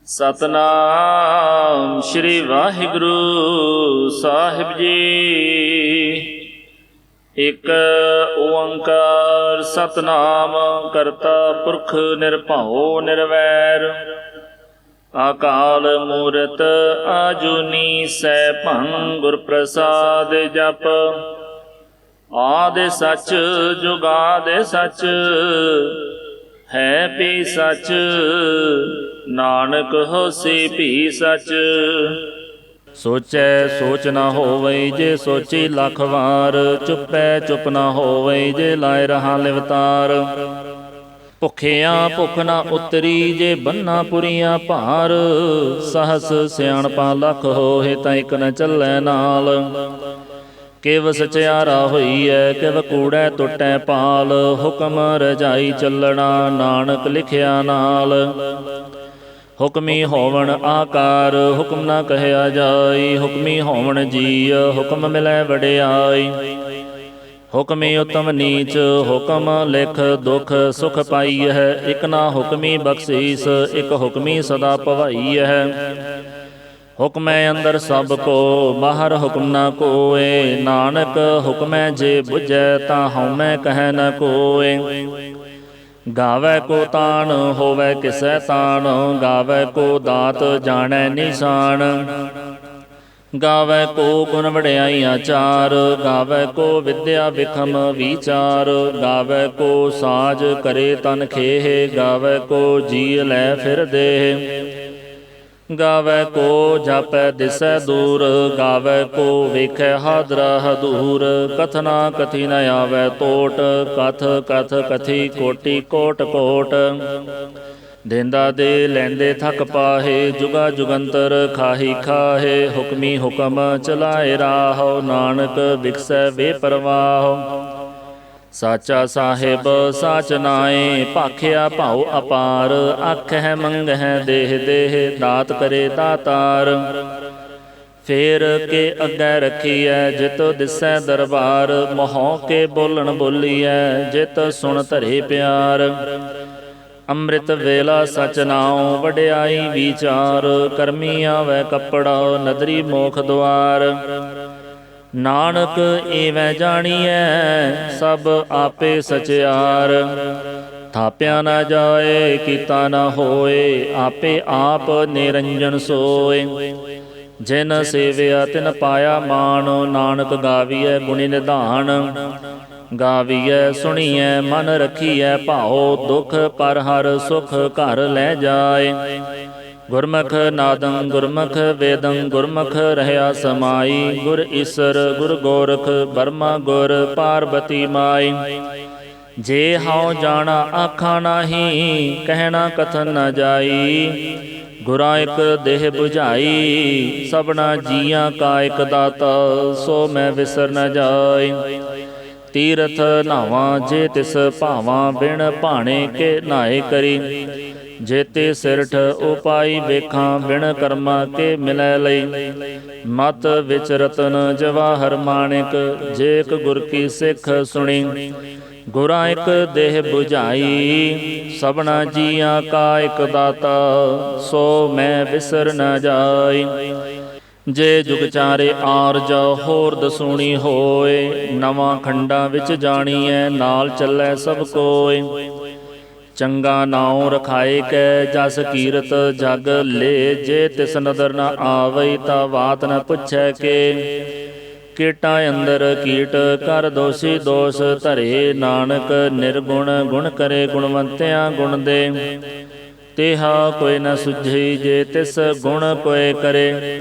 ਸਤਨਾਮ ਸ਼੍ਰੀ ਵਾਹਿਗੁਰੂ ਸਾਹਿਬ ਜੀ। ਇਕ ਓੰਕਾਰ ਸਤਨਾਮ ਕਰਤਾ ਪੁਰਖ ਨਿਰਭਉ ਨਿਰਵੈਰ। ਅਕਾਲ ਮੂਰਤ ਆਜੂਨੀ ਸੈਭੰ ਗੁਰ ਪ੍ਰਸਾਦਿ ਜਪ। ਆਦਿ ਸਚ ਜੁਗਾਦਿ ਸਚ ਹੈ ਵੀ ਸਚ। ਨਾਨਕ ਹੋਸੀ ਵੀ ਸਚ। ਸੋਚੈ ਸੋਚ ਨਾ ਹੋਵਈ ਜੇ ਸੋਚੀ ਲੱਖ ਵਾਰ। ਚੁੱਪੈ ਚੁੱਪ ਨਾ ਹੋਵਈ ਜੇ ਲਾਇ ਰਹਾ ਲਿਵਤਾਰ। ਭੁੱਖਿਆਂ ਭੁੱਖ ਨਾ ਉਤਰੀ ਜੇ ਬੰਨਾ ਪੁਰੀਆਂ ਭਾਰ। ਸਹਸ ਸਿਆਣਪਾ ਲੱਖ ਹੋਏ ਤਾਂ ਇਕ ਨ ਚੱਲੈ ਨਾਲ। ਕਿਵ ਸਚਿਆਰਾ ਹੋਈਐ ਕਿਵ ਕੂੜੈ ਟੁੱਟੈ ਪਾਲ। ਹੁਕਮ ਰਜਾਈ ਚੱਲਣਾ ਨਾਨਕ ਲਿਖਿਆ ਨਾਲ। ਹੁਕਮੀ ਹੋਵਣ ਆਕਾਰ ਹੁਕਮ ਨਾ ਕਹਿਆ ਜਾਈ। ਹੁਕਮੀ ਹੋਵਣ ਜੀਅ ਹੁਕਮ ਮਿਲੈ ਵਡਿਆਈ। ਹੁਕਮੀ ਉਤਮ ਨੀਚ ਹੁਕਮ ਲਿਖ ਦੁਖ ਸੁਖ ਪਾਈ ਹੈ। ਇਕ ਨਾ ਹੁਕਮੀ ਬਖਸ਼ੀਸ ਇਕ ਹੁਕਮੀ ਸਦਾ ਭਵਾਈ ਹੈ। ਹੁਕਮੈ ਅੰਦਰ ਸਭ ਕੋ ਬਾਹਰ ਹੁਕਮ ਨਾ ਕੋਏ। ਨਾਨਕ ਹੁਕਮੈ ਜੇ ਬੁਝੈ ਤਾਂ ਹਉਮੈ ਕਹਿ ਨ ਕੋਏ। ਗਾਵੈ ਕੋ ਤਾਣ ਹੋਵੈ ਕਿਸੈ ਤਾਣ। ਗਾਵੈ ਕੋ ਦਾਤ ਜਾਣੈ ਨਿਸ਼ਾਨ। ਗਾਵੈ ਕੋ ਗੁਣ ਵਡਿਆਈਆਂ ਚਾਰ। ਗਾਵੈ ਕੋ ਵਿਦਿਆ ਵਿਖਮ ਵਿਚਾਰ। ਗਾਵੈ ਕੋ ਸਾਜ ਕਰੇ ਤਨ ਖੇਹ। ਗਾਵੈ ਕੋ ਜੀ ਲੈ ਫਿਰ ਦੇਹ। ਗਾਵੈ ਕੋ ਜਾਪੈ ਦਿਸੈ ਦੂਰ। ਗਾਵੈ ਕੋ ਵੇਖੈ ਹਾਦਰਾ ਹਦੂਰ। ਕਥਨਾ ਕਥੀ ਨ ਆਵੈ ਤੋਟ। ਕਥ ਕਥ ਕਥੀ ਕੋਟੀ ਕੋਟ ਕੋਟ। ਦੇਂਦਾ ਦੇ ਲੈਂਦੇ ਥਕ ਪਾਹੇ। ਜੁਗਾ ਜੁਗੰਤਰ ਖਾਹੀ ਖਾਹੇ। ਹੁਕਮੀ ਹੁਕਮ ਚਲਾਏ ਰਾਹੁ। ਨਾਨਕ ਵਿਖਸੈ ਵੇ ਪਰਵਾਹੁ। ਸਾਚਾ ਸਾਹਿਬ ਸਾਚ ਨਾਏ ਭਾਖਿਆ ਭਾਉ ਅਪਾਰ। ਆਖਹਿ ਮੰਗਹਿ ਦੇਹ ਦੇਹ ਦਾਤ ਕਰੇ ਦਾਤਾਰ। ਫੇਰ ਕੇ ਅੱਗੇ ਰੱਖੀਐ ਜਿਤ ਦਿਸੈ ਦਰਬਾਰ। ਮੋਹ ਕੇ ਬੋਲਣ ਬੋਲੀਐ ਜਿਤ ਸੁਣ ਧਰੇ ਪਿਆਰ। ਅੰਮ੍ਰਿਤ ਵੇਲਾ ਸਚ ਨਾਉ ਵਡਿਆਈ ਵਿਚਾਰ। ਕਰਮੀ ਆਵੈ ਕੱਪੜਾ ਨਦਰੀ ਮੋਖ ਦੁਆਰ। ਨਾਨਕ ਏਵੈ ਜਾਣੀਐ ਸਭ ਆਪੇ ਸਚਿਆਰ। ਥਾਪਿਆ ਨਾ ਜਾਏ ਕੀਤਾ ਨਾ ਹੋਏ। ਆਪੇ ਆਪ ਨਿਰੰਜਨ ਸੋਏ। ਜਿਨ ਸੇਵਿਆ ਤਿਨ ਪਾਇਆ ਮਾਨ। ਨਾਨਕ ਗਾਵੀਐ ਗੁਣੀ ਨਿਧਾਨ। ਗਾਵੀਐ ਸੁਣੀਐ ਮਨ ਰਖੀਐ ਭਾਉ। ਦੁਖ ਪਰ ਹਰ ਸੁਖ ਘਰ ਲੈ ਜਾਏ। ਗੁਰਮੁਖ ਨਾਦੰ ਗੁਰਮੁਖ ਵੇਦੰ ਗੁਰਮੁਖ ਰਹਿਆ ਸਮਾਈ। ਗੁਰ ਈਸਰ ਗੁਰ ਗੋਰਖ ਬਰਮਾ ਗੁਰ ਪਾਰਬਤੀ ਮਾਈ। ਜੇ ਹਉ ਜਾਣਾ ਆਖਾਂ ਨਾਹੀ ਕਹਿਣਾ ਕਥਨ ਨ ਜਾਈ। ਗੁਰਾਂ ਇਕ ਦੇਹ 부ਝਾਈ ਸਭਨਾ ਜੀਆਂ ਕਾ ਇਕ ਦਾਤਾ। ਸੋ ਮੈਂ ਵਿਸਰ ਨ ਜਾਈ। ਤੀਰਥ ਨਾਵਾਂ ਜੇ ਤਿਸ ਭਾਵਾਂ ਬਿਨ ਭਾਣੇ ਕੇ ਨਾਏ ਕਰੀ। ਜੇਤੇ ਸਿਰਠ ਉਪਾਈ ਵੇਖਾਂ ਬਿਨ ਕਰਮਾ ਕੇ ਮਿਲੈ ਲਈ। ਮਤ ਵਿੱਚ ਰਤਨ ਜਵਾਹਰ ਮਾਣਿਕ ਜੇਕ ਗੁਰ ਕੀ ਸਿੱਖ ਸੁਣੀ। ਗੁਰਾਂ ਇਕ ਦੇਹ 부ਝਾਈ ਸਭਨਾ ਜੀਆਂ ਕਾ ਇਕ ਦਾਤਾ। ਸੋ ਮੈਂ ਵਿਸਰ ਨ ਜਾਈ। ਜੇ ਜੁਗ ਚਾਰੇ ਆਰਜ ਹੋਰ ਦਸੂਣੀ ਹੋਏ। ਨਵਾਂ ਖੰਡਾਂ ਵਿੱਚ ਜਾਣੀਐ ਨਾਲ ਚੱਲੈ ਸਭ ਕੋਇ। ਚੰਗਾ ਨਾਉ ਰਖਾਏ ਕੈ ਜਸ ਕੀਰਤ ਜਗ ਲੇ। ਜੇ ਤਿਸ ਨਦਰ ਨ ਆਵਈ ਤਾਂ ਬਾਤ ਨ ਪੁੱਛੈ ਕੇ। ਕੀਟਾਂ ਅੰਦਰ ਕੀਟ ਕਰ ਦੋਸ਼ੀ ਦੋਸ਼ ਧਰੇ। ਨਾਨਕ ਨਿਰਗੁਣ ਗੁਣ ਕਰੇ ਗੁਣਵੰਤਿਆਂ ਗੁਣ ਦੇ। ਤੇਹਾ ਕੋਈ ਨ ਸੁਝਈ ਜੇ ਤਿਸ ਗੁਣ ਕੋਇ ਕਰੇ।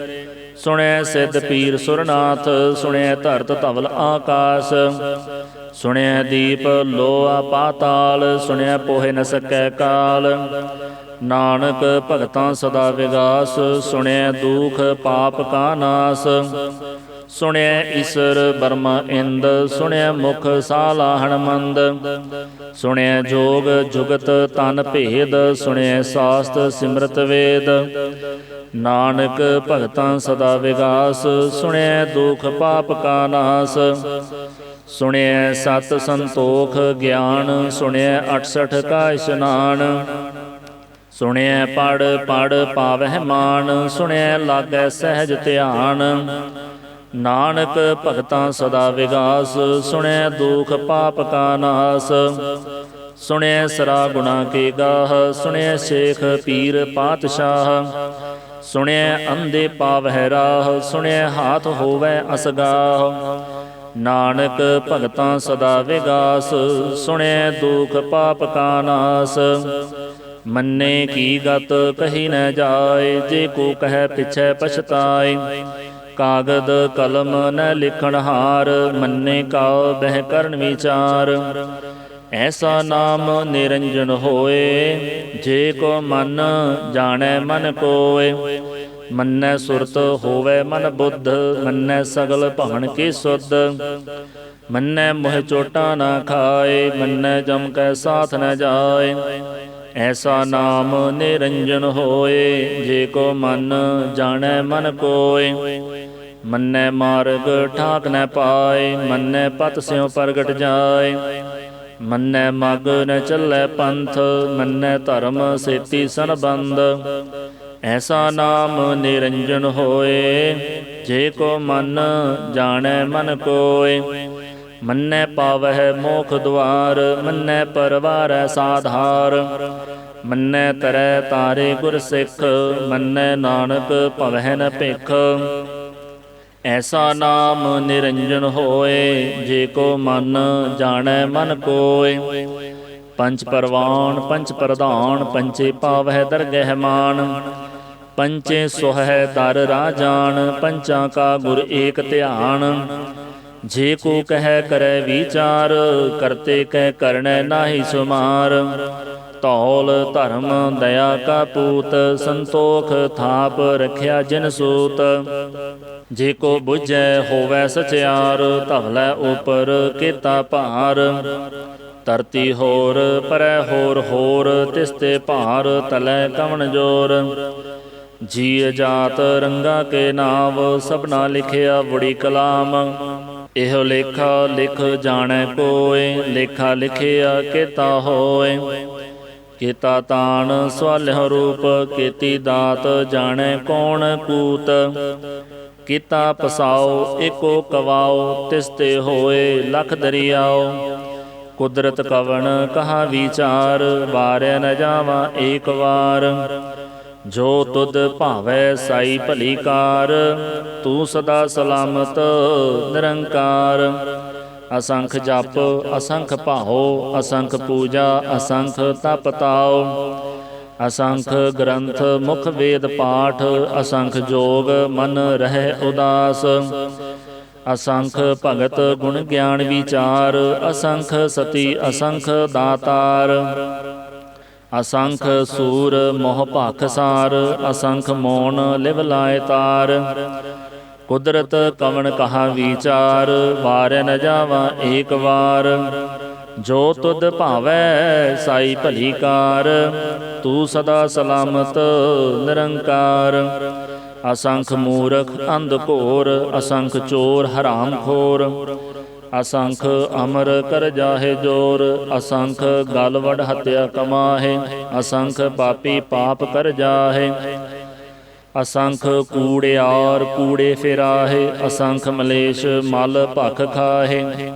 ਸੁਣਿਐ ਸਿੱਧ ਪੀਰ ਸੁਰਨਾਥ ਸੁਣਿਐ ਧਰਤ ਧਵਲ ਆਕਾਸ। ਸੁਣਿਐ ਦੀਪ ਲੋਆ ਪਾਤਾਲ। ਸੁਣਿਐ ਪੋਹਿ ਨ ਸਕੈ ਕਾਲ। ਨਾਨਕ ਭਗਤਾਂ ਸਦਾ ਵਿਗਾਸ। ਸੁਣਿਐ ਦੂਖ ਪਾਪ ਕਾ ਨਾਸ। ਸੁਣਿਐ ਈਸਰ ਬਰਮਾ ਇੰਦ। ਸੁਣਿਐ ਮੁਖ ਸਾਲਾਹਣ ਮੰਦ। ਸੁਣਿਐ ਜੋਗ ਜੁਗਤ ਤਨ ਭੇਦ। ਸੁਣਿਐ ਸਾਸਤ ਸਿਮਰਤ ਵੇਦ। ਨਾਨਕ ਭਗਤਾਂ ਸਦਾ ਵਿਗਾਸ। ਸੁਣਿਐ ਦੁਖ ਪਾਪ ਕਾ ਨਾਸ। ਸੁਣਿਐ ਸਤ ਸੰਤੋਖ ਗਿਆਨ। ਸੁਣਿਐ 68 ਕਾ ਇਸ਼ਨਾਨ। ਸੁਣਿਐ ਪੜ ਪੜ ਪਾਵਹਿ ਮਾਨ, ਸੁਣਿਐ ਲਾਗੈ ਸਹਿਜ ਧਿਆਨ। ਨਾਨਕ ਭਗਤਾਂ ਸਦਾ ਵਿਗਾਸ, ਸੁਣਿਐ ਦੁਖ ਪਾਪ ਕਾ ਨਾਸ। ਸੁਣਿਐ ਸਰਾ ਗੁਣਾ ਕੇ ਗਾਹ, ਸੁਣਿਐ ਸੇਖ ਪੀਰ ਪਾਤਸ਼ਾਹ। ਸੁਣਿਐ ਅੰਧੇ ਪਾਵਹਿ ਰਾਹ, ਸੁਣਿਐ ਹਾਥ ਹੋਵੈ ਅਸਗਾਹ। ਨਾਨਕ ਭਗਤਾਂ ਸਦਾ ਵਿਗਾਸ, ਸੁਣਿਐ ਦੁਖ ਪਾਪ ਕਾ ਨਾਸ। ਮੰਨੇ ਕੀ ਗਤ ਕਹੀ ਨ ਜਾਏ, ਜੇ ਕੋ ਕਹਿ ਪਿਛੈ ਪਛਤਾਏ। ਕਾਗਦ ਕਲਮ ਨ ਲਿਖਣ ਹਾਰ, ਮੰਨੇ ਕਉ ਬਹਿ ਕਰਨ ਵਿਚਾਰ। ਐਸਾ ਨਾਮ ਨਿਰੰਜਨ ਹੋਏ, ਜੇ ਕੋ ਮਨ ਜਾਣੈ ਮਨ ਕੋਇ। ਮੰਨੈ ਸੁਰਤ ਹੋਵੈ ਮਨ ਬੁੱਧ, ਮੰਨੈ ਸਗਲ ਭਵਨ ਕੀ ਸੁਧ। ਮੰਨੈ ਮੋਹ ਚੋਟਾ ਨਾ ਖਾਏ, ਮੰਨੈ ਜਮ ਕੈ ਸਾਥ ਨ ਜਾਏ। ਐਸਾ ਨਾਮ ਨਿਰੰਜਨ ਹੋਏ, ਜੇ ਕੋ ਮਨ ਜਾਣੈ ਮਨ ਕੋਇ। ਮੰਨੈ ਮਾਰਗ ਠਾਕ ਨ ਪਾਏ, ਮੰਨੈ ਪਤ ਸਿਉ ਪ੍ਰਗਟ ਜਾਏ। ਮੰਨੈ ਮਗ ਨ ਚੱਲੈ ਪੰਥ, ਮੰਨੈ ਧਰਮ ਸੇਤੀ ਸੰਬੰਧ। ਐਸਾ ਨਾਮ ਨਿਰੰਜਨ ਹੋਏ, ਜੇ ਕੋ ਮਨ ਜਾਣੈ ਮਨ ਕੋਇ। ਮੰਨੈ ਪਾਵਹਿ ਮੋਖ ਦੁਆਰ, ਮੰਨੈ ਪਰਵਾਰੈ ਸਾਧਾਰ। ਮੰਨੈ ਤਰੈ ਤਾਰੇ ਗੁਰ ਸਿੱਖ, ਮੰਨੈ ਨਾਨਕ ਭਵਹਿ ਨ ਭਿਖ। ਐਸਾ ਨਾਮ ਨਿਰੰਜਨ ਹੋਏ, ਜੇ ਕੋ ਮਨ ਜਾਣੈ ਮਨ ਕੋਇ। ਪੰਚ ਪਰਵਾਨ ਪੰਚ ਪ੍ਰਧਾਨ, ਪੰਚੇ ਪਾਵਹਿ ਦਰਗਹਿ ਮਾਨ। ਪੰਚੇ ਸੁਹੈ ਦਰ ਰਾਜਾਨ, ਪੰਚਾਂ ਕਾ ਗੁਰ ਏਕ ਧਿਆਨ। ਜੇ ਕੋ ਕਹਿ ਕਰੈ ਵਿਚਾਰ, ਕਰਤੇ ਕਹਿ ਕਰਣੈ ਨਾਹੀ ਸੁਮਾਰ। ਧੌਲ ਧਰਮ ਦਇਆ ਕਾ ਪੂਤ, ਸੰਤੋਖ ਥਾਪ ਰਖਿਆ ਜਿਨ ਸੂਤ। ਜੇ ਕੋ ਬੁਝੈ ਹੋਵੈ ਸਚਿਆਰ, ਧਵਲੈ ਉਪਰ ਕੀਤਾ ਭਾਰ। ਧਰਤੀ ਹੋਰ ਪਰੈ ਹੋਰ ਹੋਰ, ਤਿਸ ਤੇ ਭਾਰ ਤਲੈ ਕਵਣ ਜੋਰ। ਜੀ ਜਾਤ ਰੰਗਾ ਕੇ ਨਾਮ, ਸਭਨਾ ਲਿਖਿਆ ਬੁੜੀ ਕਲਾਮ। ਇਹੋ ਲੇਖਾ ਲਿਖ ਜਾਣੈ ਕੋਇ, ਲੇਖਾ ਲਿਖਿਆ ਕੀਤਾ ਹੋਇ। ਕੀਤਾ ਤਾਣ ਸਵਾਲਿਹੁ ਰੂਪ, ਕੀਤੀ ਦਾਤ ਜਾਣੈ ਕੌਣ ਕੂਤ। ਕੀਤਾ ਪਸਾਉ ਏਕੋ ਕਵਾਉ, ਤਿਸ ਤੇ ਹੋਏ ਲਖ ਦਰਿਆਉ। ਕੁਦਰਤ ਕਵਣ ਕਹਾ ਵਿਚਾਰ, ਵਾਰਿਆ ਨ ਜਾਵਾ ਏਕ ਵਾਰ। ਜੋ ਤੁਧ ਭਾਵੈ ਸਾਈ ਭਲੀ ਕਾਰ, ਤੂੰ ਸਦਾ ਸਲਾਮਤ ਨਿਰੰਕਾਰ। ਅਸੰਖ ਜਪ ਅਸੰਖ ਭਾਉ, ਅਸੰਖ ਪੂਜਾ ਅਸੰਖ ਤਪ ਤਾਉ। ਅਸੰਖ ਗ੍ਰੰਥ ਮੁਖ ਵੇਦ ਪਾਠ, ਅਸੰਖ ਜੋਗ ਮਨ ਰਹਿ ਉਦਾਸ। ਅਸੰਖ ਭਗਤ ਗੁਣ ਗਿਆਨ ਵਿਚਾਰ, ਅਸੰਖ ਸਤੀ ਅਸੰਖ ਦਾਤਾਰ। ਅਸੰਖ ਸੂਰ ਮੋਹ ਭਖ ਸਾਰ, ਅਸੰਖ ਮੋਨ ਲਿਵ ਲਾਇ ਤਾਰ। ਕੁਦਰਤ ਕਵਣ ਕਹਾ ਵਿਚਾਰ, ਵਾਰਿਆ ਨ ਜਾਵਾ ਏਕ ਵਾਰ। ਜੋ ਤੁਧ ਭਾਵੈ ਸਾਈ ਭਲੀ ਕਾਰ, ਤੂੰ ਸਦਾ ਸਲਾਮਤ ਨਿਰੰਕਾਰ। ਅਸੰਖ ਮੂਰਖ ਅੰਧ ਘੋਰ, ਅਸੰਖ ਚੋਰ ਹਰਾਮ ਖੋਰ। ਅਸੰਖ ਅਮਰ ਕਰ ਜਾਹੇ ਜੋਰ, ਅਸੰਖ ਗਲ ਵਡ ਹਤਿਆ ਕਮਾਹੇ। ਅਸੰਖ ਪਾਪੀ ਪਾਪ ਕਰ ਜਾਹੇ। ਅਸੰਖ ਕੂੜਿਆਰ ਕੂੜੇ ਫਿਰਾਹੇ, ਅਸੰਖ ਮਲੇਸ਼ ਮਲ ਭਖ ਖਾਹੇ।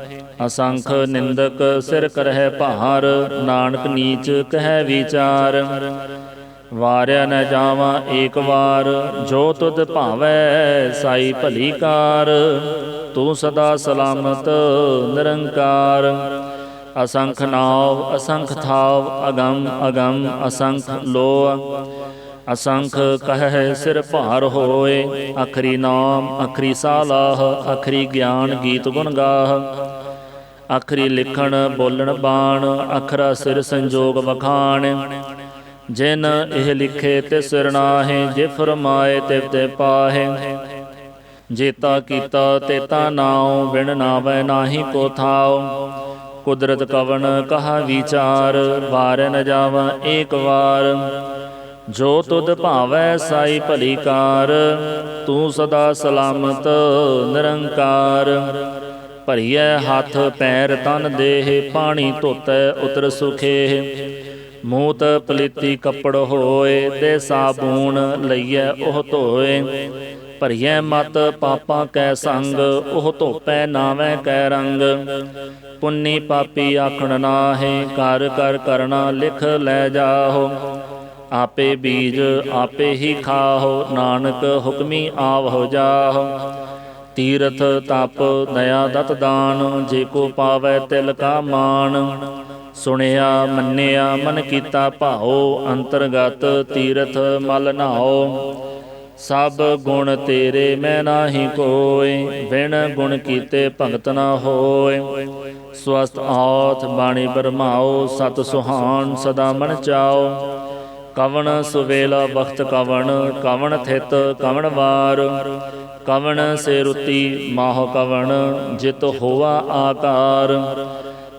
ਅਸੰਖ ਨਿੰਦਕ ਸਿਰ ਕਰਹਿ ਭਾਰ, ਨਾਨਕ ਨੀਚ ਕਹਿ ਵਿਚਾਰ। ਵਾਰਿਆ ਨ ਜਾਵਾ ਏਕ ਵਾਰ, ਜੋ ਤੁਧ ਭਾਵੈ ਸਾਈ ਭਲੀ ਕਾਰ। ਤੂੰ ਸਦਾ ਸਲਾਮਤ ਨਿਰੰਕਾਰ। ਅਸੰਖ ਨਾਵ ਅਸੰਖ ਥਾਵ, ਅਗੰਮ ਅਗੰਮ ਅਸੰਖ ਲੋਅ। ਅਸੰਖ ਕਹਿ ਸਿਰ ਭਾਰ ਹੋਏ, ਅਖਰੀ ਨਾਮ ਅਖਰੀ ਸਾਲਾਹ। ਅਖਰੀ ਗਿਆਨ ਗੀਤ ਗੁਣ ਗਾਹ, ਅਖਰੀ ਲਿਖਣ ਬੋਲਣ ਬਾਣ। ਅਖਰਾ ਸਿਰ ਸੰਜੋਗ ਵਖਾਣ, ਜਿਨ ਇਹ ਲਿਖੇ ਤਿਸ ਸਿਰ ਨਾਹੇ। ਜੇ ਫਰਮਾਏ ਤਿਵ ਤੇ ਪਾਹੇ। ਜੇਤਾ ਕੀਤਾ ਤੇਤਾ ਨਾਉ, ਬਿਨ ਨਾਵੈ ਨਾਹੀ ਕੋ ਥਾਉ। ਕੁਦਰਤ ਕਵਣ ਕਹਾ ਵਿਚਾਰ, ਵਾਰਿਆ ਨ ਜਾਵਾ ਏਕ ਵਾਰ। ਜੋ ਤੁਧ ਭਾਵੈ ਸਾਈ ਭਲੀ ਕਾਰ, ਤੂੰ ਸਦਾ ਸਲਾਮਤ ਨਿਰੰਕਾਰ। ਭਰੀਐ ਹੱਥ ਪੈਰ ਤਨ ਦੇਹ, ਪਾਣੀ ਧੋਤੈ ਉਤਰ ਸੁਖੇਹ। ਮੂਤ ਪਲੀਤੀ ਕੱਪੜ ਹੋਏ, ਦੇ ਸਾਬੂਨ ਲਈਐ ਉਹ ਧੋਏ। ਭਰੀਐ ਮਤ ਪਾਪਾਂ ਕੈ ਸੰਗ, ਉਹ ਧੋਪੈ ਨਾਵੈ ਕੈ ਰੰਗ। ਪੁੰਨੀ ਪਾਪੀ ਆਖਣ ਨਾਹੀ, ਕਰ ਕਰ ਕਰਨਾ ਲਿਖ ਲੈ ਜਾਹੋ। ਆਪੇ ਬੀਜ ਆਪੇ ਹੀ ਖਾਹੋ, ਨਾਨਕ ਹੁਕਮੀ ਆਵਹੁ ਜਾਹੋ। ਤੀਰਥ ਤਪ ਦਇਆ ਦਤ ਦਾਨ, ਜੇ ਕੋ ਪਾਵੈ ਤਿਲ ਕਾ ਮਾਨ। ਸੁਣਿਆ ਮੰਨਿਆ ਮਨ ਕੀਤਾ ਭਾਉ, ਅੰਤਰਗਤ ਤੀਰਥ ਮਲ ਨਹਾਓ। ਸਭ ਗੁਣ ਤੇਰੇ ਮੈਂ ਨਾਹੀ ਕੋਇ, ਬਿਨ ਗੁਣ ਕੀਤੇ ਭਗਤ ਨਾ ਹੋਏ। ਸਵਸਤ ਆਥ ਬਾਣੀ ਬਰਮਾਓ, ਸਤ ਸੁਹਾਨ ਸਦਾ ਮਨ ਚਾਓ। ਕਵਣ ਸੁਵੇਲਾ ਬਖਤ ਕਵਣ, ਕਵਣ ਥਿਤ ਕਵਣ ਵਾਰ। ਕਵਣ ਸੇ ਰੁਤੀ ਮਾਹ ਕਵਣ, ਜਿਤ ਹੋਵਾ ਆਕਾਰ।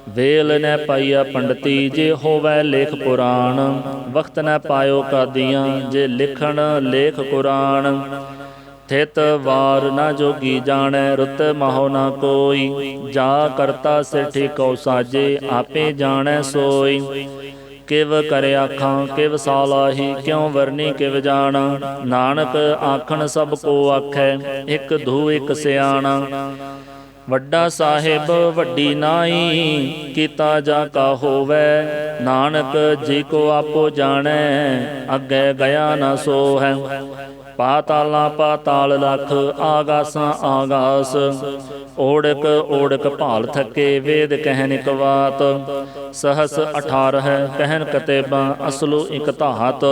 ਵੇਲ ਨ ਪਾਈਆ ਪੰਡਤੀ, ਜੇ ਹੋਵੈ ਲੇਖ ਪੁਰਾਣ। ਵਕਤ ਨ ਪਾਇਓ ਕਾਦੀਆਂ, ਜੇ ਲਿਖਣ ਲੇਖ ਕੁਰਾਨ। ਥਿਤ ਵਾਰ ਨਾ ਜੋਗੀ ਜਾਣੈ, ਰੁਤ ਮਾਹੋ ਨਾ ਕੋਈ। ਜਾ ਕਰਤਾ ਸਿਠ ਕਉ ਸਾਜੇ, ਆਪੇ ਜਾਣੈ ਸੋਈ। ਕਿਵ ਕਰ ਆਖਾਂ ਕਿਵ ਸਾਲਾਹੀ, ਕਿਉ ਵਰਨੀ ਕਿਵ ਜਾਣਾ। ਨਾਨਕ ਆਖਣ ਸਭ ਕੋ ਆਖੈ, ਇਕ ਧੂ ਇਕ ਸਿਆਣਾ। ਵੱਡਾ ਸਾਹਿਬ ਵੱਡੀ ਨਾਈ, ਕੀਤਾ ਜਾ ਕਾ ਹੋਵੈ। ਨਾਨਕ ਜੀ ਕੋ ਆਪੋ ਜਾਣੈ, ਅੱਗੇ ਗਿਆ ਨਾ ਸੋ ਹੈ। ਪਾਤਾਲਾਂ ਪਾਤਾਲ ਲਖ, ਆਗਾਸਾਂ ਆਗਾਸ। ਓੜਕ ਓੜਕ ਭਾਲ ਥਕੇ, ਵੇਦ ਕਹਿਨ ਇਕ ਬਾਤ। ਸਹਸ 18 ਕਹਿਨ ਕਤੇਬਾਂ, ਅਸਲੂ ਇਕ ਧਾਤ।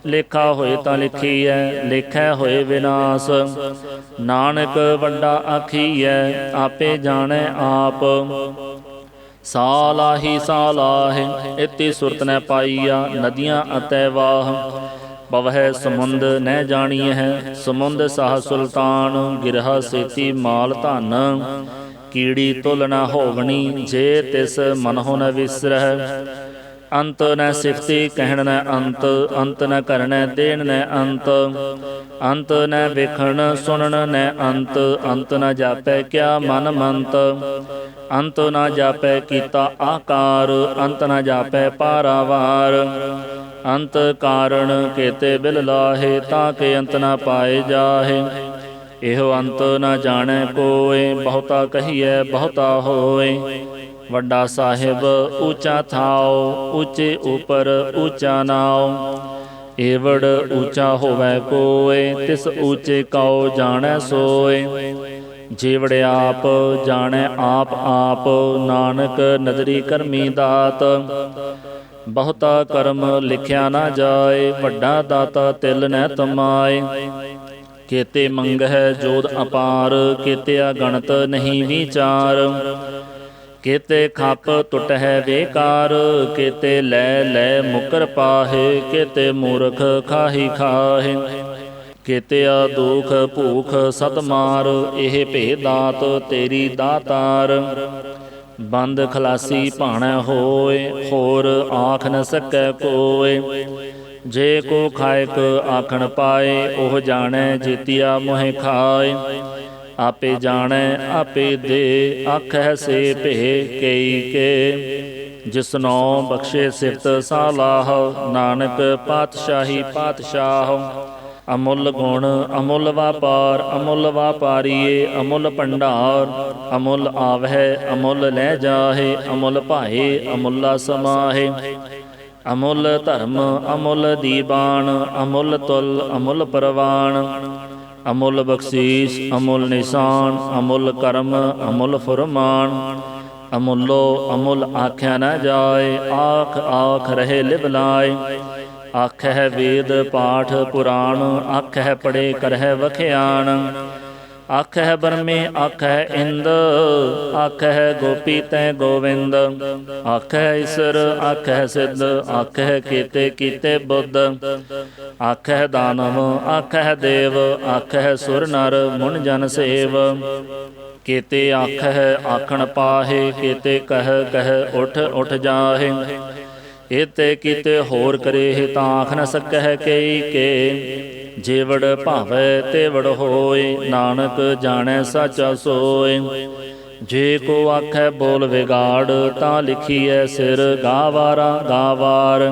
ਲੇਖਾ ਹੋਏ ਤਾਂ ਲਿਖੀਐ, ਲੇਖੈ ਹੋਏ ਵਿਨਾਸ਼। ਨਾਨਕ ਵੱਡਾ ਆਖੀਐ, ਆਪੇ ਜਾਣੈ ਆਪ। ਸਾਲਾਹੀ ਸਾਲਾਹਿ, ਇਤੀ ਸੁਰਤ ਨ ਪਾਈਆ। ਨਦੀਆਂ ਅਤੈ ਵਾਹ, ਪਵਹਿ ਸਮੁੰਦ ਨਹਿ ਜਾਣੀਐ। ਸਮੁੰਦ ਸਾਹ ਸੁਲਤਾਨ, ਗਿਰਹਾ ਸੇਤੀ ਮਾਲ ਧਨ। ਕੀੜੀ ਤੁਲ ਨ ਹੋਵਣੀ, ਜੇ ਤਿਸ ਮਨਹੁ ਨ ਵਿਸਰਹਿ। ਅੰਤ ਨ ਸਿਫਤੀ ਕਹਿਣ ਨ ਅੰਤ, ਅੰਤ ਨ ਕਰਨੈ ਦੇਣ ਨ ਅੰਤ। ਅੰਤ ਨ ਵੇਖਣ ਸੁਣਨ ਨ ਅੰਤ, ਅੰਤ ਨ ਜਾਪੈ ਕਿਆ ਮਨ ਮੰਤ। ਅੰਤ ਨ ਜਾਪੈ ਕੀਤਾ ਆਕਾਰ, ਅੰਤ ਨ ਜਾਪੈ ਪਾਰਾਵਾਰ। ਅੰਤ ਕਾਰਣ ਕੇਤੇ ਬਿਲ ਲਾਹੇ, ਤਾਂ ਕੇ ਅੰਤ ਨ ਪਾਏ ਜਾਹੇ। ਇਹੋ ਅੰਤ ਨ ਜਾਣੈ ਕੋਇ, ਬਹੁਤਾ ਕਹੀਐ ਬਹੁਤਾ ਹੋਏ। ਵੱਡਾ ਸਾਹਿਬ ਊਚਾ ਥਾਉ, ਊਚੇ ਉਪਰ ਊਚਾ ਨਾਉ। ਏਵੜ ਊਚਾ ਹੋਵੈ ਕੋਇ, ਤਿਸ ਊਚੇ ਕਉ ਜਾਣੈ ਸੋਇ। ਜੀਵੜ ਆਪ ਜਾਣੈ ਆਪ ਆਪ, ਨਾਨਕ ਨਦਰੀ ਕਰਮੀ ਦਾਤ। ਬਹੁਤਾ ਕਰਮ ਲਿਖਿਆ ਨਾ ਜਾਏ, ਵੱਡਾ ਦਾਤਾ ਤਿਲ ਨਹਿ ਤਮਾਏ। ਕੇਤੇ ਮੰਗਹਿ ਜੋਧ ਅਪਾਰ, ਕੇਤੇ ਅਗਣਤ ਨਹੀਂ ਵਿਚਾਰ। ਕੇਤੇ ਖੱਪ ਟੁਟਹਿ ਬੇਕਾਰ, ਕੇਤੇ ਲੈ ਲੈ ਮੁਕਰ ਪਾਹੇ। ਕੇਤੇ ਮੂਰਖ ਖਾਹੀ ਖਾਹੇ, ਕੇਤੇ ਦੁਖ ਭੂਖ ਸਤ ਮਾਰ। ਇਹ ਭੇਦ ਦਾਤ ਤੇਰੀ ਦਾਤਾਰ। ਬੰਦ ਖਲਾਸੀ ਭਾਣੈ ਹੋਏ, ਹੋਰ ਆਖ ਨ ਸਕੈ ਕੋਇ। ਜੇ ਕੋ ਖਾਇਕ ਆਖਣ ਪਾਏ, ਉਹ ਜਾਣੈ ਜੀਤੀਆ ਮੋਹਿ ਖਾਏ। ਆਪੇ ਜਾਣੈ ਆਪੇ ਦੇ, ਆਖੈ ਸੇ ਭੇ ਕਈ ਕੇ। ਜਿਸਨੋ ਬਖਸ਼ੇ ਸਿਫਤ ਸਾਲਾਹ, ਨਾਨਕ ਪਾਤਸ਼ਾਹੀ ਪਾਤਸ਼ਾਹ। ਅਮੁੱਲ ਗੁਣ ਅਮੁੱਲ ਵਾਪਾਰ, ਅਮੁੱਲ ਵਾਪਾਰੀਏ ਅਮੁੱਲ ਭੰਡਾਰ। ਅਮੁੱਲ ਆਵਹਿ ਅਮੁੱਲ ਲੈ ਜਾਹੇ, ਅਮੁੱਲ ਭਾਏ ਅਮੁੱਲਾ ਸਮਾਹੇ। ਅਮੁੱਲ ਧਰਮ ਅਮੁੱਲ ਦੀਬਾਨ, ਅਮੁੱਲ ਤੁਲ ਅਮੁੱਲ ਪ੍ਰਵਾਨ। ਅਮੁੱਲ ਬਖਸ਼ੀਸ਼ ਅਮੁੱਲ ਨਿਸ਼ਾਨ, ਅਮੁੱਲ ਕਰਮ ਅਮੁੱਲ ਫੁਰਮਾਨ। ਅਮੁੱਲੋ ਅਮੁੱਲ ਆਖਿਆ ਨ ਜਾਏ, ਆਖ ਆਖ ਰਹੇ ਲਿਵ ਲਾਏ। ਆਖਹਿ ਵੇਦ ਪਾਠ ਪੁਰਾਣ, ਆਖਹਿ ਪੜੇ ਕਰਹਿ ਵਖਿਆਣ। ਆਖਹਿ ਬਰਮੇ ਆਖਹਿ ਇੰਦ, ਆਖਹਿ ਗੋਪੀ ਤੈ ਗੋਵਿੰਦ। ਆਖਹਿ ਈਸਰ ਆਖਹਿ ਸਿੱਧ, ਆਖਹਿ ਕੇਤੇ ਕੀਤੇ ਬੁੱਧ। ਆਖਹਿ ਦਾਨਵ ਆਖਹਿ ਦੇਵ, ਆਖਹਿ ਸੁਰ ਨਰ ਮੁਨ ਜਨ ਸੇਵ। ਕੇਤੇ ਆਖਹਿ ਆਖਣ ਪਾਹੇ, ਕੇਤੇ ਕਹਿ ਕਹਿ ਉਠ ਉਠ ਜਾਹੇ। ਏਤੇ ਕੀਤੇ ਹੋਰ ਕਰੇ, ਤਾਂ ਆਖ ਨ ਸਕਹਿ ਕਈ ਕੇ। ਜੇਵੜ ਭਾਵੈ ਤੇਵੜ ਹੋਏ, ਨਾਨਕ ਜਾਣੈ ਸਾਚਾ ਸੋਏ। जे को आखै बोल विगाड़, ता लिखिए सिर गावारा गावार।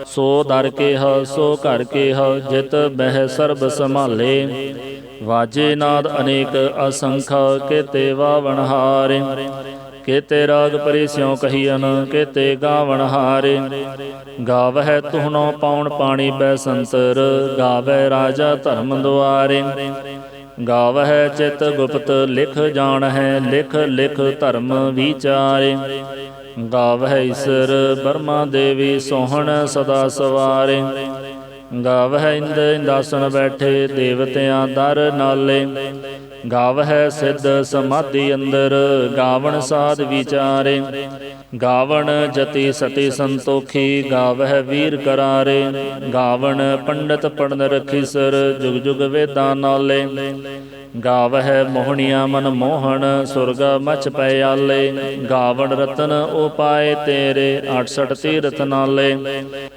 सो दर के ह सो घर के ह, जित बह सर्ब संभाले। वाजे नाद अनेक असंख, केते वावन हारे। केते राग परि स्यों कहियन, केते गावन हारे। गावह तुहनो पाउन पाणी बैसंतर, गावै राजा धर्म द्वारे। गावह चित गुप्त लिख जान है, लिख लिख धर्म विचारे। गावह ईसर ब्रह्मा देवी सोहन सदा सवारे। गावह इंद इंदासन बैठे, देवतियां दर नाले। गावह सिद्ध समाधि अंदर, गावण साध विचारे। गावण जति सति संतोखी, गावह वीर करारे। गावण पंडित पढ़न रखीसर, जुग जुग वेदां नाले। गावह मोहनिया मन मोहन, सुरग मच पयाले। गावण रतन उपाय तेरे, 68 तीरथ नाले।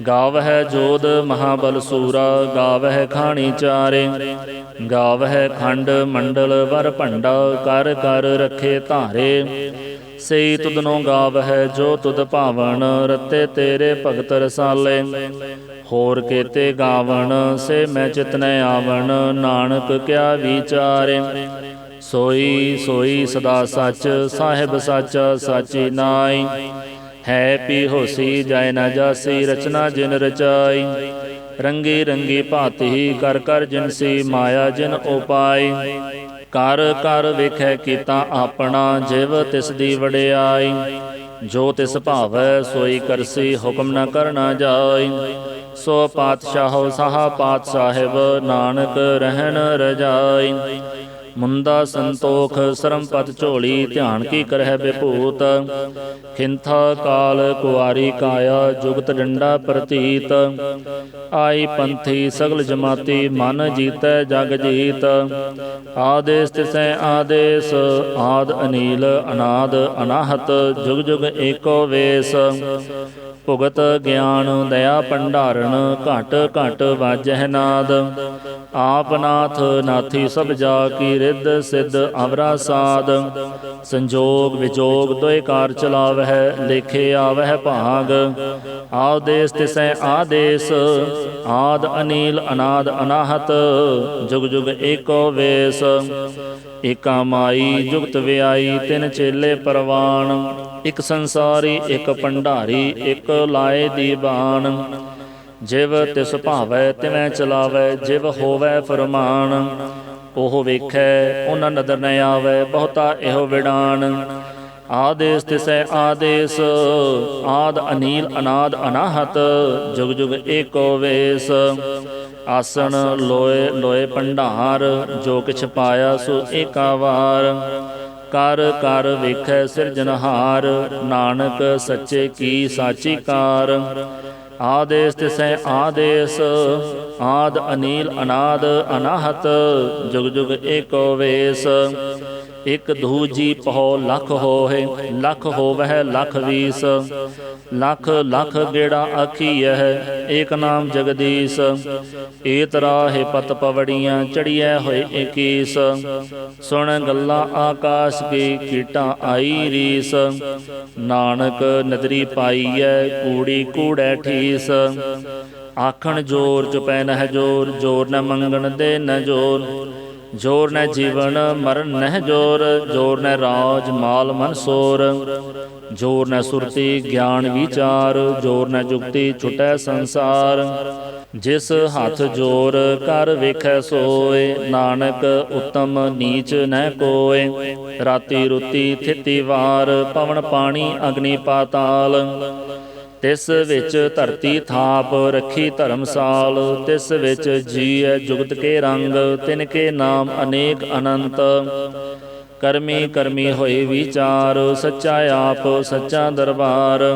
गावह जोध महाबल सूरा, गावह खाणी चारे। गावह खंड मंडल वर भंडा, कर कर रखे धारे। सई तुदनो गावह जो तुद भावन, रते तेरे भगत रसाले। होर केते गावन से मैं चित न आवन, नानक क्या विचारे। सोई सोई सदा सच, साहिब साचा साची नाई। है पी होसी जाय न जासी, रचना जिन रचाई। रंगी रंगी भांति कर कर जिनसी, माया जिन उपाय। कर कर वेखै कीता आपना, जिव तिस दी वडियाई। जो तिस भावै सोई करसी, हुक्म न करना जाय। सो पातशाहो साहा पात साहिब, नानक रहन रजाई। मुंदा संतोख सरम पत झोली, ध्यान की करह विभूत। खिंथा काल कुआरी काया, जुगत डंडा प्रतीत। आई पंथी सगल जमाती, मन जीतै जग जीत। आदेश तिसै आदेश, आद अनील अनाद अनाहत। जुग जुग एको वेश, भुगत ज्ञान दया भंडारण। घट घट वाजह नाद, आप नाथ नाथी सब जा की। रिद्ध सिद्ध अवरा साध, संजोग विजोग दोए कार चलावह। लेखे आवह भाग, आदेश तिसै आदेश। आद अनील अनाद अनाहत, जुग जुग एको वेश। एका माई जुगत व्याई, तिन चेले परवान। एक संसारी एक भंडारी, एक लाए दीवान। जिव तिस भावै तिवै चलावै, जिव होवै फरमान। ओह वेखै उन नदर न आवै, बहुता एहो विडान। आदेश तिसै आदेश, आद अनील अनाद अनाहत। जुग जुग एको वेश, आसन लोए लोए भंडार। जो किछ पाया सो एका वार। कर कर वेखै सिरजनहार, नानक सच्चे की साची कार। आदेश तिसै आदेश, आद अनील अनाद अनाहत। जुग जुग एको वेश, एक दूजी पहो लख होए। लख होवह लख वीस, लख लख गेड़ा आखीयह। एक नाम जगदीश, एत राहे पत पवड़ियाँ। चढ़िया होए इकीस, सुन गल्ला आकाश की। कीटा आई रीस, नानक नदरी पाईऐ। कूड़ी कूड़ै ठीस, आखण जोर चुपै नह जोर। जोर न मंगण दे न जोर, जोर न जीवन मरण नह जोर। जोर न राज माल मनसोर, जोर न सुरती ज्ञान विचार। जोर न जुगती छुटै संसार। जिस हाथ जोर कर वेखै सोए, नानक उत्तम नीच न कोय। राति रुति थिति वार, पवन पानी अग्नि पाताल। तिस विच धरती थाप, रखी धर्मसाल। तिस विच जीए जुगत के रंग, तिनके नाम अनेक अनंत। करमी करमी होए विचार, सच्चा आप सच्चा दरबार।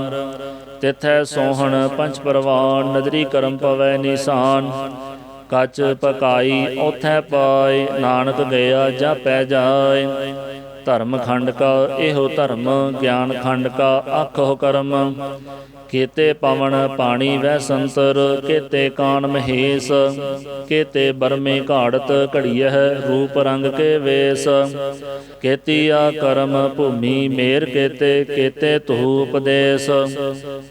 तिथै सोहन पंच परवान, नदरी करम पवै निशान। कच पकाई ओथै पाए, नानक गया जापै जाय। धर्म खंड का एहो धर्म, ज्ञान खंड का आखो कर्म। केते पवन पाणी वह संतर, केते कान महेश, केते बरमे घाड़त घड़ियह रूप रंग के वेश। केतिया करम भूमि मेर केते, केते तुहु उपदेश,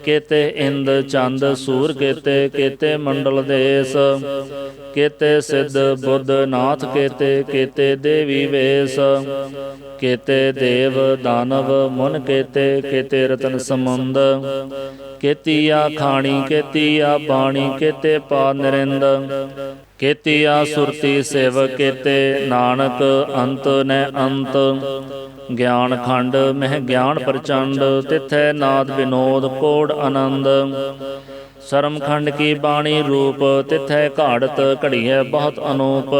केते इंद चंद सूर केते, केते मंडल देश। केते सिद्ध बुद्ध नाथ केते, केते देवी वेश। केते देव दानव मुन केते, केते रतन समुंद। केतिया खाणी केतिया बाणी, केते पा निरिंद। केतिया सुरती सेव केते, नानक अंत न अंत। ज्ञान खंड मह ज्ञान प्रचंड, तिथै नाद विनोद कोड आनंद। सरम खंड की बाणी रूप, तिथै घाड़त घड़िया बहुत अनूप।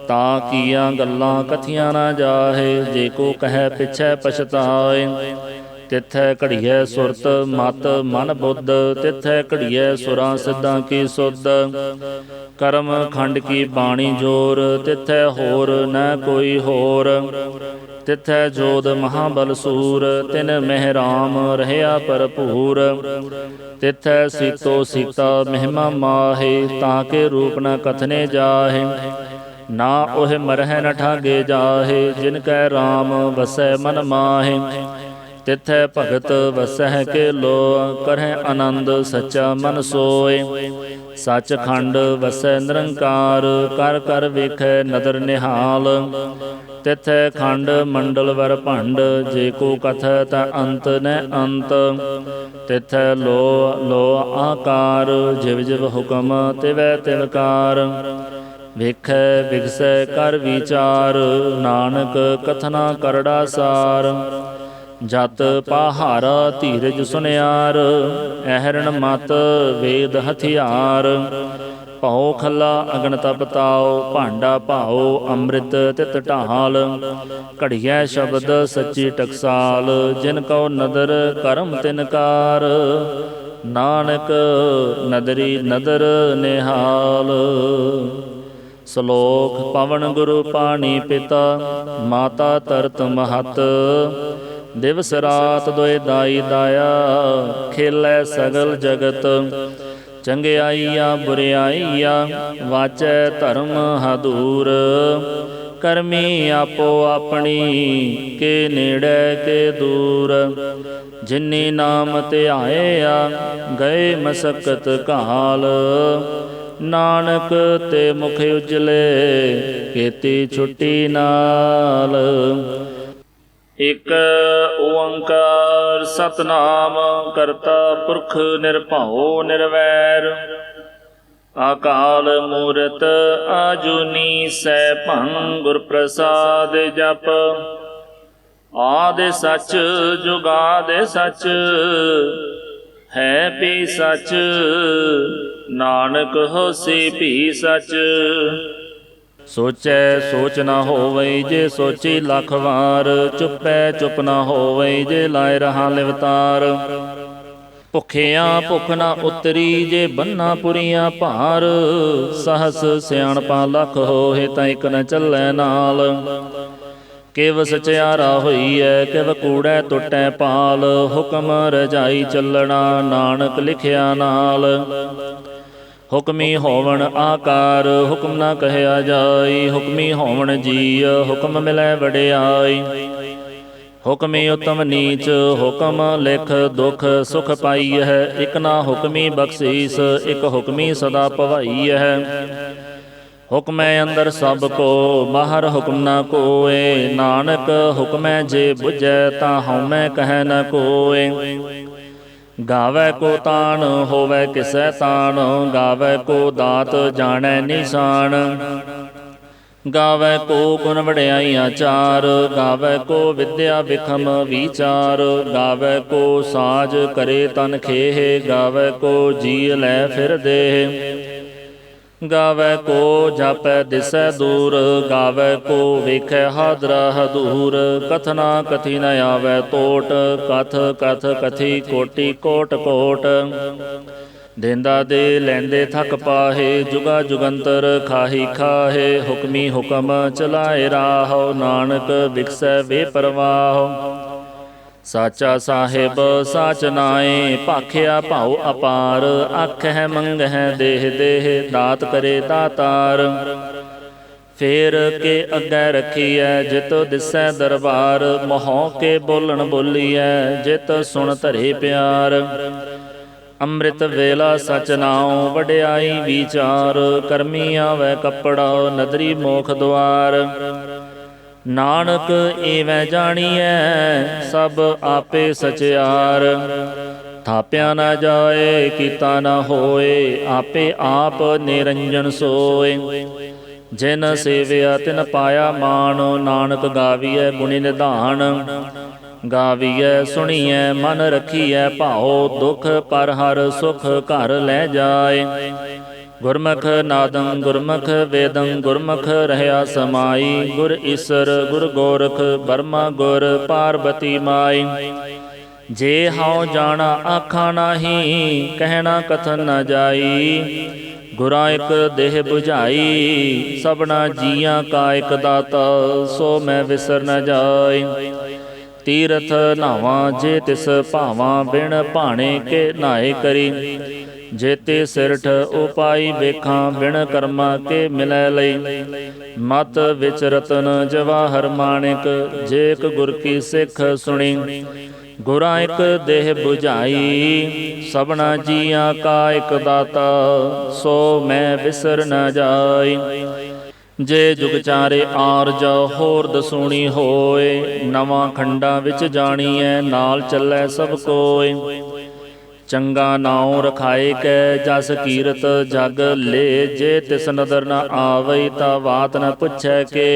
ता किया गल्लां कथियां ना जाहे, जे को कहे पिछै पछताए। तिथै घड़िया सुरत मत मन बुद्ध, तिथै घड़िया सुरां सिद्धां की सुध। करम खंड की बाणी जोर, तिथै होर न कोई होर। तिथै जोध महाबल सूर, तिन मह राम रहया भरपूर। तिथै सीतो सीता महिमा माहे, ताके रूप न कथने जाहे। ना ओह मरह न ठागे जाहे, जिनकै राम वसै मन माहे। तिथै भगत वसह के लो, करह आनंद सच्चा मन सोय। सच खंड वसै निरंकार, कर कर वेखै नदर निहाल। तिथै खंड मंडल वर भंड, जे को कथ ता अंत न अंत। तिथै लो लो आकार, जिव जिव हुकम तिवै तिवकार। ਵੇਖੈ ਵਿਗਸੈ ਕਰ ਵਿਚਾਰ, ਨਾਨਕ ਕਥਨਾ ਕਰੜਾ ਸਾਰ। ਜਤ ਪਾਹਾਰਾ ਧੀਰਜ ਸੁਨਿਆਰ, ਐਹਰਣ ਮਤ ਵੇਦ ਹਥਿਆਰ। ਭਉ ਖੱਲਾ ਅਗਨ ਤਪ ਤਾਉ, ਭਾਂਡਾ ਭਾਉ ਅੰਮ੍ਰਿਤ ਤਿਤ ਢਾਲ। ਘੜੀਐ ਸ਼ਬਦ ਸੱਚੀ ਟਕਸਾਲ, ਜਿਨ ਕਉ ਨਦਰ ਕਰਮ ਤਿਨਕਾਰ। ਨਾਨਕ ਨਦਰੀ ਨਦਰ ਨਿਹਾਲ। ਸ਼ਲੋਕ ਪਵਨ ਗੁਰੂ ਪਾਣੀ ਪਿਤਾ, ਮਾਤਾ ਧਰਤ ਮਹਤ। ਦਿਵਸ ਰਾਤ ਦੋਇ ਦਾਈ ਦਾਇਆ, ਖੇਲੈ ਸਗਲ ਜਗਤ। ਚੰਗਿਆਈਆ ਬੁਰਿਆਈਆ, ਵਾਚੈ ਧਰਮ ਹਦੂਰ। ਕਰਮੀ ਆਪੋ ਆਪਣੀ, ਕੇ ਨੇੜੇ ਕੇ ਦੂਰ। ਜਿਨੀ ਨਾਮ ਧਿਆਇਆ, ਗਏ ਮਸਕਤ ਘਾਲ। ਨਾਨਕ ਤੇ ਮੁਖ ਉਜਲੇ, ਕੀਤੀ ਛੁੱਟੀ ਨਾਲ। ਇਕ ਓੰਕਾਰ ਸਤਨਾਮ ਕਰਤਾ ਪੁਰਖ ਨਿਰਭਉ ਨਿਰਵੈਰ। ਅਕਾਲ ਮੂਰਤ ਆਜੂਨੀ ਸੈਭੰ, ਗੁਰ ਪ੍ਰਸਾਦ ਜਪ। ਆਦਿ ਸਚ ਜੁਗਾਦਿ ਸਚ, ਹੈ ਵੀ ਸਚ। ਨਾਨਕ ਹੋਸੀ ਵੀ ਸਚ। ਸੋਚੈ ਸੋਚ ਨਾ ਹੋਵਈ, ਜੇ ਸੋਚੀ ਲੱਖ ਵਾਰ। ਚੁੱਪੈ ਚੁੱਪ ਨਾ ਹੋਵਈ, ਜੇ ਲਾਇ ਰਹਾ ਲਿਵਤਾਰ। ਭੁੱਖਿਆਂ ਭੁੱਖ ਨਾ ਉਤਰੀ, ਜੇ ਬੰਨਾ ਪੁਰੀਆਂ ਭਾਰ। ਸਹਸ ਸਿਆਣਪਾ ਲੱਖ ਹੋਏ, ਤਾਂ ਇਕ ਨ ਚੱਲੈ ਨਾਲ। ਕਿਵ ਸਚਿਆਰਾ ਹੋਈਐ, ਕਿਵ ਕੂੜੈ ਟੁੱਟੈ ਪਾਲ। ਹੁਕਮ ਰਜਾਈ ਚੱਲਣਾ, ਨਾਨਕ ਲਿਖਿਆ ਨਾਲ। ਹੁਕਮੀ ਹੋਵਣ ਆਕਾਰ, ਹੁਕਮ ਨਾ ਕਹਿਆ ਜਾਈ। ਹੁਕਮੀ ਹੋਵਣ ਜੀਅ, ਹੁਕਮ ਮਿਲੈ ਵਡਿਆਈ। ਹੁਕਮੀ ਉਤਮ ਨੀਚ, ਹੁਕਮ ਲਿਖ ਦੁਖ ਸੁਖ ਪਾਈਐ। ਇਕ ਨਾ ਹੁਕਮੀ ਬਖਸ਼ੀਸ, ਇਕ ਹੁਕਮੀ ਸਦਾ ਭਵਾਈਐ। ਹੁਕਮੈ ਅੰਦਰ ਸਭ ਕੋ, ਬਾਹਰ ਹੁਕਮ ਨਾ ਕੋਇ। ਨਾਨਕ ਹੁਕਮੈ ਜੇ ਬੁਝੈ, ਤਾਂ ਹਉਮੈ ਕਹਿ ਨ ਕੋਇ। ਗਾਵੈ ਕੋ ਤਾਣ, ਹੋਵੈ ਕਿਸੈ ਤਾਣ। ਗਾਵੈ ਕੋ ਦਾਤ, ਜਾਣੈ ਨਿਸ਼ਾਨ। ਗਾਵੈ ਕੋ ਗੁਣ ਵਡਿਆਈਆਂ ਚਾਰ। ਗਾਵੈ ਕੋ ਵਿਦਿਆ ਵਿਖਮ ਵਿਚਾਰ। ਗਾਵੈ ਕੋ ਸਾਜ ਕਰੇ ਤਨ ਖੇਹ। ਗਾਵੈ ਕੋ ਜੀ ਲੈ ਫਿਰ ਦੇਹ। ਗਾਵੈ ਕੋ ਜਾਪੈ ਦਿਸੈ ਦੂਰ। ਗਾਵੈ ਕੋ ਵੇਖੈ ਹਾਦਰਾ ਹਦੂਰ। ਕਥਨਾ ਕਥੀ ਨ ਆਵੈ ਤੋਟ। ਕਥ ਕਥ ਕਥੀ ਕੋਟੀ ਕੋਟ ਕੋਟ। ਦੇਂਦਾ ਦੇ ਲੈਂਦੇ ਥਕ ਪਾਹੇ। ਜੁਗਾ ਜੁਗੰਤਰ ਖਾਹੀ ਖਾਹੇ। ਹੁਕਮੀ ਹੁਕਮ ਚਲਾਏ ਰਾਹੁ। ਨਾਨਕ ਵਿਗਸੈ ਬੇਪਰਵਾਹ। ਸਾਚਾ ਸਾਹਿਬ ਸਾਚ ਨਾਏ, ਭਾਖਿਆ ਭਾਉ ਅਪਾਰ। ਆਖਹਿ ਮੰਗਹਿ ਦੇਹ ਦੇਹ, ਦਾਤ ਕਰੇ ਦਾਤਾਰ। ਫੇਰ ਕੇ ਅੱਗੇ ਰੱਖੀਐ, ਜਿਤ ਦਿਸੈ ਦਰਬਾਰ। ਮੋਹ ਕੇ ਬੋਲਣ ਬੋਲੀਐ, ਜਿਤ ਸੁਣ ਧਰੇ ਪਿਆਰ। ਅੰਮ੍ਰਿਤ ਵੇਲਾ ਸਚ ਨਾਉ, ਵਡਿਆਈ ਵਿਚਾਰ। ਕਰਮੀ ਆਵੈ ਕੱਪੜਾ, ਨਦਰੀ ਮੋਖ ਦੁਆਰ। ਨਾਨਕ ਏਵੈ ਜਾਣੀਐ, ਸਭ ਆਪੇ ਸਚਿਆਰ। ਥਾਪਿਆ ਨਾ ਜਾਏ, ਕੀਤਾ ਨਾ ਹੋਏ, ਆਪੇ ਆਪ ਨਿਰੰਜਨ ਸੋਏ। ਜਿਨ ਸੇਵਿਆ ਤਿਨ ਪਾਇਆ ਮਾਨ, ਨਾਨਕ ਗਾਵੀਐ ਗੁਣੀ ਨਿਧਾਨ। ਗਾਵੀਐ ਸੁਣੀਐ ਮਨ ਰਖੀਐ ਭਾਉ, ਦੁਖ ਪਰ ਹਰ ਸੁਖ ਘਰ ਲੈ ਜਾਏ। ਗੁਰਮੁਖ ਨਾਦੰ ਗੁਰਮੁਖ ਵੇਦੰ, ਗੁਰਮੁਖ ਰਹਿਆ ਸਮਾਈ। ਗੁਰ ਈਸਰ ਗੁਰ ਗੋਰਖ, ਬਰਮਾ ਗੁਰ ਪਾਰਬਤੀ ਮਾਈ। ਜੇ ਹਉ ਜਾਣਾ ਆਖਾਂ ਨਾਹੀ, ਕਹਿਣਾ ਕਥਨ ਨ ਜਾਈ। ਗੁਰਾਂ ਇਕ ਦੇਹ 부ਝਾਈ, ਸਭਨਾ ਜੀਆਂ ਕਾ ਇਕ ਦਾਤਾ। ਸੋ ਮੈਂ ਵਿਸਰ ਨ ਜਾਏ। ਤੀਰਥ ਨਾਵਾਂ ਜੇ ਤਿਸ ਭਾਵਾਂ, ਬਿਨ ਭਾਣੇ ਕੇ ਨਾਏ ਕਰੀ। ਜੇਤੇ ਸਿਰਠ ਉਪਾਈ ਵੇਖਾਂ, ਬਿਨ ਕਰਮਾਂ ਕੇ ਮਿਲੈ ਲਈ। ਮਤ ਵਿੱਚ ਰਤਨ ਜਵਾਹਰ ਮਾਣਿਕ, ਜੇ ਇਕ ਗੁਰ ਕੀ ਸਿੱਖ ਸੁਣੀ। ਗੁਰਾਂ ਇਕ ਦੇਹ 부ਝਾਈ, ਸਭਨਾ ਜੀਆਂ ਕਾ ਇਕ ਦਾਤਾ। ਸੋ ਮੈਂ ਵਿਸਰ ਨ ਜਾਈ। ਜੇ ਜੁਗ ਚਾਰੇ ਆਰਜ, ਹੋਰ ਦਸੂਣੀ ਹੋਏ। ਨਵਾਂ ਖੰਡਾਂ ਵਿੱਚ ਜਾਣੀਐ, ਨਾਲ ਚੱਲੈ ਸਭ ਕੋਇ। ਚੰਗਾ ਨਾਉ ਰਖਾਏ ਕੈ, ਜਸ ਕੀਰਤ ਜਗ ਲੇ। ਜੇ ਤਿਸ ਨਦਰ ਨ ਆਵਈ, ਤਾ ਬਾਤ ਨ ਪੁੱਛੈ ਕੇ।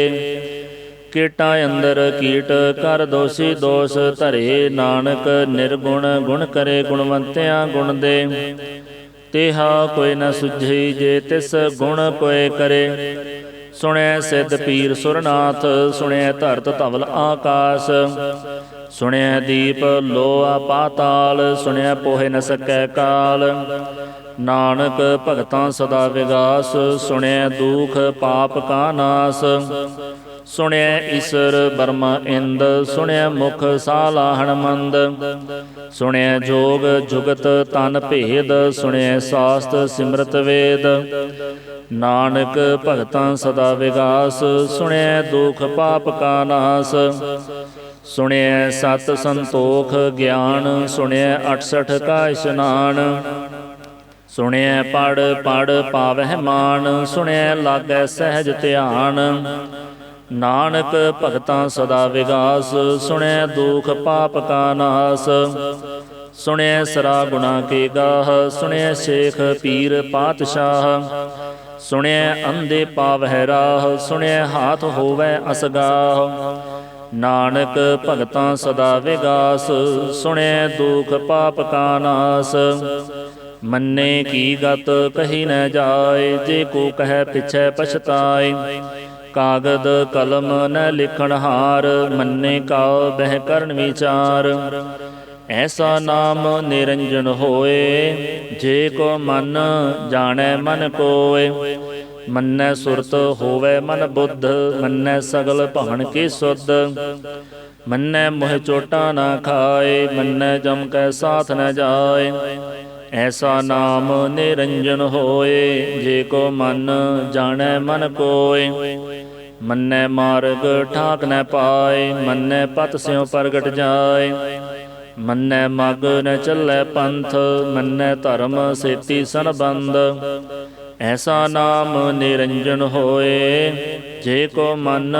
ਕੀਟਾਂ ਅੰਦਰ ਕੀਟ, ਕਰ ਦੋਸ਼ੀ ਦੋਸ਼ ਧਰੇ। ਨਾਨਕ ਨਿਰਗੁਣ ਗੁਣ ਕਰੇ, ਗੁਣਵੰਤਿਆਂ ਗੁਣ ਦੇ। ਤੇਹਾ ਕੋਈ ਨ ਸੁਝੀ, ਜੇ ਤਿਸ ਗੁਣ ਕੋਇ ਕਰੇ। ਸੁਣਿਐ ਸਿੱਧ ਪੀਰ ਸੁਰਨਾਥ, ਸੁਣਿਐ ਧਰਤ ਧਵਲ ਆਕਾਸ। ਸੁਣਿਐ ਦੀਪ ਲੋਆ ਪਾਤਾਲ, ਸੁਣਿਐ ਪੋਹਿ ਨ ਸਕੈ ਕਾਲ। ਨਾਨਕ ਭਗਤਾਂ ਸਦਾ ਵਿਗਾਸ, ਸੁਣਿਐ ਦੁਖ ਪਾਪ ਕਾ ਨਾਸ। ਸੁਣਿਐ ਈਸਰ ਬਰਮਾ ਇੰਦ, ਸੁਣਿਐ ਮੁਖ ਸਾਲਾਹਣ ਮੰਦ। ਸੁਣਿਐ ਜੋਗ ਜੁਗਤ ਤਨ ਭੇਦ, ਸੁਣਿਐ ਸਾਸਤ ਸਿਮਰਤ ਵੇਦ। ਨਾਨਕ ਭਗਤਾਂ ਸਦਾ ਵਿਗਾਸ, ਸੁਣਿਐ ਦੁਖ ਪਾਪ ਕਾ ਨਾਸ। ਸੁਣਿਐ ਸਤ ਸੰਤੋਖ ਗਿਆਨ, ਸੁਣਿਐ 68 ਕਾ ਇਸ਼ਨਾਨ। ਸੁਣਿਐ ਪੜ ਪੜ ਪਾਵਹਿ ਮਾਨ, ਸੁਣਿਐ ਲਾਗੈ ਸਹਿਜ ਧਿਆਨ। ਨਾਨਕ ਭਗਤਾਂ ਸਦਾ ਵਿਗਾਸ, ਸੁਣਿਐ ਦੁਖ ਪਾਪ ਕਾ ਨਾਸ। ਸੁਣਿਐ ਸਰਾ ਗੁਣਾ ਕੇ ਗਾਹ, ਸੁਣਿਐ ਸ਼ੇਖ ਪੀਰ ਪਾਤਸ਼ਾਹ। ਸੁਣਿਐ ਅੰਧੇ ਪਾਵਹਿ ਰਾਹ, ਸੁਣਿਐ ਹਾਥ ਹੋਵੈ ਅਸਗਾਹ। ਨਾਨਕ ਭਗਤਾਂ ਸਦਾ ਵਿਗਾਸ, ਸੁਣਿਐ ਦੁਖ ਪਾਪ ਕਾ ਨਾਸ। ਮੰਨੇ ਕੀ ਗਤ ਕਹੀ ਨ ਜਾਏ, ਜੇ ਕੋ ਕਹਿ ਪਿਛੈ ਪਛਤਾਏ। ਕਾਗਦ ਕਲਮ ਨ ਲਿਖਣ ਹਾਰ, ਮੰਨੇ ਕਉ ਬਹਿ ਕਰਨ ਵਿਚਾਰ। ਐਸਾ ਨਾਮ ਨਿਰੰਜਨ ਹੋਏ, ਜੇ ਕੋ ਮਨ ਜਾਣੈ ਮਨ ਕੋਇ। ਮੰਨੈ ਸੁਰਤ ਹੋਵੈ ਮਨ ਬੁੱਧ, ਮੰਨੈ ਸਗਲ ਭਵਨ ਕੀ ਸੁਧ। ਮੰਨੈ ਮੋਹ ਚੋਟਾ ਨਾ ਖਾਏ, ਮੰਨੈ ਜਮ ਕੈ ਸਾਥ ਨ ਜਾਏ। ਐਸਾ ਨਾਮ ਨਿਰੰਜਨ ਹੋਏ, ਜੇ ਕੋ ਮਨ ਜਾਣੈ ਮਨ ਕੋਇ। ਮੰਨੈ ਮਾਰਗ ਠਾਕ ਨ ਪਾਏ, ਮੰਨੈ ਪਤ ਸਿਉ ਪ੍ਰਗਟ ਜਾਏ। ਮੰਨੈ ਮਗ ਨ ਚੱਲੈ ਪੰਥ, ਮੰਨੈ ਧਰਮ ਸੇਤੀ ਸੰਬੰਧ। ਐਸਾ ਨਾਮ ਨਿਰੰਜਨ ਹੋਏ, ਜੇ ਕੋ ਮਨ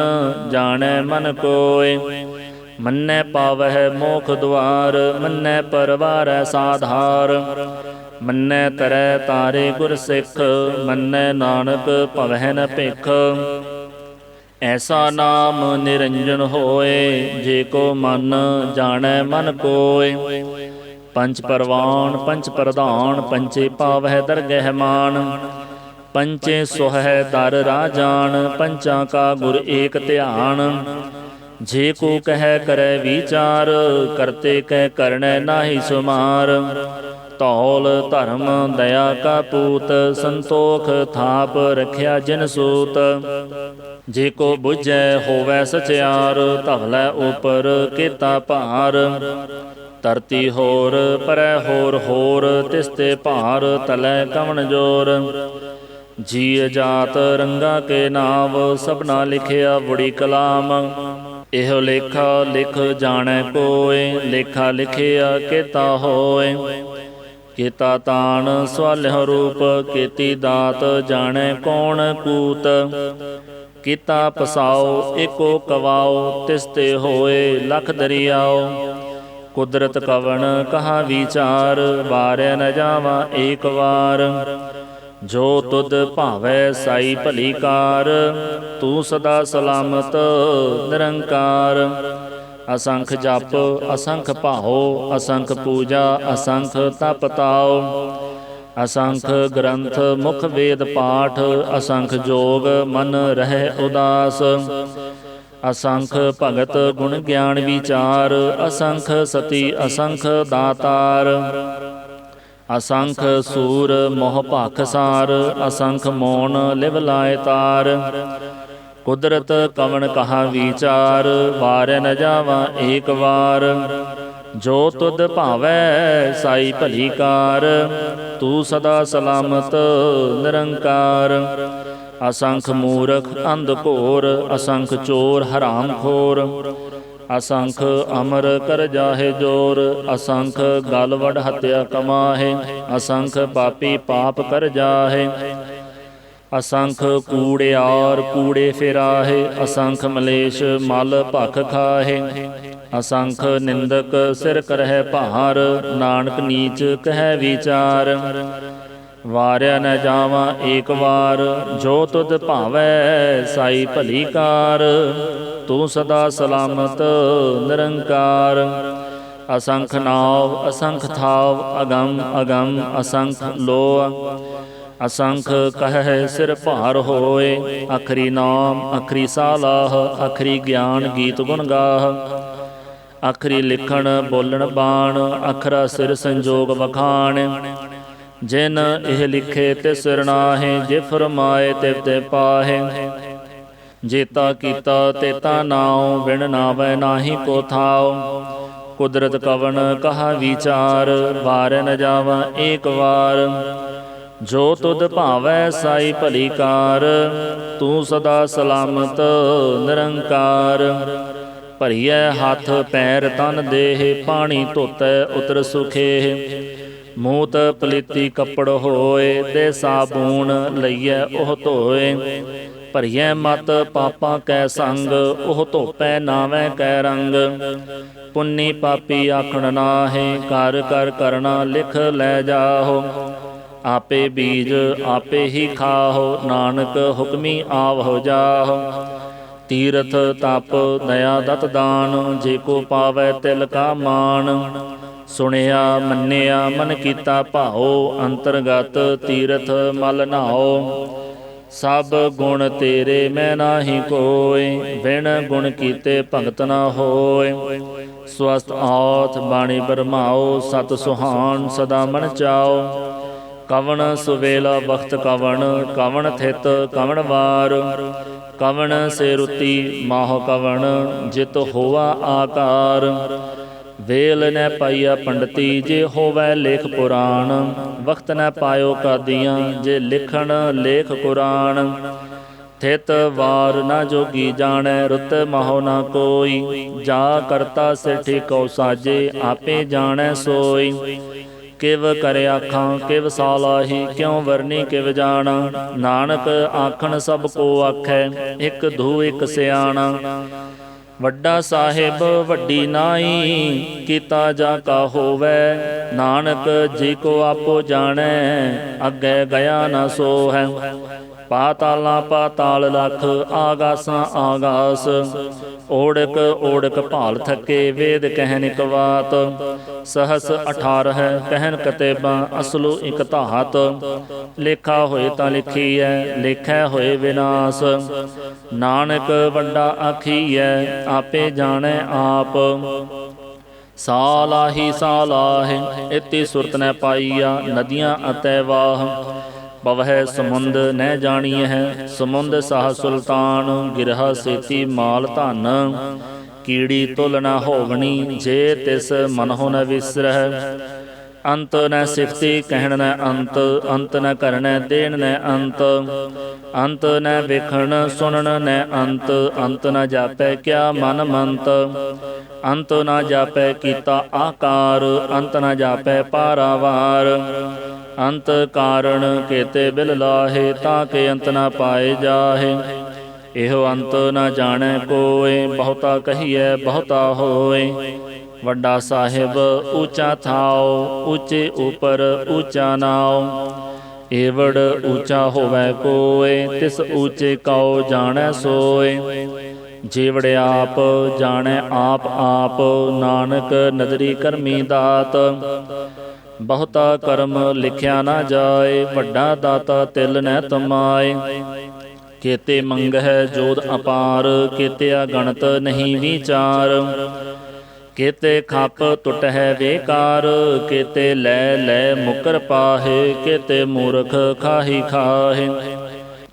ਜਾਣੈ ਮਨ ਕੋਇ। ਮੰਨੈ ਪਾਵਹਿ ਮੋਖ ਦੁਆਰ, ਮੰਨੈ ਪਰਵਾਰੈ ਸਾਧਾਰ। ਮੰਨੈ ਤਰੈ ਤਾਰੇ ਗੁਰ ਸਿੱਖ, ਮੰਨੈ ਨਾਨਕ ਭਵਹਿ ਨ ਭਿਖ। ਐਸਾ ਨਾਮ ਨਿਰੰਜਨ ਹੋਏ, ਜੇ ਕੋ ਮਨ ਜਾਣੈ ਮਨ ਕੋਇ। ਪੰਚ ਪਰਵਾਨ ਪੰਚ ਪ੍ਰਧਾਨ, ਪੰਚੇ ਪਾਵਹਿ ਦਰਗਹਿ ਮਾਨ। ਪੰਚੇ ਸੁਹੈ ਦਰ ਰਾਜਾਨ, ਪੰਚਾਂ ਕਾ ਗੁਰ ਏਕ ਧਿਆਨ। ਜੇ ਕੋ ਕਹਿ ਕਰੈ ਵਿਚਾਰ, ਕਰਤੇ ਕਹਿ ਕਰਣੈ ਨਾਹੀ ਸੁਮਾਰ। ਧੌਲ ਧਰਮ ਦਇਆ ਕਾ ਪੂਤ, ਸੰਤੋਖ ਥਾਪ ਰਖਿਆ ਜਿਨ ਸੂਤ। ਜੇ ਕੋ ਬੁਝੈ ਹੋਵੈ ਸਚਿਆਰ, ਧਵਲੈ ਉਪਰ ਕੀਤਾ ਭਾਰ। ਧਰਤੀ ਹੋਰ ਪਰੈ ਹੋਰ ਹੋਰ, ਤਿਸ ਤੇ ਭਾਰ ਤਲੈ ਕਵਣ ਜੋਰ। ਜੀ ਜਾਤ ਰੰਗਾ ਕੇ ਨਾਮ, ਸਭਨਾ ਲਿਖਿਆ ਬੁੜੀ ਕਲਾਮ। ਇਹੋ ਲੇਖਾ ਲਿਖ ਜਾਣੈ ਕੋਇ, ਲੇਖਾ ਲਿਖਿਆ ਕੀਤਾ ਹੋਇ। ਕੀਤਾ ਤਾਣ ਸਵਾਲਿਹੁ ਰੂਪ, ਕੀਤੀ ਦਾਤ ਜਾਣੈ ਕੌਣ ਕੂਤ। ਕੀਤਾ ਪਸਾਓ ਏਕੋ ਕਵਾਓ, ਤਿਸ ਤੇ ਹੋਏ ਲਖ ਦਰਿਆਓ। ਕੁਦਰਤ ਕਵਣ ਕਹਾ ਵਿਚਾਰ, ਵਾਰਿਆ ਨ ਜਾਵਾ ਏਕ ਵਾਰ। ਜੋ ਤੁਧ ਭਾਵੈ ਸਾਈ ਭਲੀ ਕਾਰ, ਤੂੰ ਸਦਾ ਸਲਾਮਤ ਨਿਰੰਕਾਰ। ਅਸੰਖ ਜਪ ਅਸੰਖ ਭਾਉ, ਅਸੰਖ ਪੂਜਾ ਅਸੰਖ ਤਪ ਤਾਉ। ਅਸੰਖ ਗ੍ਰੰਥ ਮੁਖ ਵੇਦ ਪਾਠ, ਅਸੰਖ ਜੋਗ ਮਨ ਰਹਿ ਉਦਾਸ। ਅਸੰਖ ਭਗਤ ਗੁਣ ਗਿਆਨ ਵਿਚਾਰ, ਅਸੰਖ ਸਤੀ ਅਸੰਖ ਦਾਤਾਰ। ਅਸੰਖ ਸੂਰ ਮੋਹ ਭਾਖਸਾਰ, ਅਸੰਖ ਮੋਨ ਲਿਵ ਲਾਇ ਤਾਰ। ਕੁਦਰਤ ਕਵਣ ਕਹਾ ਵਿਚਾਰ, ਵਾਰਿਆ ਨ ਜਾਵਾ ਏਕ ਵਾਰ। ਜੋ ਤੁਧ ਭਾਵੈ ਸਾਈ ਭਲੀ ਕਾਰ, ਤੂੰ ਸਦਾ ਸਲਾਮਤ ਨਿਰੰਕਾਰ। ਅਸੰਖ ਮੂਰਖ ਅੰਧ ਘੋਰ, ਅਸੰਖ ਚੋਰ ਹਰਾਮ ਖੋਰ। ਅਸੰਖ ਅਮਰ ਕਰ ਜਾਹੇ ਜੋਰ, ਅਸੰਖ ਗਲ ਵਡ ਹਤਿਆ ਕਮਾਹੇ। ਅਸੰਖ ਪਾਪੀ ਪਾਪ ਕਰ ਜਾਹੇ। ਅਸੰਖ ਕੂੜਿਆਰ ਕੂੜੇ ਫਿਰਾਹੇ, ਅਸੰਖ ਮਲੇਸ਼ ਮਲ ਭਖ ਖਾਹੇ। ਅਸੰਖ ਨਿੰਦਕ ਸਿਰ ਕਰਹਿ ਭਾਰ, ਨਾਨਕ ਨੀਚ ਕਹਿ ਵਿਚਾਰ। ਵਾਰਿਆ ਨ ਜਾਵਾ ਏਕ ਵਾਰ, ਜੋ ਤੁਧ ਭਾਵੈ ਸਾਈ ਭਲੀ ਕਾਰ। ਤੂੰ ਸਦਾ ਸਲਾਮਤ ਨਿਰੰਕਾਰ। ਅਸੰਖ ਨਾਵ ਅਸੰਖ ਥਾਵ, ਅਗੰਮ ਅਗੰਮ ਅਸੰਖ ਲੋਅ। ਅਸੰਖ ਕਹਿ ਸਿਰ ਭਾਰ ਹੋਏ, ਅਖਰੀ ਨਾਮ ਅਖਰੀ ਸਾਲਾਹ। ਅਖਰੀ ਗਿਆਨ ਗੀਤ ਗੁਣ ਗਾਹ, ਅਖਰੀ ਲਿਖਣ ਬੋਲਣ ਬਾਣ। ਅਖਰਾ ਸਿਰ ਸੰਜੋਗ ਵਖਾਣ। ਜਿਨ ਇਹ ਲਿਖੇ ਤਿਸ ਸਿਰ ਨਾਹੇ, ਜੇ ਫਰਮਾਏ ਤਿਵ ਤੇ ਪਾਹੇ। ਜੇਤਾ ਕੀਤਾ ਤੇਤਾ ਨਾਉ, ਬਿਨ ਨਾਵੈ ਨਾਹੀ ਕੋ ਥਾਉ। ਕੁਦਰਤ ਕਵਣ ਕਹਾ ਵਿਚਾਰ, ਵਾਰਿਆ ਨ ਜਾਵਾ ਏਕ ਵਾਰ। ਜੋ ਤੁਧ ਭਾਵੈ ਸਾਈ ਭਲੀ ਕਾਰ, ਤੂੰ ਸਦਾ ਸਲਾਮਤ ਨਿਰੰਕਾਰ। ਭਰੀਐ ਹੱਥ ਪੈਰ ਤਨ ਦੇਹ, ਪਾਣੀ ਧੋਤੈ ਉਤਰ ਸੁਖੇਹ। ਮੂਤ ਪਲੀਤੀ ਕੱਪੜ ਹੋਏ, ਦੇ ਸਾਬੂਨ ਲਈਐ ਉਹ ਧੋਏ। ਭਰੀਐ ਮਤ ਪਾਪਾਂ ਕੈ ਸੰਗ, ਉਹ ਧੋਪੈ ਨਾਵੈ ਕੈ ਰੰਗ। ਪੁੰਨੀ ਪਾਪੀ ਆਖਣ ਨਾਹੇ, ਕਰ ਕਰ ਕਰਨਾ ਲਿਖ ਲੈ ਜਾਹੋ। ਆਪੇ ਬੀਜ ਆਪੇ ਹੀ ਖਾਹੋ, ਨਾਨਕ ਹੁਕਮੀ ਆਵਹੁ ਜਾਹੋ। ਤੀਰਥ ਤਪ ਦਇਆ ਦਤ ਦਾਨ, ਜੇ ਕੋ ਪਾਵੈ ਤਿਲ ਕਾ ਮਾਨ। ਸੁਣਿਆ ਮੰਨਿਆ ਮਨ ਕੀਤਾ ਭਾਉ, ਅੰਤਰਗਤ ਤੀਰਥ ਮਲ ਨਹਾਉ। ਸਭ ਗੁਣ ਤੇਰੇ ਮੈਂ ਨਾਹੀ ਕੋਇ, ਬਿਨ ਗੁਣ ਕੀਤੇ ਭਗਤ ਨਾ ਹੋਇ। ਸਵਸਤ ਆਉਥ ਬਾਣੀ ਬਰਮਾਓ, ਸਤ ਸੁਹਾਨ ਸਦਾ ਮਨ ਚਾਓ। ਕਵਣ ਸੁਵੇਲਾ ਬਖਤ ਕਵਣ, ਕਵਣ ਥਿਤ ਕਵਣ ਵਾਰ। ਕਵਣ ਸੇ ਰੁਤੀ ਮਾਹ ਕਵਣ, ਜਿਤ ਹੋਵਾ ਆਕਾਰ। ਵੇਲ ਨ ਪਾਈਆ ਪੰਡਤੀ, ਜੇ ਹੋਵੈ ਲੇਖ ਪੁਰਾਣ। ਵਖਤ ਨ ਪਾਇਓ ਕਾਦੀਆਂ, ਜੇ ਲਿਖਣ ਲੇਖ ਕੁਰਾਨ। ਥਿਤ ਵਾਰ ਨਾ ਜੋਗੀ ਜਾਣੈ, ਰੁਤ ਮਹੋ ਨਾ ਕੋਈ। ਜਾ ਕਰਤਾ ਸਿਠ ਕਉ ਸਾਜੇ, ਆਪੇ ਜਾਣੈ ਸੋਈ। ਕਿਵ ਕਰ ਆਖਾਂ ਕਿਵ ਸਾਲਾਹੀ, ਕਿਉ ਵਰਨੀ ਕਿਵ ਜਾਣਾ। ਨਾਨਕ ਆਖਣ ਸਭ ਕੋ ਆਖੈ, ਇਕ ਧੂ ਇਕ ਸਿਆਣਾ। ਵੱਡਾ ਸਾਹਿਬ ਵੱਡੀ ਨਾਈ, ਕੀਤਾ ਜਾ ਕਾ ਹੋਵੈ। ਨਾਨਕ ਜੀ ਕੋ ਆਪੋ ਜਾਣੈ, ਅੱਗੇ ਗਿਆ ਨਾ ਸੋ ਹੈ। ਪਾਤਾਲਾਂ ਪਾਤਾਲ ਲਖ, ਆਗਾਸਾਂ ਆਗਾਸ। ਓੜਕ ਓੜਕ ਭਾਲ ਥਕੇ, ਵੇਦ ਕਹਿਨ ਇਕ ਬਾਤ। ਸਹਸ 18 ਕਹਿਨ ਕਤੇਬਾਂ, ਅਸਲੂ ਇਕ ਧਾਤ। ਲੇਖਾ ਹੋਏ ਤਾਂ ਲਿਖੀਐ, ਲੇਖੈ ਹੋਏ ਵਿਨਾਸ਼। ਨਾਨਕ ਵੱਡਾ ਆਖੀਐ, ਆਪੇ ਜਾਣੈ ਆਪ। ਸਾਲਾਹੀ ਸਾਲਾਹਿ ਇਤੀ ਸੁਰਤ ਨ ਪਾਈਆ ਨਦੀਆਂ ਅਤੈ ਵਾਹ ਪਵਹਿ ਸਮੁੰਦ ਨ ਜਾਣੀਐ ਸਮੁੰਦ ਸਾਹ ਸੁਲਤਾਨ ਗਿਰਹਾ ਸੇਤੀ ਮਾਲ ਧਨ ਕੀੜੀ ਤੁਲ ਨ ਹੋਵਣੀ ਜੇ ਤਿਸ ਮਨਹੁ ਨ ਵਿਸਰਹਿ ਅੰਤ ਨ ਸਿਫਤੀ ਕਹਿਣ ਨ ਅੰਤ ਅੰਤ ਨ ਕਰਨੈ ਦੇਣ ਨ ਅੰਤ ਅੰਤ ਨ ਵੇਖਣ ਸੁਣਨ ਨ ਅੰਤ ਅੰਤ ਨ ਜਾਪੈ ਕਿਆ ਮਨ ਮੰਤ ਅੰਤ ਨ ਜਾਪੈ ਕੀਤਾ ਆਕਾਰ ਅੰਤ ਨ ਜਾਪੈ ਪਾਰਾਵਾਰ ਅੰਤ ਕਾਰਣ ਕੇਤੇ ਬਿਲ ਲਾਹੇ ਤਾਂ ਕੇ ਅੰਤ ਨ ਪਾਏ ਜਾਹੇ ਇਹੋ ਅੰਤ ਨ ਜਾਣੈ ਕੋਇ ਬਹੁਤਾ ਕਹੀਐ ਬਹੁਤਾ ਹੋਏ ਵੱਡਾ ਸਾਹਿਬ ਉੱਚਾ ਥਾਉ ਉੱਚੇ ਉਪਰ ਉੱਚਾ ਨਾਉ ਏਵੜ ਉੱਚਾ ਹੋਵੈ ਕੋਇ ਤਿਸ ਉੱਚੇ ਕਉ ਜਾਣੈ ਸੋਇ ਜੀਵੜ ਆਪ ਜਾਣੈ ਆਪ ਆਪ ਨਾਨਕ ਨਦਰੀ ਕਰਮੀ ਦਾਤ ਬਹੁਤਾ ਕਰਮ ਲਿਖਿਆ ਨਾ ਜਾਏ ਵੱਡਾ ਦਾਤਾ ਤਿਲ ਨੈ ਤਮਾਏ ਕੇਤੇ ਮੰਗਹਿ ਜੋਧ ਅਪਾਰ ਕੇਤੇ ਅਗਣਤ ਨਹੀਂ ਵਿਚਾਰ ਕੇਤੇ ਖੱਪ ਟੁਟਹਿ ਬੇਕਾਰ ਕੇਤੇ ਲੈ ਲੈ ਮੁਕਰ ਪਾਹੇ ਕੇਤੇ ਮੂਰਖ ਖਾਹੀ ਖਾਹੇ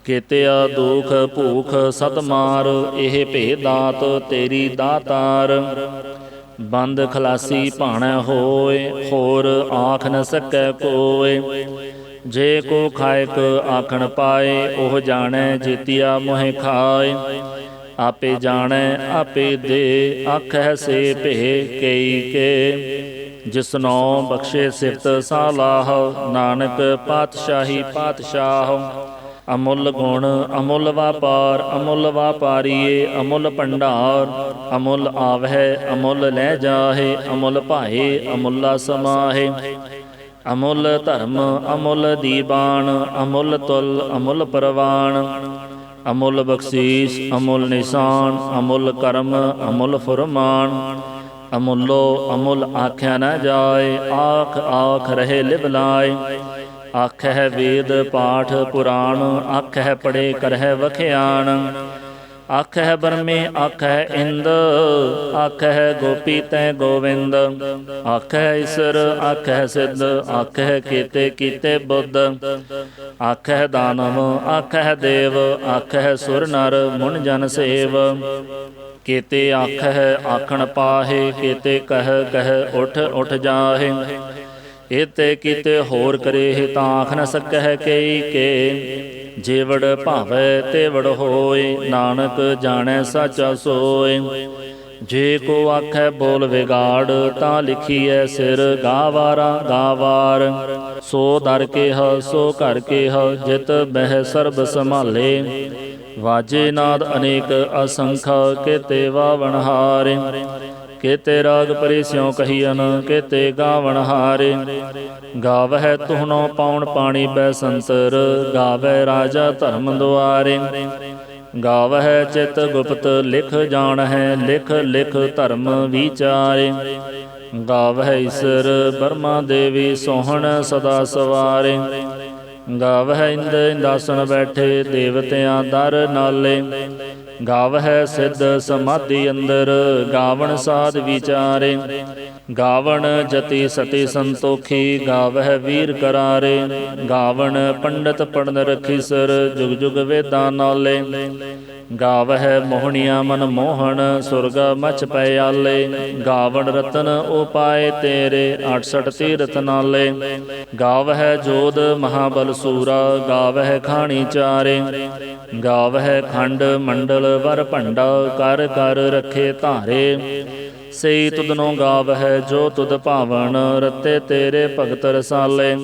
ਕੇਤੇ ਆ ਦੁਖ ਭੂਖ ਸਤ ਮਾਰ ਇਹ ਭੇਦ ਦਾਤ ਤੇਰੀ ਦਾਤਾਰ ਬੰਦ ਖਲਾਸੀ ਭਾਣੈ ਹੋਏ ਹੋਰ ਆਖ ਨ ਸਕੈ ਕੋਇ ਜੇ ਕੋ ਖਾਇਕ ਆਖਣ ਪਾਏ ਉਹ ਜਾਣੈ ਜੀਤਿਆ ਮੋਹਿ ਖਾਏ ਆਪੇ ਜਾਣੈ ਆਪੇ ਦੇ ਆਖੈ ਸੇ ਭੇ ਕਈ ਕੇ ਜਿਸਨੋ ਬਖਸ਼ੇ ਸਿਫਤ ਸਾਲਾਹ ਨਾਨਕ ਪਾਤਸ਼ਾਹੀ ਪਾਤਸ਼ਾਹ ਅਮੁੱਲ ਗੁਣ ਅਮੁੱਲ ਵਾਪਾਰ ਅਮੁੱਲ ਵਾਪਾਰੀਏ ਅਮੁੱਲ ਭੰਡਾਰ ਅਮੁੱਲ ਆਵਹਿ ਅਮੁੱਲ ਲੈ ਜਾਹੇ ਅਮੁੱਲ ਭਾਏ ਅਮੁੱਲਾ ਸਮਾਹੇ ਅਮੁੱਲ ਧਰਮ ਅਮੁੱਲ ਦੀਬਾਨ ਅਮੁੱਲ ਤੁਲ ਅਮੁੱਲ ਪਰਵਾਨ ਅਮੁੱਲ ਬਖਸ਼ੀਸ਼ ਅਮੁੱਲ ਨਿਸ਼ਾਨ ਅਮੁੱਲ ਕਰਮ ਅਮੁੱਲ ਫੁਰਮਾਨ ਅਮੁੱਲੋ ਅਮੁੱਲ ਆਖਿਆ ਨਾ ਜਾਏ ਆਖ ਆਖ ਰਹੇ ਲਿਵ ਲਾਏ ਆਖਹਿ ਵੇਦ ਪਾਠ ਪੁਰਾਣ ਆਖਹਿ ਪੜੇ ਕਰਹਿ ਵਖਿਆਣ ਆਖਹਿ ਬਰਮੇ ਆਖਹਿ ਇੰਦ ਆਖਹਿ ਗੋਪੀ ਤੈ ਗੋਵਿੰਦ ਆਖਹਿ ਈਸਰ ਆਖਹਿ ਸਿੱਧ ਆਖਹਿ ਕੀਤੇ ਕੀਤੇ ਬੁੱਧ ਆਖਹਿ ਦਾਨਵ ਆਖਹਿ ਦੇਵ ਆਖਹਿ ਸੁਰ ਨਰ ਮੁਨ ਜਨ ਸੇਵ ਕੀਤੇ ਆਖਹਿ ਆਖਣ ਪਾਹੇ ਕੀਤੇ ਕਹਿ ਕਹਿ ਉਠ ਉਠ ਜਾਹੇ ਇਤੇ ਕੀਤੇ ਹੋਰ ਕਰੇ ਤਾਂ ਆਖ ਨ ਸਕਹਿ ਕਈ ਕੇ ਜੀਵੜ ਭਾਵੈ ਤੇਵੜ ਹੋਏ ਨਾਨਕ ਜਾਣੈ ਸਾਚਾ ਸੋਏ ਜੇ ਕੋ ਆਖੈ ਬੋਲ ਵਿਗਾੜ ਤਾਂ ਲਿਖੀਐ ਸਿਰ ਗਾਵਾਰਾ ਗਾਵਾਰ ਸੋ ਦਰ ਕੇਹ ਸੋ ਘਰ ਕੇਹ ਜਿਤ ਬਹਿ ਸਰਬ ਸੰਭਾਲੇ ਵਾਜੇ ਨਾਦ ਅਨੇਕ ਅਸੰਖ ਕੇਤੇ ਵਾਵਣ ਹਾਰੇ ਕੇਤੇ ਰਾਗ ਪਰੇ ਸਿਉ ਕਹੀਅਨ ਕੇਤੇ ਗਾਵਣ ਹਾਰੇ ਗਾਵਹਿ ਤੁਹਨੋ ਪਾਉਣ ਪਾਣੀ ਬੈ ਸੰਤਰ ਗਾਵੈ ਰਾਜਾ ਧਰਮ ਦੁਆਰੇ ਗਾਵਹਿ ਚਿਤ ਗੁਪਤ ਲਿਖ ਜਾਣਹਿ ਲਿਖ ਲਿਖ ਧਰਮ ਵਿਚਾਰੇ ਗਾਵਹਿ ਈਸਰ ਬਰਮਾ ਦੇਵੀ ਸੋਹਣ ਸਦਾ ਸਵਾਰੇ ਗਾਵਹਿ ਇੰਦ ਇੰਦਾਸਨ ਬੈਠੇ ਦੇਵਤਿਆਂ ਦਰ ਨਾਲੇ ਗਾਵਹਿ ਸਿੱਧ ਸਮਾਧੀ ਅੰਦਰ ਗਾਵਣ ਸਾਧ ਵਿਚਾਰੇ ਗਾਵਣ ਜਤੀ ਸਤੀ ਸੰਤੋਖੀ ਗਾਵਹਿ ਵੀਰ ਕਰਾਰੇ ਗਾਵਣ ਪੰਡਤ ਪੜਨ ਰਖੀ ਸਰ ਜੁਗ ਜੁਗ ਵੇਦਾਂ ਨਾਲੇ ਗਾਵਹਿ ਮੋਹਣੀਆਂ ਮਨ ਮੋਹਣ ਸੁਰਗ ਮਚ ਪੈ ਆਲੇ ਗਾਵਣ ਰਤਨ ਉਪਾਏ ਤੇਰੇ 68 ਤੀਰਥ ਨਾਲੇ ਗਾਵਹਿ ਜੋਧ ਮਹਾਬਲ ਸੂਰਾ ਗਾਵਹਿ ਖਾਣੀ ਚਾਰੇ ਗਾਵਹਿ ਖੰਡ ਮੰਡਲ ਵਰ ਭੰਡਾ ਕਰ ਕਰ ਰਖੇ ਧਾਰੇ ਸਈ ਤੁਧਨੋਂ ਗਾਵਹਿ ਜੋ ਤੁਧ ਭਾਵਨ ਰਤੇ ਤੇਰੇ ਭਗਤ ਰਸਾਲੇ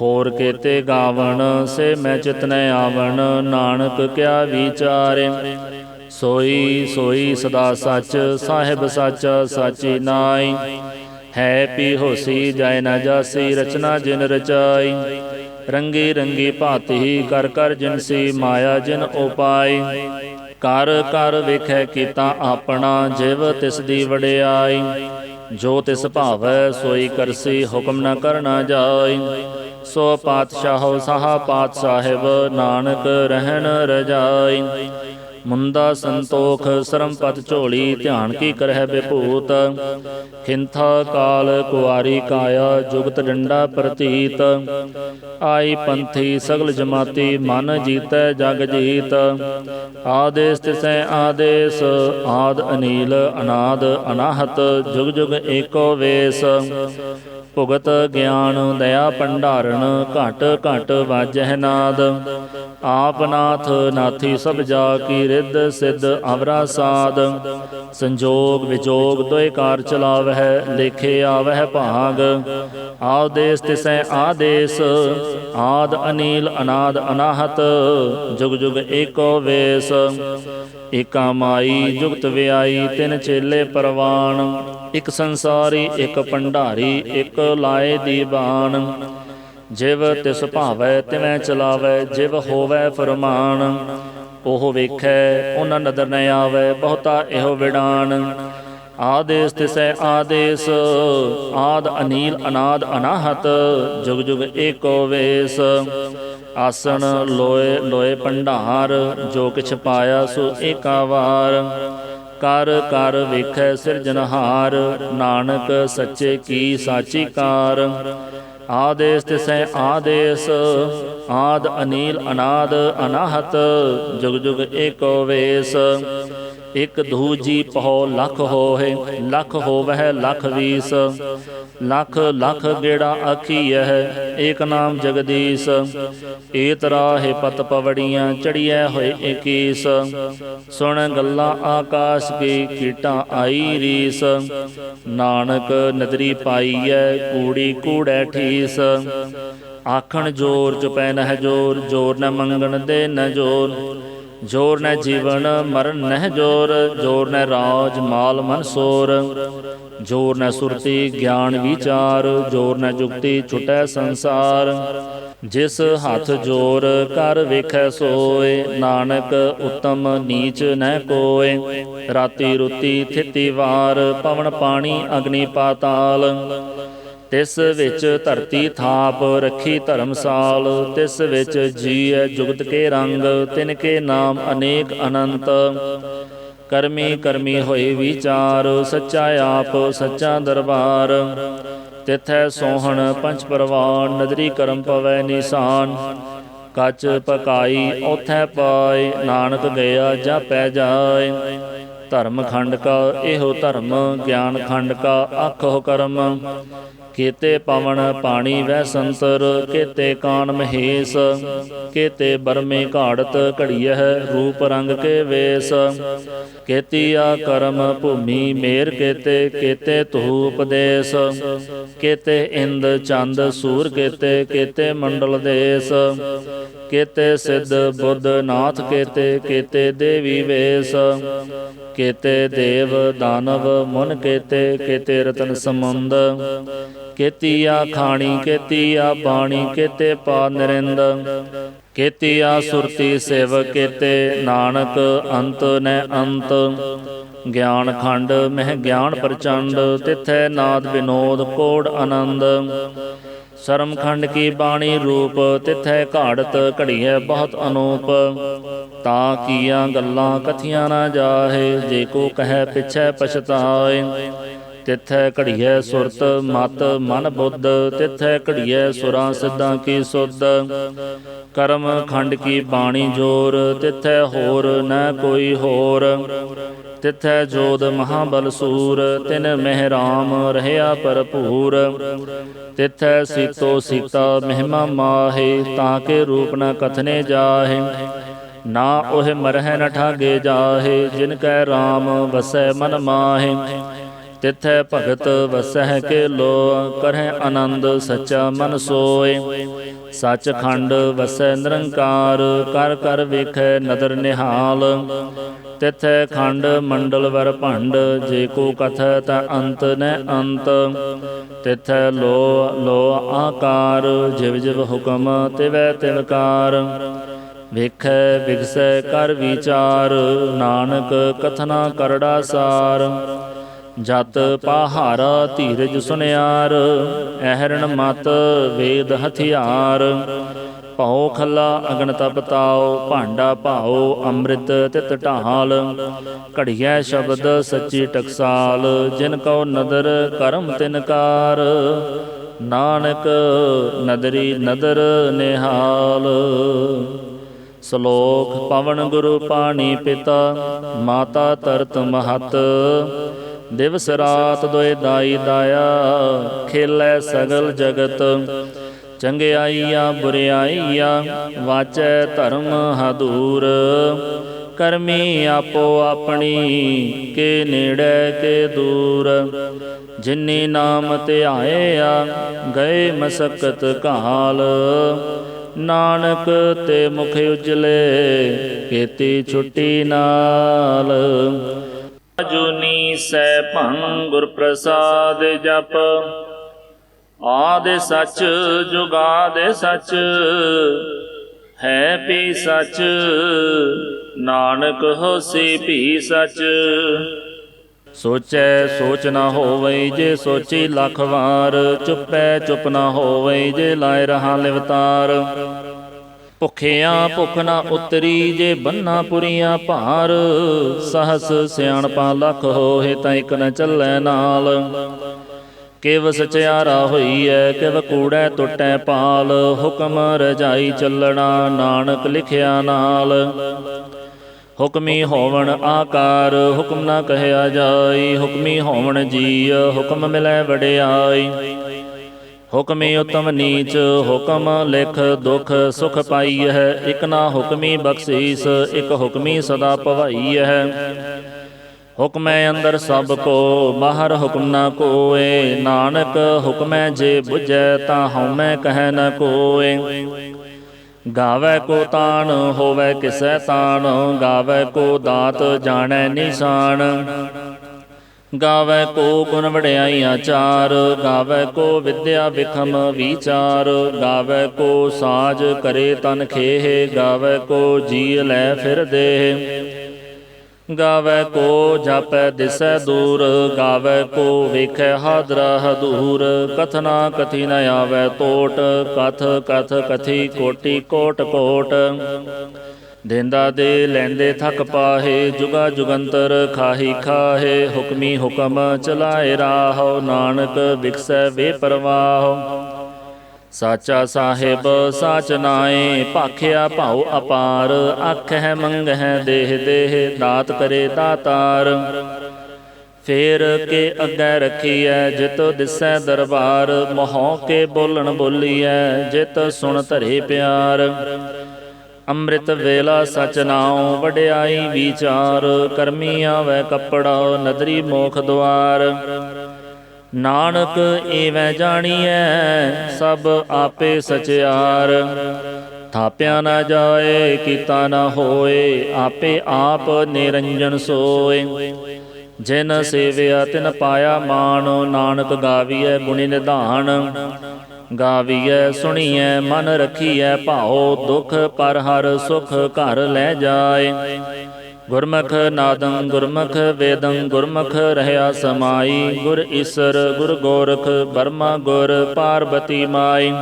ਹੋਰ ਕੇਤੇ ਗਾਵਣ ਸੇ ਮੈਂ ਚਿਤਨੈ ਆਵਣ ਨਾਨਕ ਕਿਆ ਵਿਚਾਰੇ ਸੋਈ ਸੋਈ ਸਦਾ ਸੱਚ ਸਾਹਿਬ ਸੱਚ ਸਾਚੀ ਨਾਈ ਹੈ ਪੀ ਹੋਸੀ ਜਾਇ ਨਾ ਜਾਸੀ ਰਚਨਾ ਜਿਨ ਰਚਾਈ ਰੰਗੀ ਰੰਗੀ ਭਾਤੀ ਕਰ ਕਰ ਜਿਨਸੀ ਮਾਇਆ ਜਿਨ ਉਪਾਈ ਕਰ ਕਰ ਵੇਖੈ ਕੀਤਾ ਆਪਣਾ ਜਿਵ ਤਿਸ ਦੀ ਵਡਿਆਈ ਜੋ ਤਿਸ ਭਾਵੈ ਸੋਈ ਕਰਸੀ ਹੁਕਮ ਨ ਕਰਨਾ ਜਾਈ ਸੋ ਪਾਤਸ਼ਾਹੋ ਸਾਹਾ ਪਾਤ ਸਾਹਿਬ ਨਾਨਕ ਰਹਿਣ ਰਜਾਈ ਮੁੰਦਾ ਸੰਤੋਖ ਸਰਮ ਪਤ ਝੋਲੀ, ਧਿਆਨ ਕੀ ਕਰਹਿ ਬਿਭੂਤ। ਖਿੰਥਾ ਕਾਲ ਕੁਆਰੀ ਕਾਇਆ, ਜੁਗਤ ਡੰਡਾ ਪ੍ਰਤੀਤ। ਆਈ ਪੰਥੀ ਸਗਲ ਜਮਾਤੀ, ਮਨ ਜੀਤੈ ਜਗ ਜੀਤ। ਆਦੇਸ ਤਿਸੈ ਆਦੇਸ, ਆਦ ਅਨੀਲ ਅਨਾਦ ਅਨਾਹਤ। ਜੁਗ ਜੁਗ ਏਕੋ ਵੇਸ, ਭੁਗਤ ਗਿਆਨ ਦਇਆ ਭੰਡਾਰਨ। ਘਟ ਘਟ ਵਾਜਹਿ ਨਾਦ, ਆਪ ਨਾਥ ਨਾਥੀ ਸਭ ਜਾ ਕੀ। ਰਿੱਧ ਸਿੱਧ ਅਵਰਾ ਸਾਧ, ਸੰਜੋਗ ਵਿਜੋਗ ਦੁਇ ਕਾਰ ਚਲਾਵਹਿ। ਲੇਖੇ ਆਵਹਿ ਭਾਗ, ਆਦੇਸ ਤਿਸੈ ਆਦੇਸ। ਆਦ ਅਨੀਲ ਅਨਾਦ ਅਨਾਹਤ, ਜੁਗ ਜੁਗ ਏਕੋ ਵੇਸ। ਏਕਾ ਮਾਈ ਜੁਗਤ ਵਿਆਈ, ਤਿੰਨ ਚੇਲੇ ਪਰਵਾਨ। ਇਕ ਸੰਸਾਰੀ ਇਕ ਭੰਡਾਰੀ, ਇਕ ਲਾਏ ਦੀਵਾਨ। ਜਿਵ ਤਿਸ ਭਾਵੈ ਤਿਵੈ ਚਲਾਵੈ, ਜਿਵ ਹੋਵੈ ਫਰਮਾਨ। ਉਹ ਵੇਖੈ ਉਹਨਾਂ ਨਦਰ ਨ ਆਵੈ, ਬਹੁਤਾ ਇਹੋ ਵਿਡਾਨ। ਆਦੇਸ ਤਿਸੈ ਆਦੇਸ, ਆਦ ਅਨੀਲ ਅਨਾਦ ਅਨਾਹਤ। ਜੁਗ ਜੁਗ ਏਕੋ ਵੇਸ। ਆਸਣ ਲੋਏ ਲੋਏ ਭੰਡਾਰ, ਜੋ ਕਿਛ ਪਾਇਆ ਸੋ ਏਕਾ ਵਾਰ। ਕਰ ਕਰ ਵੇਖੈ ਸਿਰਜਨਹਾਰ, ਨਾਨਕ ਸੱਚੇ ਕੀ ਸਾਚੀ ਕਾਰ। ਆਦੇਸ ਤਿਸੈ ਆਦੇਸ, ਆਦ ਅਨੀਲ ਅਨਾਦ ਅਨਾਹਤ। ਜੁਗ ਜੁਗ ਏਕੋ ਵੇਸ। ਇਕ ਦੂਜੀ ਪਹੁ ਲਖ ਹੋਏ, ਲਖ ਹੋਵਹਿ ਲਖ ਵੀਸ। ਲਖ ਲਖ ਗੇੜਾ ਆਖੀਐ, ਏਕ ਨਾਮ ਜਗਦੀਸ਼। ਏਤ ਰਾਹੇ ਪਤ ਪਵੜੀਆਂ, ਚੜੀਐ ਹੋਏ ਏਕੀਸ। ਸੁਣ ਗੱਲਾਂ ਆਕਾਸ਼ ਕੀ, ਕੀਟਾਂ ਆਈ ਰੀਸ। ਨਾਨਕ ਨਦਰੀ ਪਾਈਐ, ਕੂੜੀ ਕੂੜੈ ਠੀਸ। ਆਖਣ ਜੋਰ ਚੁਪੈ ਨਹਿ ਜੋਰ, ਜੋਰ ਨ ਮੰਗਣ ਦੇ ਨ ਜੋਰ। ਜੋਰ ਨ ਜੀਵਨ ਮਰਨ ਨਹਿ ਜੋਰ, ਜੋਰ ਨ ਰਾਜ ਮਾਲ ਮਨਸੋਰ। ਜੋਰ ਨ ਸੁਰਤੀ ਗਿਆਨ ਵਿਚਾਰ, ਜੋਰ ਨ ਜੁਗਤੀ ਛੁਟੈ ਸੰਸਾਰ। ਜਿਸ ਹੱਥ ਜੋਰ ਕਰ ਵੇਖੈ ਸੋਏ, ਨਾਨਕ ਉਤਮ ਨੀਚ ਨਹਿ ਕੋਏ। ਰਾਤੀ ਰੁਤੀ ਥਿਤੀ ਵਾਰ, ਪਵਨ ਪਾਣੀ ਅਗਨੀ ਪਾਤਾਲ। ਤਿਸ ਵਿੱਚ ਧਰਤੀ ਥਾਪ, ਰੱਖੀ ਧਰਮਸਾਲ। ਤਿਸ ਵਿੱਚ ਜੀਐ ਜੁਗਤ ਕੇ ਰੰਗ, ਤਿਨ ਕੇ ਨਾਮ ਅਨੇਕ ਅਨੰਤ। ਕਰਮੀ ਕਰਮੀ ਹੋਏ ਵਿਚਾਰ, ਸੱਚਾ ਆਪ ਸੱਚਾ ਦਰਬਾਰ। ਤਿਥੈ ਸੋਹਣ ਪੰਚ ਪਰਵਾਨ, ਨਦਰੀ ਕਰਮ ਪਵੈ ਨਿਸ਼ਾਨ। ਕੱਚ ਪਕਾਈ ਓਥੈ ਪਾਏ, ਨਾਨਕ ਗਿਆ ਜਾਪੈ ਜਾਏ। ਧਰਮ ਖੰਡ ਕਾ ਇਹੋ ਧਰਮ, ਗਿਆਨ ਖੰਡ ਕਾ ਆਖੋ ਕਰਮ। ਕੇਤੇ ਪਵਨ ਪਾਣੀ ਵਹਿ ਸੰਤਰ, ਕੇਤੇ ਕਾਨ ਮਹੇਸ਼। ਕੇਤੇ ਬਰਮੇ ਘਾੜਤ ਘੜੀਐ, ਰੂਪ ਰੰਗ ਕੇ ਵੇਸ। ਕੇਤੀਆ ਕਰਮ ਭੂਮੀ ਮੇਰ ਕੇਤੇ, ਕੇਤੇ ਤੂ ਉਪਦੇਸ। ਕੇਤੇ ਇੰਦ ਚੰਦ ਸੂਰ ਕੇਤੇ, ਕੇਤੇ ਮੰਡਲ ਦੇਸ। ਕੇਤੇ ਸਿੱਧ ਬੁੱਧ ਨਾਥ ਕੇਤੇ, ਕੇਤੇ ਦੇਵੀ ਵੇਸ। ਕੇਤੇ ਦੇਵ ਦਾਨਵ ਮੁਨ ਕੇਤੇ, ਕੇਤੇ ਰਤਨ ਸਮੁੰਦ। ਕੇਤੀਆ ਖਾਣੀ ਕੇਤੀਆ ਬਾਣੀ, ਕੇਤੇ ਪਾ ਨਰਿੰਦ। ਕੇਤੀਆ ਸੁਰਤੀ ਸਿਵ ਕੇਤੇ, ਨਾਨਕ ਅੰਤ ਨੈ ਅੰਤ। ਗਿਆਨ ਖੰਡ ਮਹਿ ਗਿਆਨ ਪ੍ਰਚੰਡ, ਤਿਥੈ ਨਾਦ ਵਿਨੋਦ ਕੋੜ ਆਨੰਦ। ਸਰਮ ਖੰਡ ਕੀ ਬਾਣੀ ਰੂਪ, ਤਿਥੈ ਘਾੜਤ ਘੜੀਐ ਬਹੁਤ ਅਨੂਪ। ਤਾਂ ਕੀਆਂ ਗੱਲਾਂ ਕਥੀਆਂ ਨਾ ਜਾਹੇ, ਜੇ ਕੋ ਕਹੈ ਪਿਛੈ ਪਛਤਾਏ। ਤਿਥੈ ਘੜੀਐ ਸੁਰਤ ਮਤ ਮਨ ਬੁੱਧ, ਤਿਥੈ ਘੜੀਐ ਸੁਰਾਂ ਸਿੱਧਾਂ ਕੀ ਸੁਧ। ਕਰਮ ਖੰਡ ਕੀ ਬਾਣੀ ਜੋਰ, ਤਿਥੈ ਹੋਰ ਨ ਕੋਈ ਹੋਰ। ਤਿਥੈ ਜੋਧ ਮਹਾਬਲ ਸੂਰ, ਤਿਨ ਮਹਿ ਰਾਮ ਰਹਿਆ ਭਰਪੂਰ। ਤਿਥੈ ਸੀਤੋ ਸੀਤਾ ਮਹਿਮਾ ਮਾਹੇ, ਤਾਂ ਕੇ ਰੂਪ ਨ ਕਥਨੇ ਜਾਹੇ। ਨਾ ਉਹ ਮਰਹਿ ਨ ਠਾਗੇ ਜਾਹੇ, ਜਿਨ ਕੈ ਰਾਮ ਵਸੈ ਮਨ ਮਾਹੇ। ਤਿਥੈ ਭਗਤ ਵਸਹਿ ਕੇ ਲੋ, ਕਰਹਿ ਆਨੰਦ ਸੱਚਾ ਮਨ ਸੋਏ। ਸੱਚ ਖੰਡ ਵਸੈ ਨਿਰੰਕਾਰ, ਕਰ ਕਰ ਵੇਖੈ ਨਦਰ ਨਿਹਾਲ। ਤਿਥੈ ਖੰਡ ਮੰਡਲ ਵਰ ਭੰਡ, ਜੇ ਕੋ ਕਥੈ ਤਾ ਅੰਤ ਨ ਅੰਤ। ਤਿਥੈ ਲੋ ਲੋ ਆਕਾਰ, ਜਿਵ ਜਿਵ ਹੁਕਮ ਤਿਵੈ ਤਿਵਕਾਰ। ਵੇਖੈ ਵਿਗਸੈ ਕਰ ਵਿਚਾਰ, ਨਾਨਕ ਕਥਨਾ ਕਰੜਾ ਸਾਰ। ਜਤ ਪਾਹਾਰਾ ਧੀਰਜ ਸੁਨਿਆਰ, ਐਹਰਣ ਮਤ ਵੇਦ ਹਥਿਆਰ। ਭਉ ਖੱਲਾ ਅਗਨ ਤਪ ਤਾਉ, ਭਾਂਡਾ ਭਾਉ ਅੰਮ੍ਰਿਤ ਤਿਤ ਢਾਲ। ਘੜੀਐ ਸ਼ਬਦ ਸੱਚੀ ਟਕਸਾਲ, ਜਿਨ ਕਉ ਨਦਰ ਕਰਮ ਤਿਨਕਾਰ। ਨਾਨਕ ਨਦਰੀ ਨਦਰ ਨਿਹਾਲ। ਸ਼ਲੋਕ। ਪਵਨ ਗੁਰੂ ਪਾਣੀ ਪਿਤਾ, ਮਾਤਾ ਧਰਤ ਮਹਤ। ਦਿਵਸ ਰਾਤ ਦੁਇ ਦਾਈ ਦਾਇਆ, ਖੇਲੈ ਸਗਲ ਜਗਤ। ਚੰਗਿਆਈਆ ਬੁਰਿਆਈਆ, ਵਾਚੈ ਧਰਮ ਹਦੂਰ। ਕਰਮੀ ਆਪੋ ਆਪਣੀ, ਕੇ ਨੇੜੇ ਕੇ ਦੂਰ। ਜਿਨੀ ਨਾਮ ਧਿਆਇਆ, ਗਏ ਮਸਕਤ ਘਾਲ। ਨਾਨਕ ਤੇ ਮੁਖ ਉਜਲੇ, ਕੀਤੀ ਛੁੱਟੀ ਨਾਲ। ਜੁਨੀ ਸੈ ਭੰਗ ਗੁਰ ਪ੍ਰਸਾਦ ਜਪ, ਆਦਿ ਸੱਚ ਜੁਗਾਦਿ ਸੱਚ। ਹੈ ਵੀ ਸੱਚ, ਨਾਨਕ ਹੋਸੀ ਵੀ ਸੱਚ। ਸੋਚੈ ਸੋਚ ਨਾ ਹੋਵਈ, ਜੇ ਸੋਚੀ ਲੱਖ ਵਾਰ। ਚੁੱਪੈ ਚੁੱਪ ਨਾ ਹੋਵਈ, ਜੇ ਲਾਇ ਰਹਾ ਲਿਵਤਾਰ। ਭੁੱਖਿਆਂ ਭੁੱਖ ਨਾ ਉਤਰੀ, ਜੇ ਬੰਨਾ ਪੁਰੀਆਂ ਭਾਰ। ਸਹਸ ਸਿਆਣਪਾ ਲੱਖ ਹੋਏ, ਤਾਂ ਇਕ ਨ ਚੱਲੈ ਨਾਲ। ਕਿਵ ਸਚਿਆਰਾ ਹੋਈਐ, ਕਿਵ ਕੂੜੈ ਟੁੱਟੈ ਪਾਲ। ਹੁਕਮ ਰਜਾਈ ਚੱਲਣਾ, ਨਾਨਕ ਲਿਖਿਆ ਨਾਲ। ਹੁਕਮੀ ਹੋਵਣ ਆਕਾਰ, ਹੁਕਮ ਨਾ ਕਹਿਆ ਜਾਈ। ਹੁਕਮੀ ਹੋਵਣ ਜੀਅ, ਹੁਕਮ ਮਿਲੈ ਵਡਿਆਈ। ਹੁਕਮੀ ਉਤਮ ਨੀਚ, ਹੁਕਮ ਲਿਖ ਦੁਖ ਸੁਖ ਪਾਈ ਹੈ। ਇਕ ਨਾ ਹੁਕਮੀ ਬਖਸ਼ੀਸ, ਇਕ ਹੁਕਮੀ ਸਦਾ ਭਵਾਈ ਹੈ। ਹੁਕਮੈ ਅੰਦਰ ਸਭ ਕੋ, ਬਾਹਰ ਹੁਕਮ ਨਾ ਕੋਏ। ਨਾਨਕ ਹੁਕਮੈ ਜੇ ਬੁਝੈ, ਤਾਂ ਹਉਮੈ ਕਹਿ ਨ ਕੋਏ। ਗਾਵੈ ਕੋ ਤਾਣ, ਹੋਵੈ ਕਿਸੈ ਤਾਣ। ਗਾਵੈ ਕੋ ਦਾਤ, ਜਾਣੈ ਨਿਸ਼ਾਨ। ਗਾਵੈ ਕੋ ਗੁਣ ਵਡਿਆਈਆਂ ਚਾਰ। ਗਾਵੈ ਕੋ ਵਿਦਿਆ ਵਿਖਮ ਵਿਚਾਰ। ਗਾਵੈ ਕੋ ਸਾਜ ਕਰੇ ਤਨ ਖੇਹ। ਗਾਵੈ ਕੋ ਜੀ ਲੈ ਫਿਰ ਦੇਹ। ਗਾਵੈ ਕੋ ਜਾਪੈ ਦਿਸੈ ਦੂਰ। ਗਾਵੈ ਕੋ ਵੇਖੈ ਹਾਦਰਾ ਹਦੂਰ। ਕਥਨਾ ਕਥੀ ਨ ਆਵੈ ਟੋਟ। ਕਥ ਕਥ ਕਥੀ ਕੋਟੀ ਕੋਟ ਕੋਟ। ਦੇਂਦਾ ਦੇ ਲੈਂਦੇ ਥਕ ਪਾਹੇ। ਜੁਗਾ ਜੁਗੰਤਰ ਖਾਹੀ ਖਾਹੇ। ਹੁਕਮੀ ਹੁਕਮ ਚਲਾਏ ਰਾਹੁ। ਨਾਨਕ ਵਿਖਸੈ ਵੇ ਪਰਵਾਹੁ। ਸਾਚਾ ਸਾਹਿਬ ਸਾਚ ਨਾਏ, ਭਾਖਿਆ ਭਾਉ ਅਪਾਰ। ਆਖਹਿ ਮੰਗਹਿ ਦੇਹ ਦੇਹ, ਦਾਤ ਕਰੇ ਦਾਤਾਰ। ਫੇਰ ਕੇ ਅੱਗੇ ਰੱਖੀਐ, ਜਿਤ ਦਿਸੈ ਦਰਬਾਰ। ਮੋਹ ਕੇ ਬੋਲਣ ਬੋਲੀਐ, ਜਿਤ ਸੁਣ ਧਰੇ ਪਿਆਰ। ਅੰਮ੍ਰਿਤ ਵੇਲਾ ਸਚ ਨਾਉ, ਵਡਿਆਈ ਵਿਚਾਰ। ਕਰਮੀ ਆਵੈ ਕੱਪੜਾ, ਨਦਰੀ ਮੋਖ ਦੁਆਰ। ਨਾਨਕ ਏਵੈ ਜਾਣੀਐ, ਸਭ ਆਪੇ ਸਚਿਆਰ। ਥਾਪਿਆ ਨਾ ਜਾਏ, ਕੀਤਾ ਨਾ ਹੋਏ। ਆਪੇ ਆਪ ਨਿਰੰਜਨ ਸੋਏ। ਜਿਨ ਸੇਵਿਆ ਤਿਨ ਪਾਇਆ ਮਾਨ। ਨਾਨਕ ਗਾਵੀਐ ਗੁਣੀ ਨਿਧਾਨ। ਗਾਵੀਐ ਸੁਣੀਐ ਮਨ ਰਖੀਐ ਭਾਉ। ਦੁਖ ਪਰ ਹਰ ਸੁਖ ਘਰ ਲੈ ਜਾਏ। ਗੁਰਮੁਖ ਨਾਦੰ ਗੁਰਮੁਖ ਵੇਦੰ, ਗੁਰਮੁਖ ਰਹਿਆ ਸਮਾਈ। ਗੁਰ ਈਸਰ ਗੁਰ ਗੋਰਖ, ਬਰਮਾ ਗੁਰ ਪਾਰਬਤੀ ਮਾਈ।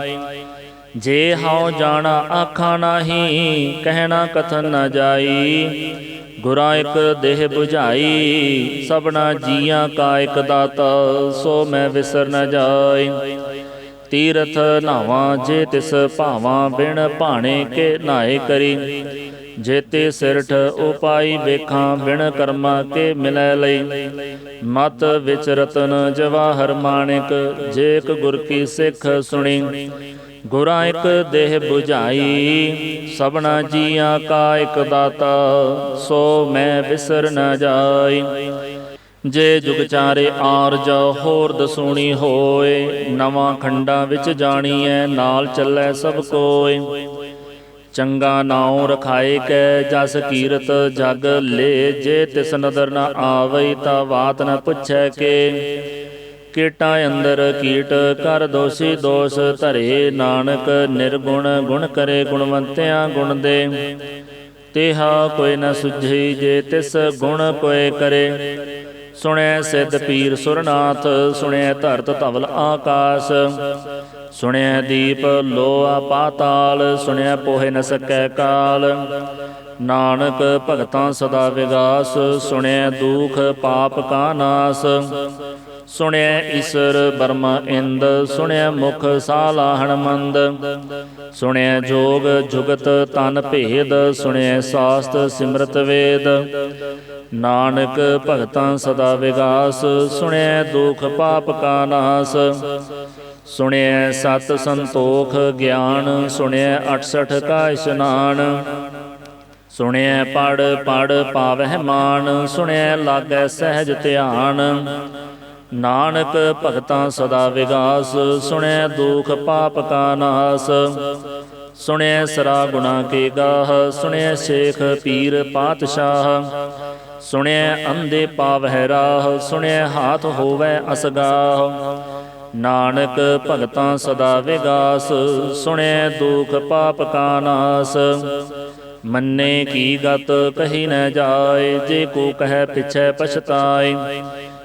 ਜੇ ਹਉ ਜਾਣਾ ਆਖਾਂ ਨਾਹੀ, ਕਹਿਣਾ ਕਥਨ ਨ ਜਾਈ। ਗੁਰਾਂ ਇਕ ਦੇਹ 부ਝਾਈ, ਸਭਨਾ ਜੀਆਂ ਕਾ ਇਕ ਦਾਤਾ। ਸੋ ਮੈਂ ਵਿਸਰ ਨ ਜਾਈ। ਤੀਰਥ ਨਾਵਾਂ ਜੇ ਤਿਸ ਭਾਵਾਂ, ਬਿਨ ਭਾਣੇ ਕੇ ਨਾਏ ਕਰੀ। ਜੇਤੇ ਸਿਰਠ ਉਪਾਈ ਵੇਖਾਂ, ਬਿਨ ਕਰਮਾਂ ਕੇ ਮਿਲੈ ਲਈ। ਮਤ ਵਿੱਚ ਰਤਨ ਜਵਾਹਰ ਮਾਣਿਕ, ਜੇ ਇਕ ਗੁਰ ਕੀ ਸਿੱਖ ਸੁਣੀ। ਗੁਰਾਂ ਇਕ ਦੇਹ 부ਝਾਈ, ਸਭਨਾ ਜੀਆਂ ਕਾ ਇਕ ਦਾਤਾ। ਸੋ ਮੈਂ ਵਿਸਰ ਨ ਜਾਈ। ਜੇ ਜੁਗ ਚਾਰੇ ਆਰਜ, ਹੋਰ ਦਸੂਣੀ ਹੋਏ। ਨਵਾਂ ਖੰਡਾਂ ਵਿੱਚ ਜਾਣੀਐ, ਨਾਲ ਚੱਲੈ ਸਭ ਕੋਇ। ਚੰਗਾ ਨਾਉ ਰਖਾਏ ਕੈ, ਜਸ ਕੀਰਤ ਜਗ ਲੇ। ਜੇ ਤਿਸ ਨਦਰ ਨ ਆਵਈ, ਤਾਂ ਬਾਤ ਨ ਪੁੱਛੈ ਕੇ। ਕੀਟਾਂ ਅੰਦਰ ਕੀਟ, ਕਰ ਦੋਸ਼ੀ ਦੋਸ਼ ਧਰੇ। ਨਾਨਕ ਨਿਰਗੁਣ ਗੁਣ ਕਰੇ, ਗੁਣਵੰਤਿਆਂ ਗੁਣ ਦੇ। ਤੇਹਾ ਕੋਈ ਨ ਸੁਝੀ, ਜੇ ਤਿਸ ਗੁਣ ਕੋਇ ਕਰੇ। ਸੁਣਿਐ ਸਿੱਧ ਪੀਰ ਸੁਰਨਾਥ, ਸੁਣਿਐ ਧਰਤ ਧਵਲ ਆਕਾਸ। ਸੁਣਿਆ ਦੀਪ ਲੋਆ ਪਾਤਾਲ, ਸੁਣਿਆ ਪੋਹੇ ਨ ਸਕੈ ਕਾਲ। ਨਾਨਕ ਭਗਤਾਂ ਸਦਾ ਵਿਗਾਸ, ਸੁਣਿਆ ਦੁਖ ਪਾਪ ਕਾ ਨਾਸ। ਸੁਣਿਆ ਈਸਰ ਬਰਮਾ ਇੰਦ, ਸੁਣਿਆ ਮੁਖ ਸਾਲਾਹਣ ਮੰਦ। ਸੁਣਿਆ ਜੋਗ ਜੁਗਤ ਤਨ ਭੇਦ, ਸੁਣਿਆ ਸਾਸਤ ਸਿਮਰਤ ਵੇਦ। ਨਾਨਕ ਭਗਤਾਂ ਸਦਾ ਵਿਗਾਸ, ਸੁਣਿਆ ਦੁਖ ਪਾਪ ਕਾ ਨਾਸ। ਸੁਣਿਆ ਸਤ ਸੰਤੋਖ ਗਿਆਨ, ਸੁਣਿਆ 68 ਕਾ ਇਸ਼ਨਾਨ। ਸੁਣਿਆ ਪੜ ਪੜ ਪਾਵਹਿ ਮਾਨ, ਸੁਣਿਆ ਲਾਗੈ ਸਹਿਜ ਧਿਆਨ। ਨਾਨਕ ਭਗਤਾਂ ਸਦਾ ਵਿਗਾਸ, ਸੁਣਿਆ ਦੁਖ ਪਾਪ ਕਾ ਨਾਸ। ਸੁਣਿਆ ਸਰਾ ਗੁਣਾ ਕੇ ਗਾਹ, ਸੁਣਿਆ ਸ਼ੇਖ ਪੀਰ ਪਾਤਸ਼ਾਹ। ਸੁਣਿਆ ਅੰਧੇ ਪਾਵਹਿ ਰਾਹ, ਸੁਣਿਆ ਹਾਥ ਹੋਵੈ ਅਸਗਾਹ। ਨਾਨਕ ਭਗਤਾਂ ਸਦਾ ਵਿਗਾਸ, ਸੁਣਿਆ ਦੁਖ ਪਾਪ ਕਾ ਨਾਸ। ਮੰਨੇ ਕੀ ਗਤ ਕਹੀ ਨ ਜਾਏ, ਜੇ ਕੋ ਕਹਿ ਪਿਛੈ ਪਛਤਾਏ।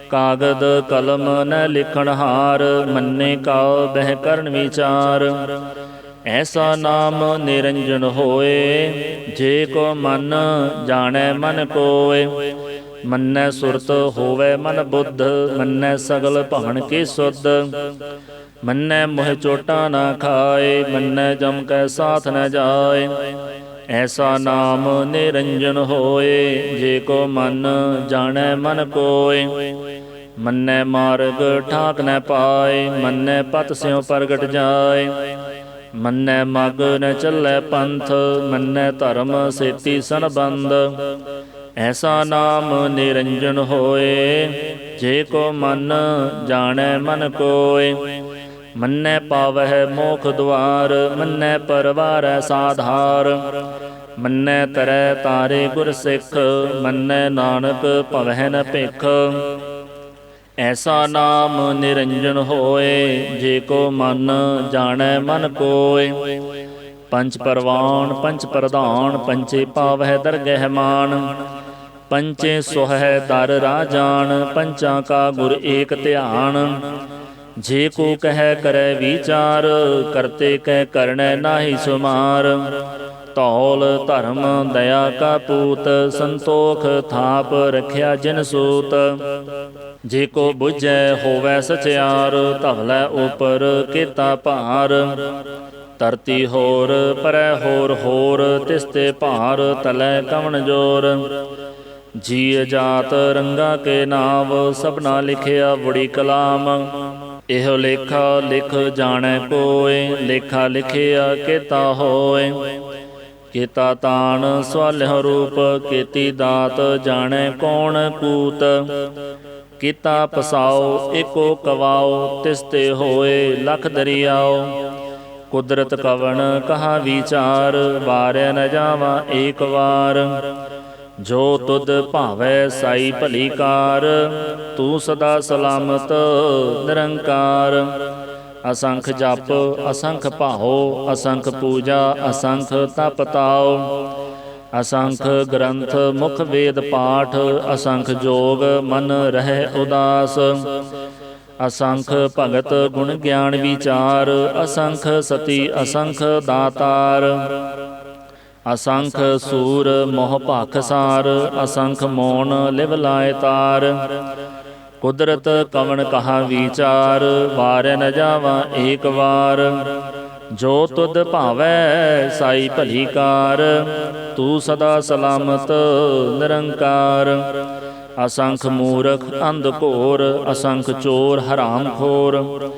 ਕਾਗਦ ਕਲਮ ਨ ਲਿਖਣ ਹਾਰ, ਮੰਨੇ ਕਉ ਬਹਿ ਕਰਨ ਵਿਚਾਰ। ਐਸਾ ਨਾਮ ਨਿਰੰਜਨ ਹੋਏ, ਜੇ ਕੋ ਮਨ ਜਾਣੈ ਮਨ ਕੋਇ। ਮੰਨੈ ਸੁਰਤ ਹੋਵੈ ਮਨ ਬੁੱਧ, ਮੰਨੈ ਸਗਲ ਭਵਨ ਕੀ ਸੁਧ। ਮੰਨੈ ਮੋਹ ਚੋਟਾ ਨਾ ਖਾਏ, ਮੰਨੈ ਜਮ ਕੈ ਸਾਥ ਨ ਜਾਏ। ਐਸਾ ਨਾਮ ਨਿਰੰਜਨ ਹੋਏ, ਜੇ ਕੋ ਮਨ ਜਾਣੈ ਮਨ ਕੋਇ। ਮੰਨੈ ਮਾਰਗ ਠਾਕ ਨ ਪਾਏ, ਮੰਨੈ ਪਤ ਸਿਉ ਪ੍ਰਗਟ ਜਾਏ। ਮੰਨੈ ਮਗ ਨ ਚੱਲੈ ਪੰਥ, ਮੰਨੈ ਧਰਮ ਸੇਤੀ ਸੰਬੰਧ। ਐਸਾ ਨਾਮ ਨਿਰੰਜਨ ਹੋਏ, ਜੇ ਕੋ ਮਨ ਜਾਣੈ ਮਨ ਕੋਇ। ਮੰਨੈ ਪਾਵਹਿ ਮੋਖ ਦੁਆਰ, ਮੰਨੈ ਪਰਵਾਰੈ ਸਾਧਾਰ। ਮੰਨੈ ਤਰੈ ਤਾਰੇ ਗੁਰ ਸਿੱਖ, ਮੰਨੈ ਨਾਨਕ ਭਵਹਿ ਨ ਭਿਖ। ਐਸਾ ਨਾਮ ਨਿਰੰਜਨ ਹੋਏ, ਜੇ ਕੋ ਮਨ ਜਾਣੈ ਮਨ ਕੋਇ। ਪੰਚ ਪਰਵਾਨ ਪੰਚ ਪ੍ਰਧਾਨ, ਪੰਚੇ ਪਾਵਹਿ ਦਰਗਹਿ ਮਾਨ। ਪੰਚੇ ਸੁਹੈ ਦਰ ਰਾਜਾਨ, ਪੰਚਾਂ ਕਾ ਗੁਰ ਏਕ ਧਿਆਨ। ਜੇ ਕੋ ਕਹਿ ਕਰੈ ਵਿਚਾਰ, ਕਰਤੇ ਕਹਿ ਕਰਣੈ ਨਾਹੀ ਸੁਮਾਰ। ਧੌਲ ਧਰਮ ਦਇਆ ਕਾ ਪੂਤ, ਸੰਤੋਖ ਥਾਪ ਰਖਿਆ ਜਿਨ ਸੂਤ। ਜੇ ਕੋ ਬੁਝੈ ਹੋਵੈ ਸਚਿਆਰ, ਧਵਲੈ ਉਪਰ ਕੀਤਾ ਭਾਰ। ਧਰਤੀ ਹੋਰ ਪਰੈ ਹੋਰ ਹੋਰ, ਤਿਸ ਤੇ ਭਾਰ ਤਲੈ ਕਵਣ ਜੋਰ। ਜੀ ਜਾਤ ਰੰਗਾ ਕੇ ਨਾਮ, ਸਭਨਾ ਲਿਖਿਆ ਬੁੜੀ ਕਲਾਮ। ਇਹੋ ਲੇਖਾ ਲਿਖ ਜਾਣੈ ਕੋਇ, ਲੇਖਾ ਲਿਖਿਆ ਕੀਤਾ ਹੋਇ। ਕੀਤਾ ਤਾਣ ਸਵਾਲਿਹੁ ਰੂਪ, ਕੀਤੀ ਦਾਤ ਜਾਣੈ ਕੌਣ ਕੂਤ। ਕੀਤਾ ਪਸਾਉ ਏਕੋ ਕਵਾਉ, ਤਿਸ ਤੇ ਹੋਏ ਲਖ ਦਰਿਆਉ। ਕੁਦਰਤ ਕਵਣ ਕਹਾ ਵਿਚਾਰ, ਵਾਰਿਆ ਨ ਜਾਵਾ ਏਕ ਵਾਰ। ਜੋ ਤੁਧ ਭਾਵੈ ਸਾਈ ਭਲੀ ਕਾਰ, ਤੂੰ ਸਦਾ ਸਲਾਮਤ ਨਿਰੰਕਾਰ। ਅਸੰਖ ਜਪ ਅਸੰਖ ਭਾਉ, ਅਸੰਖ ਪੂਜਾ ਅਸੰਖ ਤਪ ਤਾਉ। ਅਸੰਖ ਗ੍ਰੰਥ ਮੁਖ ਵੇਦ ਪਾਠ, ਅਸੰਖ ਜੋਗ ਮਨ ਰਹਿ ਉਦਾਸ। ਅਸੰਖ ਭਗਤ ਗੁਣ ਗਿਆਨ ਵਿਚਾਰ, ਅਸੰਖ ਸਤੀ ਅਸੰਖ ਦਾਤਾਰ। ਅਸੰਖ ਸੂਰ ਮੋਹ ਭਾਖਸਾਰ, ਅਸੰਖ ਮੋਨ ਲਿਵ ਲਾਇ ਤਾਰ। ਕੁਦਰਤ ਕਵਣ ਕਹਾ ਵਿਚਾਰ, ਵਾਰਿਆ ਨ ਜਾਵਾ ਏਕ ਵਾਰ। ਜੋ ਤੁਧ ਭਾਵੈ ਸਾਈ ਭਲੀ ਕਾਰ, ਤੂੰ ਸਦਾ ਸਲਾਮਤ ਨਿਰੰਕਾਰ। ਅਸੰਖ ਮੂਰਖ ਅੰਧ ਘੋਰ, ਅਸੰਖ ਚੋਰ ਹਰਾਮ ਖੋਰ।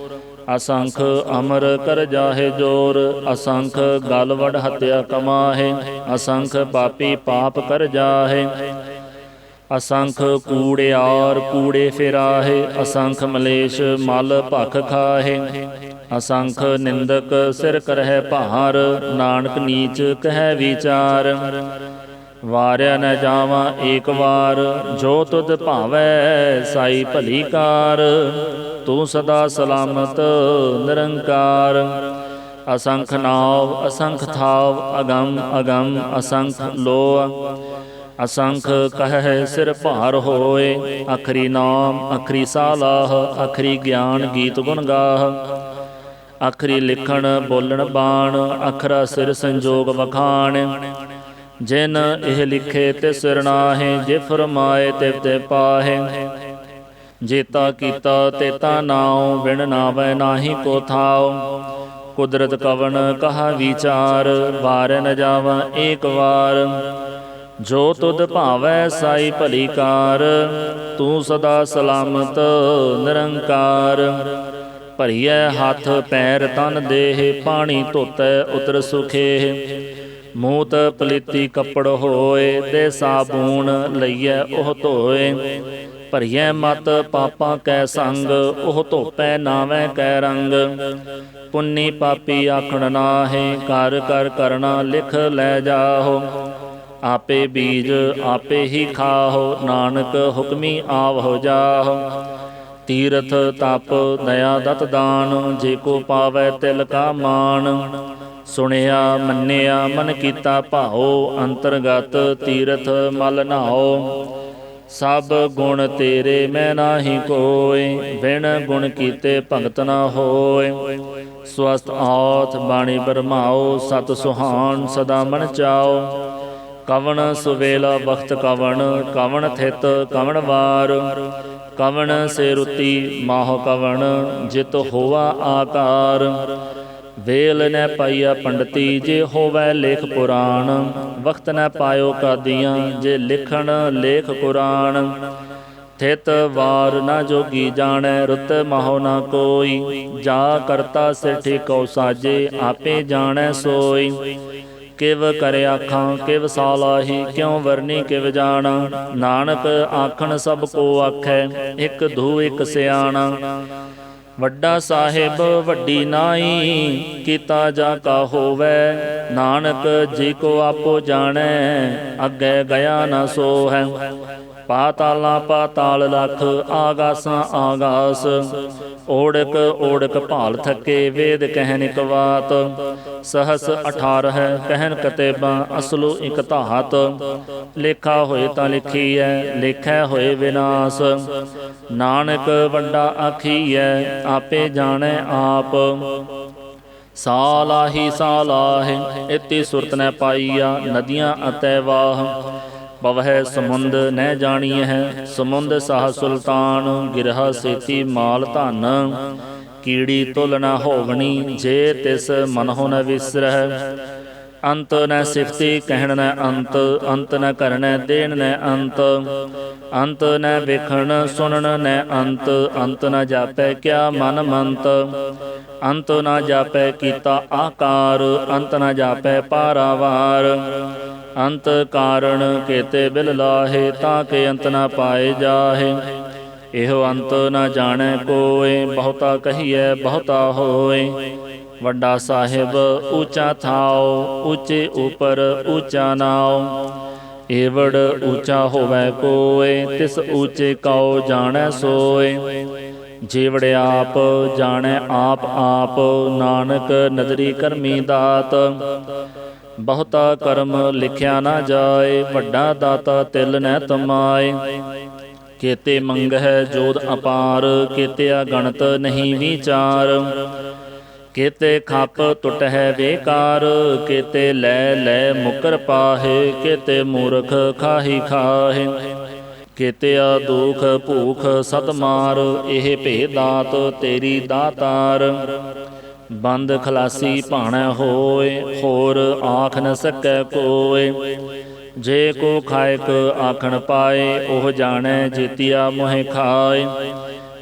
ਅਸੰਖ ਅਮਰ ਕਰ ਜਾਹੇ ਜੋਰ, ਅਸੰਖ ਗਲ ਵਡ ਹਤਿਆ ਕਮਾਹੇ। ਅਸੰਖ ਪਾਪੀ ਪਾਪ ਕਰ ਜਾਹੇ। ਅਸੰਖ ਕੂੜਿਆਰ ਕੂੜੇ ਫਿਰਾਹੇ, ਅਸੰਖ ਮਲੇਸ਼ ਮਲ ਭਖ ਖਾਹੇ। ਅਸੰਖ ਨਿੰਦਕ ਸਿਰ ਕਰਹਿ ਭਾਰ, ਨਾਨਕ ਨੀਚ ਕਹਿ ਵਿਚਾਰ। ਵਾਰਿਆ ਨ ਜਾਵਾ ਏਕ ਵਾਰ, ਜੋ ਤੁਧ ਭਾਵੈ ਸਾਈ ਭਲੀ ਕਾਰ। ਤੂੰ ਸਦਾ ਸਲਾਮਤ ਨਿਰੰਕਾਰ। ਅਸੰਖ ਨਾਵ ਅਸੰਖ ਥਾਵ, ਅਗੰਮ ਅਗੰਮ ਅਸੰਖ ਲੋਅ। ਅਸੰਖ ਕਹਿ ਸਿਰ ਭਾਰ ਹੋਏ, ਆਖਰੀ ਨਾਮ ਆਖਰੀ ਸਾਲਾਹ। ਆਖਰੀ ਗਿਆਨ ਗੀਤ ਗੁਣ ਗਾਹ। ਆਖਰੀ ਲਿਖਣ ਬੋਲਣ ਬਾਣ, ਅਖਰਾ ਸਿਰ ਸੰਜੋਗ ਵਖਾਣ। ਜਿਨ ਇਹ ਲਿਖੇ ਤਿਸ ਸਿਰ ਨਾਹਿ, ਜੇ ਫਰਮਾਏ ਤਿਵ ਤੇ ਪਾਹੇ। ਜੇਤਾ ਕੀਤਾ ਤੇਤਾ ਨਾਉ, ਬਿਨ ਨਾਵੈ ਨਾਹੀ ਕੋ ਥਾਉ। ਕੁਦਰਤ ਕਵਣ ਕਹਾ ਵਿਚਾਰ, ਵਾਰੈ ਨ ਜਾਵਾ ਏਕ ਵਾਰ। ਜੋ ਤੁਧ ਭਾਵੈ ਸਾਈ ਭਲੀ ਕਾਰ, ਤੂੰ ਸਦਾ ਸਲਾਮਤ ਨਿਰੰਕਾਰ। ਭਰੀਐ ਹੱਥ ਪੈਰ ਤਨ ਦੇਹ, ਪਾਣੀ ਧੋਤੈ ਉਤਰ ਸੁਖੇਹ। ਮੂਤ ਪਲੀਤੀ ਕੱਪੜ ਹੋਏ, ਦੇ ਸਾਬੂਨ ਲਈਐ ਉਹ ਧੋਏ। ਭਰੀਐ ਮਤ ਪਾਪਾਂ ਕੈ ਸੰਗ, ਉਹ ਧੋਪੈ ਨਾਵੈ ਕੈ ਰੰਗ। ਪੁੰਨੀ ਪਾਪੀ ਆਖਣ ਨਾਹੀ, ਕਰ ਕਰ ਕਰਨਾ ਲਿਖ ਲੈ ਜਾਹੋ। ਆਪੇ ਬੀਜ ਆਪੇ ਹੀ ਖਾਹੋ, ਨਾਨਕ ਹੁਕਮੀ ਆਵਹੁ ਜਾਹੋ। ਤੀਰਥ ਤਪ ਦਇਆ ਦਤ ਦਾਨ, ਜੇ ਕੋ ਪਾਵੈ ਤਿਲ ਕਾ ਮਾਨ। ਸੁਣਿਆ ਮੰਨਿਆ ਮਨ ਕੀਤਾ ਭਾਉ, ਅੰਤਰਗਤ ਤੀਰਥ ਮਲ ਨਹਾਓ। ਸਭ ਗੁਣ ਤੇਰੇ ਮੈਂ ਨਾਹੀ ਕੋਇ, ਬਿਨ ਗੁਣ ਕੀਤੇ ਭਗਤ ਨਾ ਹੋਏ। ਸਵਸਤ ਆਉਥ ਬਾਣੀ ਬਰਮਾਓ, ਸਤ ਸੁਹਾਣ ਸਦਾ ਮਨ ਚਾਓ। ਕਵਣ ਸੁਵੇਲਾ ਵਖਤ ਕਵਣ, ਕਵਣ ਥਿਤ ਕਵਣ ਵਾਰ। ਕਵਣ ਸੇ ਰੁਤੀ ਮਾਹ ਕਵਣ, ਜਿਤ ਹੋਵਾ ਆਕਾਰ। ਵੇਲ ਨ ਪਾਈਆ ਪੰਡਤੀ, ਜੇ ਹੋਵੈ ਲੇਖ ਪੁਰਾਣ। ਵਖਤ ਨ ਪਾਇਓ ਕਾਦੀਆਂ, ਜੇ ਲਿਖਣ ਲੇਖ ਕੁਰਾਨ। ਥਿਤ ਵਾਰ ਨਾ ਜੋਗੀ ਜਾਣੈ, ਰੁਤ ਮਾਹੋ ਨਾ ਕੋਈ। ਜਾ ਕਰਤਾ ਸਿਰ ਠੀਕਉ ਸਾਜੇ, ਆਪੇ ਜਾਣੈ ਸੋਈ। ਕਿਵ ਕਰ ਆਖਾਂ ਕਿਵ ਸਾਲਾਹੀ, ਕਿਉ ਵਰਨੀ ਕਿਵ ਜਾਣਾ। ਨਾਨਕ ਆਖਣ ਸਭ ਕੋ ਆਖੈ, ਇਕ ਧੂ ਇਕ ਸਿਆਣਾ। ਵੱਡਾ ਸਾਹਿਬ ਵੱਡੀ ਨਾਈ, ਕੀਤਾ ਜਾ ਕਾ ਹੋਵੈ। ਨਾਨਕ ਜੀ ਕੋ ਆਪੋ ਜਾਣੈ, ਅੱਗੇ ਗਿਆ ਨਾ ਸੋ ਹੈ। ਪਾਤਾਲਾਂ ਪਾਤਾਲ ਲਖ, ਆਗਾਸਾਂ ਆਗਾਸ। ਓੜਕ ਓੜਕ ਭਾਲ ਥਕੇ, ਵੇਦ ਕਹਿਨ ਇਕ ਬਾਤ। ਸਹਸ 18 ਕਹਿਨ ਕਤੇਬਾਂ, ਅਸਲੂ ਇਕ ਧਾਤ। ਲੇਖਾ ਹੋਏ ਤਾਂ ਲਿਖੀਐ, ਲੇਖੈ ਹੋਏ ਵਿਨਾਸ਼। ਨਾਨਕ ਵੱਡਾ ਆਖੀਐ, ਆਪੇ ਜਾਣੈ ਆਪ। ਸਾਲਾਹੀ ਸਾਲਾਹਿ, ਇਤੀ ਸੁਰਤ ਨ ਪਾਈਆ, ਨਦੀਆਂ ਅਤੈ ਵਾਹ। ਪਵਹਿ ਸਮੁੰਦ ਨਹਿ ਜਾਣੀਐ, ਸਮੁੰਦ ਸਾਹ ਸੁਲਤਾਨ। ਗਿਰਹਾ ਸੇਤੀ ਮਾਲ ਧਨ, ਕੀੜੀ ਤੁਲ ਨ ਹੋਵਣੀ। ਜੇ ਤਿਸ ਮਨਹੁ ਨ ਵਿਸਰਹਿ, ਅੰਤ ਨ ਸਿਫਤੀ ਕਹਿਣ ਨ ਅੰਤ। ਅੰਤ ਨ ਕਰਨੈ ਦੇਣ ਨ ਅੰਤ, ਅੰਤ ਨ ਵੇਖਣ ਸੁਣਨ ਨ ਅੰਤ। ਅੰਤ ਨ ਜਾਪੈ ਕਿਆ ਮਨ ਮੰਤ, ਅੰਤ ਨ ਜਾਪੈ ਕੀਤਾ ਆਕਾਰ। ਅੰਤ ਨ ਜਾਪੈ ਪਾਰਾਵਾਰ। ਅੰਤ ਕਾਰਣ ਕੇਤੇ ਬਿਲ ਲਾਹੇ, ਤਾਂ ਕੇ ਅੰਤ ਨ ਪਾਏ ਜਾਹੇ। ਇਹੋ ਅੰਤ ਨ ਜਾਣੈ ਕੋਇ, ਬਹੁਤਾ ਕਹੀਐ ਬਹੁਤਾ ਹੋਏ। ਵੱਡਾ ਸਾਹਿਬ ਊਚਾ ਥਾਉ, ਊਚੇ ਉਪਰ ਊਚਾ ਨਾਉ। ਏਵੜ ਊਚਾ ਹੋਵੈ ਕੋਇ, ਤਿਸ ਊਚੇ ਕਉ ਜਾਣੈ ਸੋਇ। ਜੀਵੜ ਆਪ ਜਾਣੈ ਆਪ ਆਪ, ਨਾਨਕ ਨਦਰੀ ਕਰਮੀ ਦਾਤ। ਬਹੁਤਾ ਕਰਮ ਲਿਖਿਆ ਨਾ ਜਾਏ, ਵੱਡਾ ਦਾਤਾ ਤਿਲ ਨਹਿ ਤਮਾਏ। ਕੇਤੇ ਮੰਗਹਿ ਜੋਧ ਅਪਾਰ, ਕੇਤੇ ਅਗਣਤ ਨਹੀਂ ਵਿਚਾਰ। ਕੇਤੇ ਖੱਪ ਟੁਟਹਿ ਬੇਕਾਰ, ਕੇਤੇ ਲੈ ਲੈ ਮੁਕਰ ਪਾਹੇ। ਕੇਤੇ ਮੂਰਖ ਖਾਹੀ ਖਾਹੇ, ਕੇਤੇ ਦੁਖ ਭੂਖ ਸਤ ਮਾਰ। ਇਹ ਭੇਦ ਦਾਤ ਤੇਰੀ ਦਾਤਾਰ। ਬੰਦ ਖਲਾਸੀ ਭਾਣੈ ਹੋਏ, ਹੋਰ ਆਖ ਨ ਸਕੈ ਕੋਇ। ਜੇ ਕੋ ਖਾਇਕ ਆਖਣ ਪਾਏ, ਉਹ ਜਾਣੈ ਜੀਤੀਆ ਮੋਹਿ ਖਾਏ।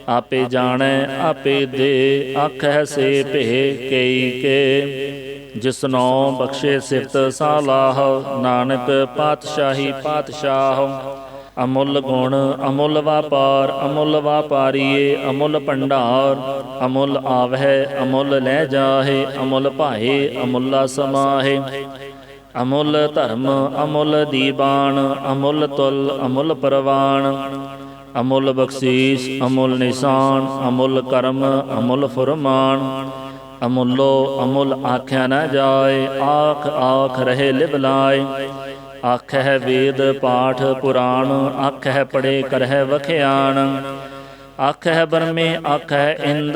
ਆਪੇ ਜਾਣੈ ਆਪੇ ਦੇ, ਆਖੈ ਸੇ ਭੇ ਕਈ ਕੇ। ਜਿਸਨੋ ਬਖਸ਼ੇ ਸਿਫਤ ਸਾਲਾਹ, ਨਾਨਕ ਪਾਤਸ਼ਾਹੀ ਪਾਤਸ਼ਾਹ। ਅਮੁੱਲ ਗੁਣ ਅਮੁੱਲ ਵਾਪਾਰ, ਅਮੁੱਲ ਵਾਪਾਰੀਏ ਅਮੁੱਲ ਭੰਡਾਰ। ਅਮੁੱਲ ਆਵਹਿ ਅਮੁੱਲ ਲੈ ਜਾਹੇ, ਅਮੁੱਲ ਭਾਏ ਅਮੁੱਲਾ ਸਮਾਹੇ। ਅਮੁੱਲ ਧਰਮ ਅਮੁੱਲ ਦੀਬਾਨ, ਅਮੁੱਲ ਤੁਲ ਅਮੁੱਲ ਪ੍ਰਵਾਨ। ਅਮੁੱਲ ਬਖਸ਼ੀਸ਼ ਅਮੁੱਲ ਨਿਸ਼ਾਨ, ਅਮੁੱਲ ਕਰਮ ਅਮੁੱਲ ਫੁਰਮਾਨ। ਅਮੁੱਲੋ ਅਮੁੱਲ ਆਖਿਆ ਨਾ ਜਾਏ, ਆਖ ਆਖ ਰਹੇ ਲਿਵ ਲਾਏ। ਆਖਹਿ ਵੇਦ ਪਾਠ ਪੁਰਾਣ, ਆਖਹਿ ਪੜੇ ਕਰਹਿ ਵਖਿਆਣ। ਆਖਹਿ ਬਰਮੇ ਆਖਹਿ ਇੰਦ,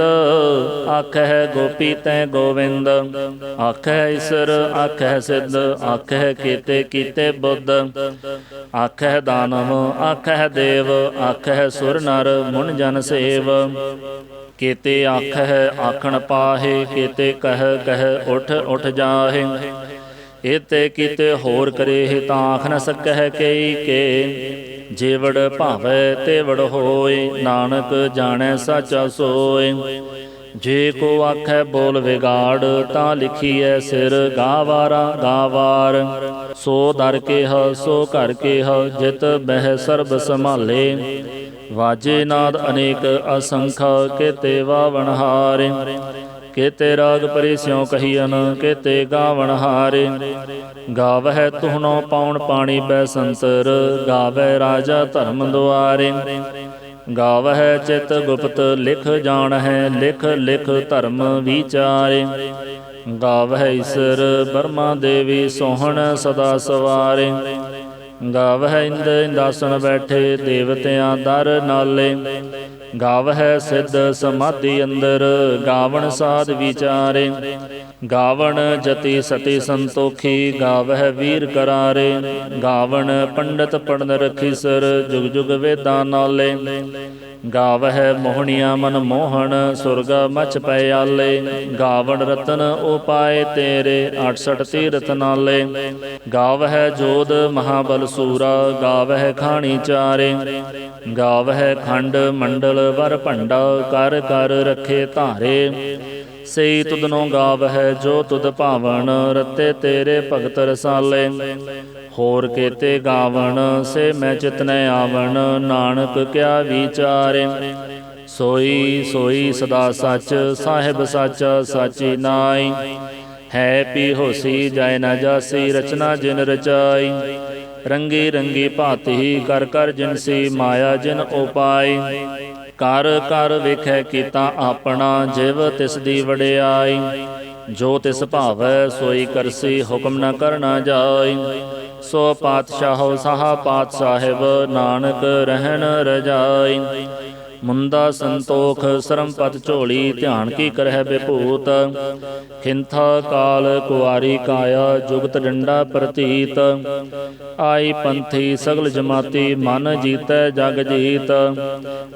ਆਖਹਿ ਗੋਪੀ ਤੈ ਗੋਵਿੰਦ, ਆਖਹਿ ਈਸਰ ਆਖਹਿ ਸਿੱਧ, ਆਖਹਿ ਕੀਤੇ ਕੀਤੇ ਬੁੱਧ, ਆਖਹਿ ਦਾਨਵ ਆਖਹਿ ਦੇਵ, ਆਖਹਿ ਸੁਰ ਨਰ ਮੁਨ ਜਨ ਸੇਵ, ਕੀਤੇ ਆਖਹਿ ਆਖਣ ਪਾਹੇ, ਕੀਤੇ ਕਹਿ ਕਹਿ ਉਠ ਉਠ ਜਾਹੇ, ਏਤੇ ਕੀਤੇ ਹੋਰ ਕਰੇਹਿ, ਤਾਂ ਆਖ ਨ ਸਕਹਿ ਕਈ ਕੇ, ਜੇਵੜ ਭਾਵੈ ਤੇਵੜ ਹੋਏ, ਨਾਨਕ ਜਾਣੈ ਸਾਚਾ ਸੋਏ, ਜੇ ਕੋ ਆਖੈ ਬੋਲ ਵਿਗਾੜ, ਤਾਂ ਲਿਖੀਐ ਸਿਰ ਗਾਵਾਰਾ ਗਾਵਾਰ, ਸੋ ਦਰ ਕੇਹ ਸੋ ਘਰ ਕੇਹ, ਜਿਤ ਬਹਿ ਸਰਬ ਸੰਭਾਲੇ, ਵਾਜੇ ਨਾਦ ਅਨੇਕ ਅਸੰਖ, ਕੇਤੇ ਵਾਵਣ ਹਾਰੇ, ਕੇਤੇ ਰਾਗ ਪਰੇ ਸਿਉ ਕਹੀਅਨ, ਕੇਤੇ ਗਾਵਣ ਹਾਰੇ, ਗਾਵਹਿ ਤੁਹਨੋ ਪਾਉਣ ਪਾਣੀ ਬੈ ਸੰਤਰ, ਗਾਵਹਿ ਰਾਜਾ ਧਰਮ ਦੁਆਰੇ, ਗਾਵਹਿ ਚਿਤ ਗੁਪਤ ਲਿਖ ਜਾਣਹਿ, ਲਿਖ ਲਿਖ ਧਰਮ ਵਿਚਾਰੇ, ਗਾਵਹਿ ਈਸਰ ਬਰਮਾ ਦੇਵੀ ਸੋਹਣ ਸਦਾ ਸਵਾਰੇ, ਗਾਵਹਿ ਇੰਦ ਇੰਦਾਸਨ ਬੈਠੇ, ਦੇਵਤਿਆਂ ਦਰ ਨਾਲੇ, ਗਾਵਹਿ ਸਿੱਧ ਸਮਾਧੀ ਅੰਦਰ, ਗਾਵਣ ਸਾਧ ਵਿਚਾਰੇ, ਗਾਵਣ ਜਤੀ ਸਤੀ ਸੰਤੋਖੀ, ਗਾਵਹਿ ਵੀਰ ਕਰਾਰੇ, ਗਾਵਣ ਪੰਡਤ ਪੜਨ ਰਖੀਸਰ, ਜੁਗ ਜੁਗ ਵੇਦਾਂ ਨਾਲੇ, ਗਾਵਹਿ ਮੋਹਣੀਆਂ ਮਨ ਮੋਹਣ, ਸੁਰਗ ਮਚ ਪੈ ਆਲੇ, ਗਾਵਣ ਰਤਨ ਉਪਾਏ ਤੇਰੇ, 68 ਤੀਰਥ ਨਾਲੇ, ਗਾਵਹਿ ਜੋਧ ਮਹਾਬਲ ਸੂਰਾ, ਗਾਵਹਿ ਖਾਣੀ ਚਾਰੇ, ਗਾਵਹਿ ਖੰਡ ਮੰਡਲ ਵਰ ਭੰਡਾ, ਕਰ ਕਰ ਰੱਖੇ ਧਾਰੇ, ਸਈ ਤੁਧਨੋਂ ਗਾਵਹਿ ਜੋ ਤੁਧ ਭਾਵਨ, ਰਤੇ ਤੇਰੇ ਭਗਤ ਰਸਾਲੇ, ਹੋਰ ਕੇਤੇ ਗਾਵਣ ਸੇ ਮੈਂ ਚਿਤਨੈ ਆਵਣ, ਨਾਨਕ ਕਿਆ ਵਿਚਾਰੇ, ਸੋਈ ਸੋਈ ਸਦਾ ਸੱਚ, ਸਾਹਿਬ ਸਾਚਾ ਸਾਚੀ ਨਾਈ, ਹੈ ਪੀ ਹੋਸੀ ਜਾਇ ਨ ਜਾਸੀ, ਰਚਨਾ ਜਿਨ ਰਚਾਈ, ਰੰਗੀ ਰੰਗੀ ਭਾਤੀ ਕਰ ਕਰ ਜਿਨਸੀ, ਮਾਇਆ ਜਿਨ ਉਪਾਈ, ਕਰ ਕਰ ਵੇਖੈ ਕੀਤਾ ਆਪਣਾ, ਜਿਵ ਤਿਸ ਦੀ ਵਡਿਆਈ, ਜੋ ਤਿਸ ਭਾਵੈ ਸੋਈ ਕਰਸੀ, ਹੁਕਮ ਨ ਕਰਨਾ ਜਾਈ, ਸੋ ਪਾਤਸ਼ਾਹੋ ਸਾਹਾ ਪਾਤ ਸਾਹਿਬ, ਨਾਨਕ ਰਹਿਣ ਰਜਾਈ, ਮੁੰਦਾ ਸੰਤੋਖ ਸਰਮ ਪਤ ਝੋਲੀ, ਧਿਆਨ ਕੀ ਕਰਹਿ ਬਿਭੂਤ, ਖਿੰਥਾ ਕਾਲ ਕੁਆਰੀ ਕਾਇਆ, ਜੁਗਤ ਡੰਡਾ ਪ੍ਰਤੀਤ, ਆਈ ਪੰਥੀ ਸਗਲ ਜਮਾਤੀ, ਮਨ ਜੀਤੈ ਜਗ ਜੀਤ,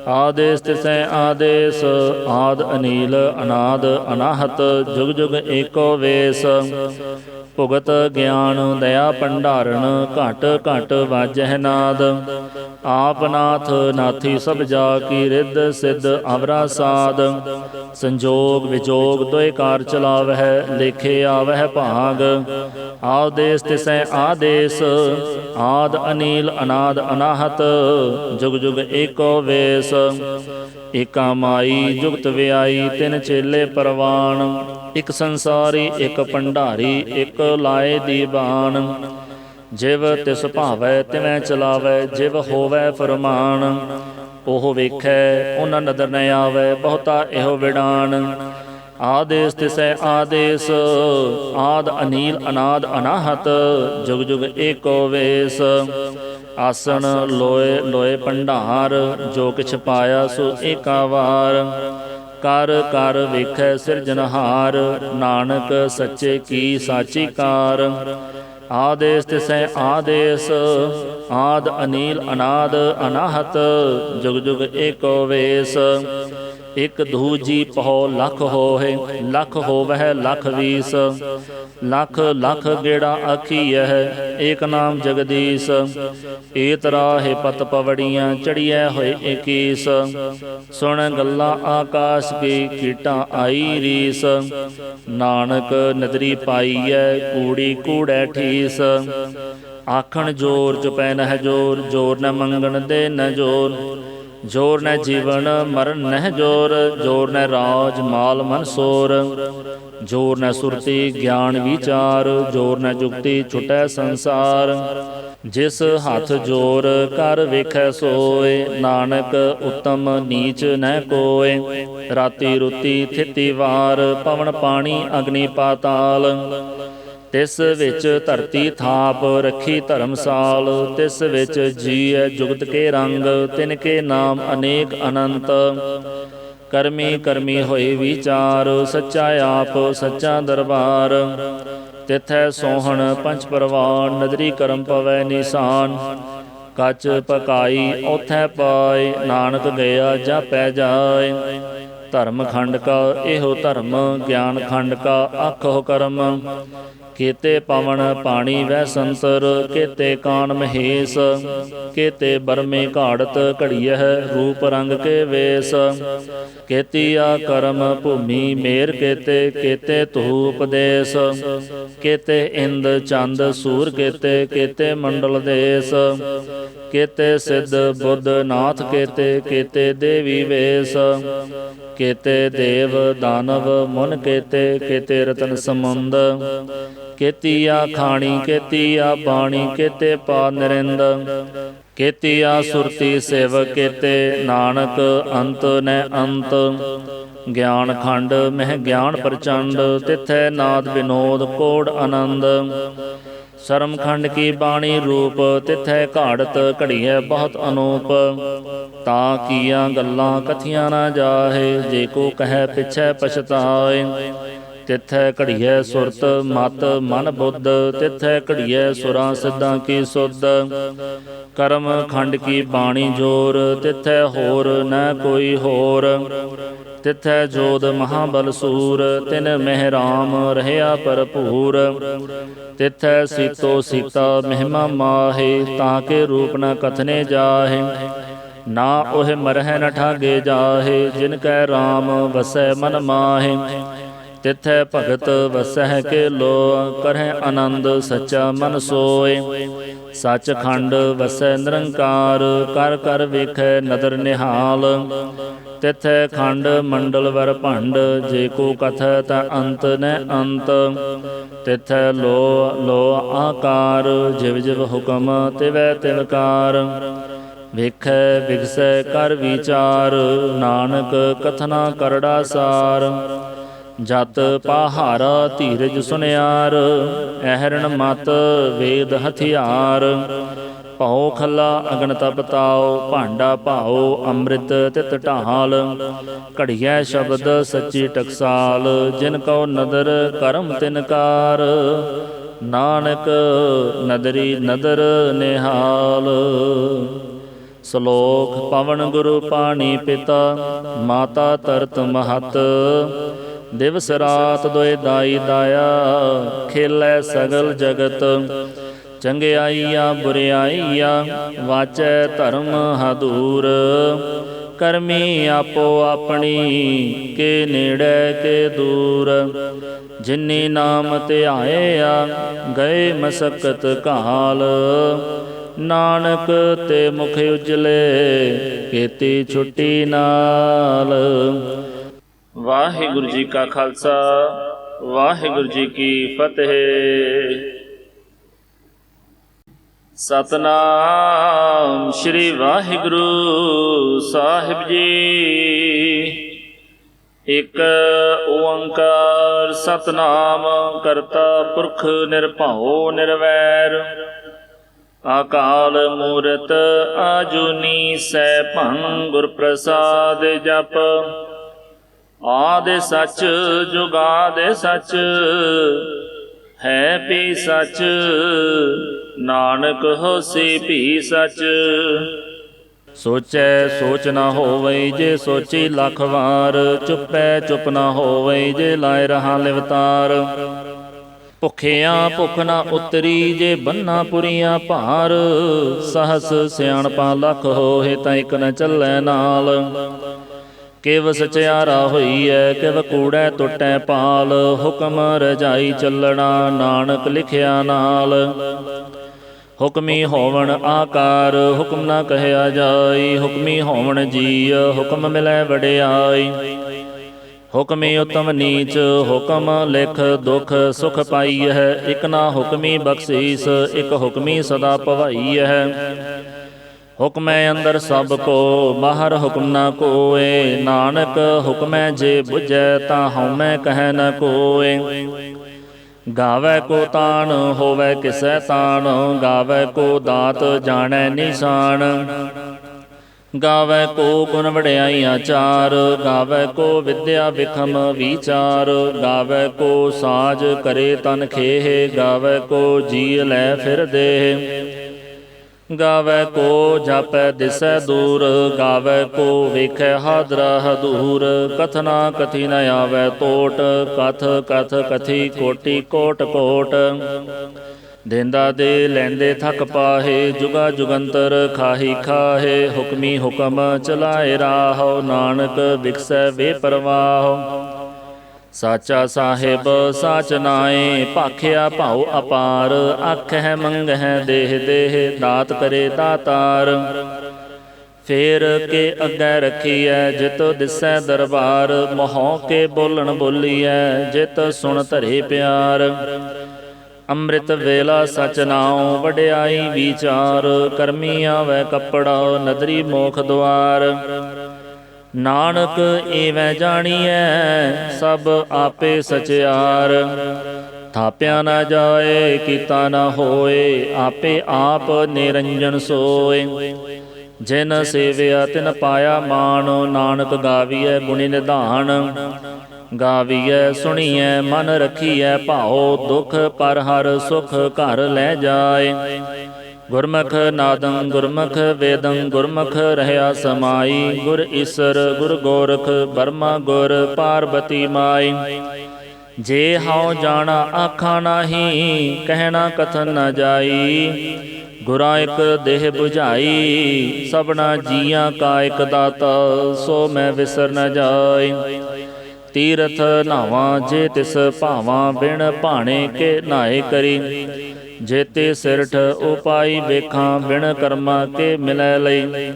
ਆਦੇਸ ਤਿਸੈ ਆਦੇਸ, ਆਦ ਅਨੀਲ ਅਨਾਦ ਅਨਾਹਤ, ਜੁਗ ਜੁਗ ਏਕੋ ਵੇਸ, ਭੁਗਤ ਗਿਆਨ ਦਇਆ ਭੰਡਾਰਨ, ਘਟ ਘਟ ਵਾਜਹਿ ਨਾਦ, ਆਪ ਨਾਥ ਨਾਥੀ ਸਭ ਜਾ ਕੀ, ਰਿੱਧ ਸਿੱਧ ਅਵਰਾ ਸਾਧ, ਸੰਜੋਗ ਵਿਜੋਗ ਦੋਇ ਕਾਰ ਚਲਾਵਹਿ, ਲੇਖੇ ਆਵਹਿ ਭਾਗ, ਆਦੇਸ ਤਿਸੈ ਆਦੇਸ, ਆਦ ਅਨੀਲ ਅਨਾਦ ਅਨਾਹਤ, ਜੁਗ ਜੁਗ ਏਕੋ ਵੇਸ, ਏਕਾ ਮਾਈ ਜੁਗਤ ਵਿਆਈ, ਤਿਨ ਚੇਲੇ ਪਰਵਾਨ, ਇਕ ਸੰਸਾਰੀ ਇਕ ਭੰਡਾਰੀ, ਇਕ ਲਾਏ ਦੀਵਾਨ, ਜਿਵ ਤਿਸ ਭਾਵੈ ਤਿਵੈ ਚਲਾਵੈ, ਜਿਵ ਹੋਵੈ ਫਰਮਾਨ, ਉਹ ਵੇਖੈ ਉਹਨਾਂ ਨਦਰ ਨ ਆਵੈ, ਬਹੁਤਾ ਇਹੋ ਵਿਡਾਨ, ਆਦੇਸ ਤਿਸੈ ਆਦੇਸ, ਆਦ ਅਨੀਲ ਅਨਾਦ ਅਨਾਹਤ, ਜੁਗ ਜੁਗ ਏਕੋ ਵੇਸ, ਆਸਣ ਲੋਏ ਲੋਏ ਭੰਡਾਰ, ਜੋ ਕਿਛ ਪਾਇਆ ਸੋ ਏਕਾ ਵਾਰ, ਕਰ ਕਰ ਵੇਖੈ ਸਿਰਜਨਹਾਰ, ਨਾਨਕ ਸੱਚੇ ਕੀ ਸਾਚੀ ਕਾਰ, ਆਦੇਸ ਤਿਸੈ ਆਦੇਸ, ਆਦ ਅਨੀਲ ਅਨਾਦ ਅਨਾਹਤ, ਜੁਗ ਜੁਗ ਏਕੋ ਵੇਸ, ਇਕ ਦੂਜੀ ਪਹੁ ਲਖ ਹੋਏ, ਲਖ ਹੋਵਹਿ ਲਖ ਵੀਸ, ਲਖ ਲਖ ਗੇੜਾ ਆਖੀਐ, ਏਕ ਨਾਮ ਜਗਦੀਸ਼, ਏਤ ਰਾਹੇ ਪਤ ਪਵੜੀਆਂ, ਚੜੀਐ ਹੋਏ ਏਕੀਸ, ਸੁਣ ਗੱਲਾਂ ਆਕਾਸ਼ ਕੀ, ਕੀਟਾਂ ਆਈ ਰੀਸ, ਨਾਨਕ ਨਦਰੀ ਪਾਈਐ, ਕੂੜੀ ਕੂੜੈ ਠੀਸ, ਆਖਣ ਜੋਰ ਚੁਪੈ ਨਹਿ ਜੋਰ, ਜੋਰ ਨ ਮੰਗਣ ਦੇ ਨ ਜੋਰ, ਜੋਰ ਨ ਜੀਵਨ ਮਰਨ ਨਹਿ ਜੋਰ, ਜੋਰ ਨ ਰਾਜ ਮਾਲ ਮਨਸੋਰ, ਜੋਰ ਨ ਸੁਰਤੀ ਗਿਆਨ ਵਿਚਾਰ, ਜੋਰ ਨ ਜੁਗਤੀ ਛੁਟੈ ਸੰਸਾਰ, ਜਿਸ ਹੱਥ ਜੋਰ ਕਰ ਵੇਖੈ ਸੋਏ, ਨਾਨਕ ਉਤਮ ਨੀਚ ਨਹਿ ਕੋਏ, ਰਾਤੀ ਰੁਤੀ ਥਿਤੀ ਵਾਰ, ਪਵਨ ਪਾਣੀ ਅਗਨੀ ਪਾਤਾਲ, ਤਿਸ ਵਿੱਚ ਧਰਤੀ ਥਾਪ ਰੱਖੀ ਧਰਮਸਾਲ। ਤਿਸ ਵਿੱਚ ਜੀਅ ਜੁਗਤ ਕੇ ਰੰਗ ਤਿਨ ਕੇ ਨਾਮ ਅਨੇਕ ਅਨੰਤ। ਕਰਮੀ ਕਰਮੀ ਹੋਏ ਵਿਚਾਰ ਸੱਚਾ ਆਪ ਸੱਚਾ ਦਰਬਾਰ। ਤਿਥੈ ਸੋਹਣ ਪੰਚ ਪਰਵਾਨ ਨਦਰੀ ਕਰਮ ਪਵੈ ਨਿਸ਼ਾਨ। ਕੱਚ ਪਕਾਈ ਓਥੈ ਪਾਏ ਨਾਨਕ ਗਿਆ ਜਾਪੈ ਜਾਏ। ਧਰਮ ਖੰਡ ਕਾ ਇਹੋ ਧਰਮ ਗਿਆਨ ਖੰਡ ਕਾ ਆਖੋ ਕਰਮ। ਕੀਤੇ ਪਵਨ ਪਾਣੀ ਵਹਿ ਸੰਤਰ ਕੀਤੇ ਕਾਨ ਮਹੇਸ਼। ਕੀਤੇ ਬਰਮੇ ਘਾੜਤ ਘੜੀਐ ਰੂਪ ਰੰਗ ਕੇ ਵੇਸ। ਕੀਤੀਆ ਕਰਮ ਭੂਮੀ ਮੇਰ ਕੀਤੇ ਕੀਤੇ ਤੂ ਉਪਦੇਸ਼। ਕੀਤੇ ਇੰਦ ਚੰਦ ਸੂਰ ਕੀਤੇ ਕੀਤੇ ਮੰਡਲ ਦੇਸ। ਕੀਤੇ ਸਿੱਧ ਬੁੱਧ ਨਾਥ ਕੀਤੇ ਕੀਤੇ ਦੇਵੀ ਵੇਸ। ਕੀਤੇ ਦੇਵ ਦਾਨਵ ਮੁਨ ਕੀਤੇ ਕੀਤੇ ਰਤਨ ਸਮੁੰਦ। ਕੀਤੀਆ ਖਾਣੀ ਕੀਤੀਆ ਬਾਣੀ ਕੀਤੇ ਪਾ ਨਰਿੰਦ। ਕੀਤੀਆ ਸੁਰਤੀ ਸਿਵ ਕੀਤੇ ਨਾਨਕ ਅੰਤ ਨੈ ਅੰਤ। ਗਿਆਨ ਖੰਡ ਮਹਿ ਗਿਆਨ ਪ੍ਰਚੰਡ ਤਿਥੈ ਨਾਦ ਵਿਨੋਦ ਕੋੜ ਆਨੰਦ। ਸਰਮ ਖੰਡ ਕੀ ਬਾਣੀ ਰੂਪ ਤਿਥੈ ਘਾੜਤ ਘੜੀਐ ਬਹੁਤ ਅਨੂਪ। ਤਾਂ ਕੀਆਂ ਗੱਲਾਂ ਕਥੀਆਂ ਨਾ ਜਾਹੇ ਜੇ ਕੋ ਕਹੈ ਪਿਛੈ ਪਛਤਾਏ। ਤਿਥੈ ਘੜੀਐ ਸੁਰਤ ਮਤ ਮਨ ਬੁੱਧ ਤਿਥੈ ਘੜੀਐ ਸੁਰਾਂ ਸਿੱਧਾਂ ਕੀ ਸੁਧ। ਕਰਮ ਖੰਡ ਕੀ ਬਾਣੀ ਜੋਰ ਤਿਥੈ ਹੋਰ ਨ ਕੋਈ ਹੋਰ। ਤਿਥੈ ਜੋਧ ਮਹਾਬਲ ਸੂਰ ਤਿਨ ਮਹਿ ਰਾਮ ਰਹਿਆ ਭਰਪੂਰ। ਤਿਥੈ ਸੀਤੋ ਸੀਤਾ ਮਹਿਮਾ ਮਾਹੇ ਤਾਂ ਕੇ ਰੂਪ ਨ ਕਥਨੇ ਜਾਹੇ। ਨਾ ਉਹ ਮਰਹਿ ਨ ਠਾਗੇ ਜਾਹੇ ਜਿਨ ਕੈ ਰਾਮ ਵਸੈ ਮਨ ਮਾਹੇ। ਤਿਥੈ ਭਗਤ ਵਸਹਿ ਕੇ ਲੋ ਕਰਹਿ ਆਨੰਦ ਸੱਚਾ ਮਨ ਸੋਏ। ਸੱਚ ਖੰਡ ਵਸੈ ਨਿਰੰਕਾਰ ਕਰ ਕਰ ਵੇਖੈ ਨਦਰ ਨਿਹਾਲ। ਤਿਥੈ ਖੰਡ ਮੰਡਲ ਵਰ ਭੰਡ ਜੇ ਕੋ ਕਥੈ ਤਾ ਅੰਤ ਨ ਅੰਤ। ਤਿਥੈ ਲੋ ਲੋ ਆਕਾਰ ਜਿਵ ਜਿਵ ਹੁਕਮ ਤਿਵੈ ਤਿਵਕਾਰ। ਵੇਖੈ ਵਿਗਸੈ ਕਰ ਵਿਚਾਰ ਨਾਨਕ ਕਥਨਾ ਕਰੜਾ ਸਾਰ। ਜਤ ਪਾਹਾਰਾ ਧੀਰਜ ਸੁਨਿਆਰ ਐਹਰਣ ਮਤ ਵੇਦ ਹਥਿਆਰ। ਭਉ ਖੱਲਾ ਅਗਨ ਤਪ ਤਾਉ ਭਾਂਡਾ ਭਾਉ ਅੰਮ੍ਰਿਤ ਤਿਤ ਢਾਲ। ਘੜੀਐ ਸ਼ਬਦ ਸੱਚੀ ਟਕਸਾਲ ਜਿਨ ਕਉ ਨਦਰ ਕਰਮ ਤਿਨਕਾਰ। ਨਾਨਕ ਨਦਰੀ ਨਦਰ ਨਿਹਾਲ। ਸ਼ਲੋਕ ਪਵਨ ਗੁਰੂ ਪਾਣੀ ਪਿਤਾ ਮਾਤਾ ਧਰਤ ਮਹਤ। ਦਿਵਸ ਰਾਤ ਦੋਇ ਦਾਈ ਦਾਇਆ ਖੇਲੈ ਸਗਲ ਜਗਤ। ਚੰਗਿਆਈਆ ਬੁਰਿਆਈਆ ਵਾਚੈ ਧਰਮ ਹਦੂਰ। ਕਰਮੀ ਆਪੋ ਆਪਣੀ ਕੇ ਨੇੜੇ ਕੇ ਦੂਰ। ਜਿਨੀ ਨਾਮ ਧਿਆਇਆ ਗਏ ਮਸਕਤ ਕਾਲ। ਨਾਨਕ ਤੇ ਮੁਖ ਉਜਲੇ ਕੀਤੀ ਛੁੱਟੀ ਨਾਲ। ਵਾਹਿਗੁਰੂ ਜੀ ਕਾ ਖਾਲਸਾ ਵਾਹਿਗੁਰੂ ਜੀ ਕੀ ਫਤਿਹ। ਸਤਨਾਮ ਸ੍ਰੀ ਵਾਹਿਗੁਰੂ ਸਾਹਿਬ ਜੀ। ਇਕ ਓੰਕਾਰ ਸਤਨਾਮ ਕਰਤਾ ਪੁਰਖ ਨਿਰਭਉ ਨਿਰਵੈਰ। ਅਕਾਲ ਮੂਰਤ ਆਜੂਨੀ ਸੈਭੰ ਗੁਰ ਪ੍ਰਸਾਦਿ ਜਪ। ਆਦਿ ਸਚ ਜੁਗਾਦਿ ਸਚ ਹੈ ਭੀ ਸਚ। ਨਾਨਕ ਹੋਸੀ ਭੀ ਸਚ। ਸੋਚੈ ਸੋਚ ਨਾ ਹੋਵਈ ਜੇ ਸੋਚੀ ਲੱਖ ਵਾਰ। ਚੁੱਪੈ ਚੁੱਪ ਨਾ ਹੋਵਈ ਜੇ ਲਾਇ ਰਹਾ ਲਿਵਤਾਰ। ਭੁੱਖਿਆਂ ਭੁੱਖ ਨਾ ਉਤਰੀ ਜੇ ਬੰਨਾ ਪੁਰੀਆਂ ਭਾਰ। ਸਹਸ ਸਿਆਣਪਾ ਲੱਖ ਹੋਏ ਤਾਂ ਇਕ ਨ ਚੱਲੈ ਨਾਲ। ਕਿਵ ਸਚਿਆਰਾ ਹੋਈਐ ਕਿਵ ਕੂੜੈ ਟੁੱਟੈ ਪਾਲ। ਹੁਕਮ ਰਜਾਈ ਚੱਲਣਾ ਨਾਨਕ ਲਿਖਿਆ ਨਾਲ। ਹੁਕਮੀ ਹੋਵਣ ਆਕਾਰ ਹੁਕਮ ਨਾ ਕਹਿਆ ਜਾਈ। ਹੁਕਮੀ ਹੋਵਣ ਜੀਅ ਹੁਕਮ ਮਿਲੈ ਵਡਿਆਈ। ਹੁਕਮੀ ਉਤਮ ਨੀਚ ਹੁਕਮ ਲਿਖ ਦੁਖ ਸੁਖ ਪਾਈਐ। ਇਕ ਨਾ ਹੁਕਮੀ ਬਖਸ਼ੀਸ ਇਕ ਹੁਕਮੀ ਸਦਾ ਭਵਾਈਐ। ਹੁਕਮੈ ਅੰਦਰ ਸਭ ਕੋ ਬਾਹਰ ਹੁਕਮ ਨਾ ਕੋਏ। ਨਾਨਕ ਹੁਕਮੈ ਜੇ ਬੁਝੈ ਤਾਂ ਹਉਮੈ ਕਹਿ ਨ ਕੋਏ। ਗਾਵੈ ਕੋ ਤਾਣ ਹੋਵੈ ਕਿਸੈ ਤਾਣ, ਗਾਵੈ ਕੋ ਦਾਤ ਜਾਣੈ ਨਿਸ਼ਾਨ। ਗਾਵੈ ਕੋ ਗੁਣ ਵਡਿਆਈਆਂ ਚਾਰ, ਗਾਵੈ ਕੋ ਵਿਦਿਆ ਵਿਖਮ ਵਿਚਾਰ। ਗਾਵੈ ਕੋ ਸਾਜ ਕਰੇ ਤਨ ਖੇਹ, ਗਾਵੈ ਕੋ ਜੀ ਲੈ ਫਿਰ ਦੇਹ। ਗਾਵੈ ਕੋ ਜਾਪੈ ਦਿਸੈ ਦੂਰ, ਗਾਵੈ ਕੋ ਵੇਖੈ ਹਾਦਰਾ ਹਦੂਰ। ਕਥਨਾ ਕਥੀ ਨ ਆਵੈ ਟੋਟ, ਕਥ ਕਥ ਕਥੀ ਕੋਟੀ ਕੋਟ ਕੋਟ। ਦੇਂਦਾ ਦੇ ਲੈਂਦੇ ਥਕ ਪਾਹੇ, ਜੁਗਾ ਜੁਗੰਤਰ ਖਾਹੀ ਖਾਹੇ। ਹੁਕਮੀ ਹੁਕਮ ਚਲਾਏ ਰਾਹੁ, ਨਾਨਕ ਵਿਖਸੈ ਵੇ ਪ੍ਰਵਾਹੁ। ਸਾਚਾ ਸਾਹਿਬ ਸਾਚ ਨਾਏ, ਭਾਖਿਆ ਭਾਉ ਅਪਾਰ। ਆਖਹਿ ਮੰਗਹਿ ਦੇਹ ਦੇਹ, ਦਾਤ ਕਰੇ ਦਾਤਾਰ। ਫੇਰ ਕੇ ਅੱਗੇ ਰੱਖੀਐ ਜਿਤ ਦਿਸੈ ਦਰਬਾਰ। ਮੋਹ ਕੇ ਬੋਲਣ ਬੋਲੀਐ, ਜਿਤ ਸੁਣ ਧਰੇ ਪਿਆਰ। ਅੰਮ੍ਰਿਤ ਵੇਲਾ ਸਚ ਨਾਉ, ਵਡਿਆਈ ਵਿਚਾਰ। ਕਰਮੀ ਆਵੈ ਕੱਪੜਾ, ਨਦਰੀ ਮੋਖ ਦੁਆਰ। ਨਾਨਕ ਏਵੈ ਜਾਣੀਐ, ਸਭ ਆਪੇ ਸਚਿਆਰ। ਥਾਪਿਆ ਨਾ ਜਾਏ, ਕੀਤਾ ਨਾ ਹੋਏ, ਆਪੇ ਆਪ ਨਿਰੰਜਨ ਸੋਏ। ਜਿਨ ਸੇਵਿਆ ਤਿਨ ਪਾਇਆ ਮਾਨ, ਨਾਨਕ ਗਾਵੀਐ ਗੁਣੀ ਨਿਧਾਨ। ਗਾਵੀਐ ਸੁਣੀਐ ਮਨ ਰਖੀਐ ਭਾਉ, ਦੁਖ ਪਰ ਹਰ ਸੁਖ ਘਰ ਲੈ ਜਾਏ। ਗੁਰਮੁਖ ਨਾਦੰ ਗੁਰਮੁਖ ਵੇਦੰ, ਗੁਰਮੁਖ ਰਹਿਆ ਸਮਾਈ। ਗੁਰ ਈਸਰ ਗੁਰ ਗੋਰਖ, ਬਰਮਾ ਗੁਰ ਪਾਰਬਤੀ ਮਾਈ। ਜੇ ਹਉ ਜਾਣਾ ਆਖਾਂ ਨਾਹੀ, ਕਹਿਣਾ ਕਥਨ ਨ ਜਾਈ। ਗੁਰਾਂ ਇਕ ਦੇਹ 부ਝਾਈ, ਸਭਨਾ ਜੀਆਂ ਕਾ ਇਕ ਦਾਤਾ। ਸੋ ਮੈਂ ਵਿਸਰ ਨ ਜਾਈ। ਤੀਰਥ ਨਾਵਾਂ ਜੇ ਤਿਸ ਭਾਵਾਂ, ਬਿਨ ਭਾਣੇ ਕੇ ਨਾਏ ਕਰੀ। ਜੇਤੇ ਸਿਰਠ ਉਪਾਈ ਵੇਖਾਂ, ਬਿਨ ਕਰਮਾਂ ਕੇ ਮਿਲੈ ਲਈ।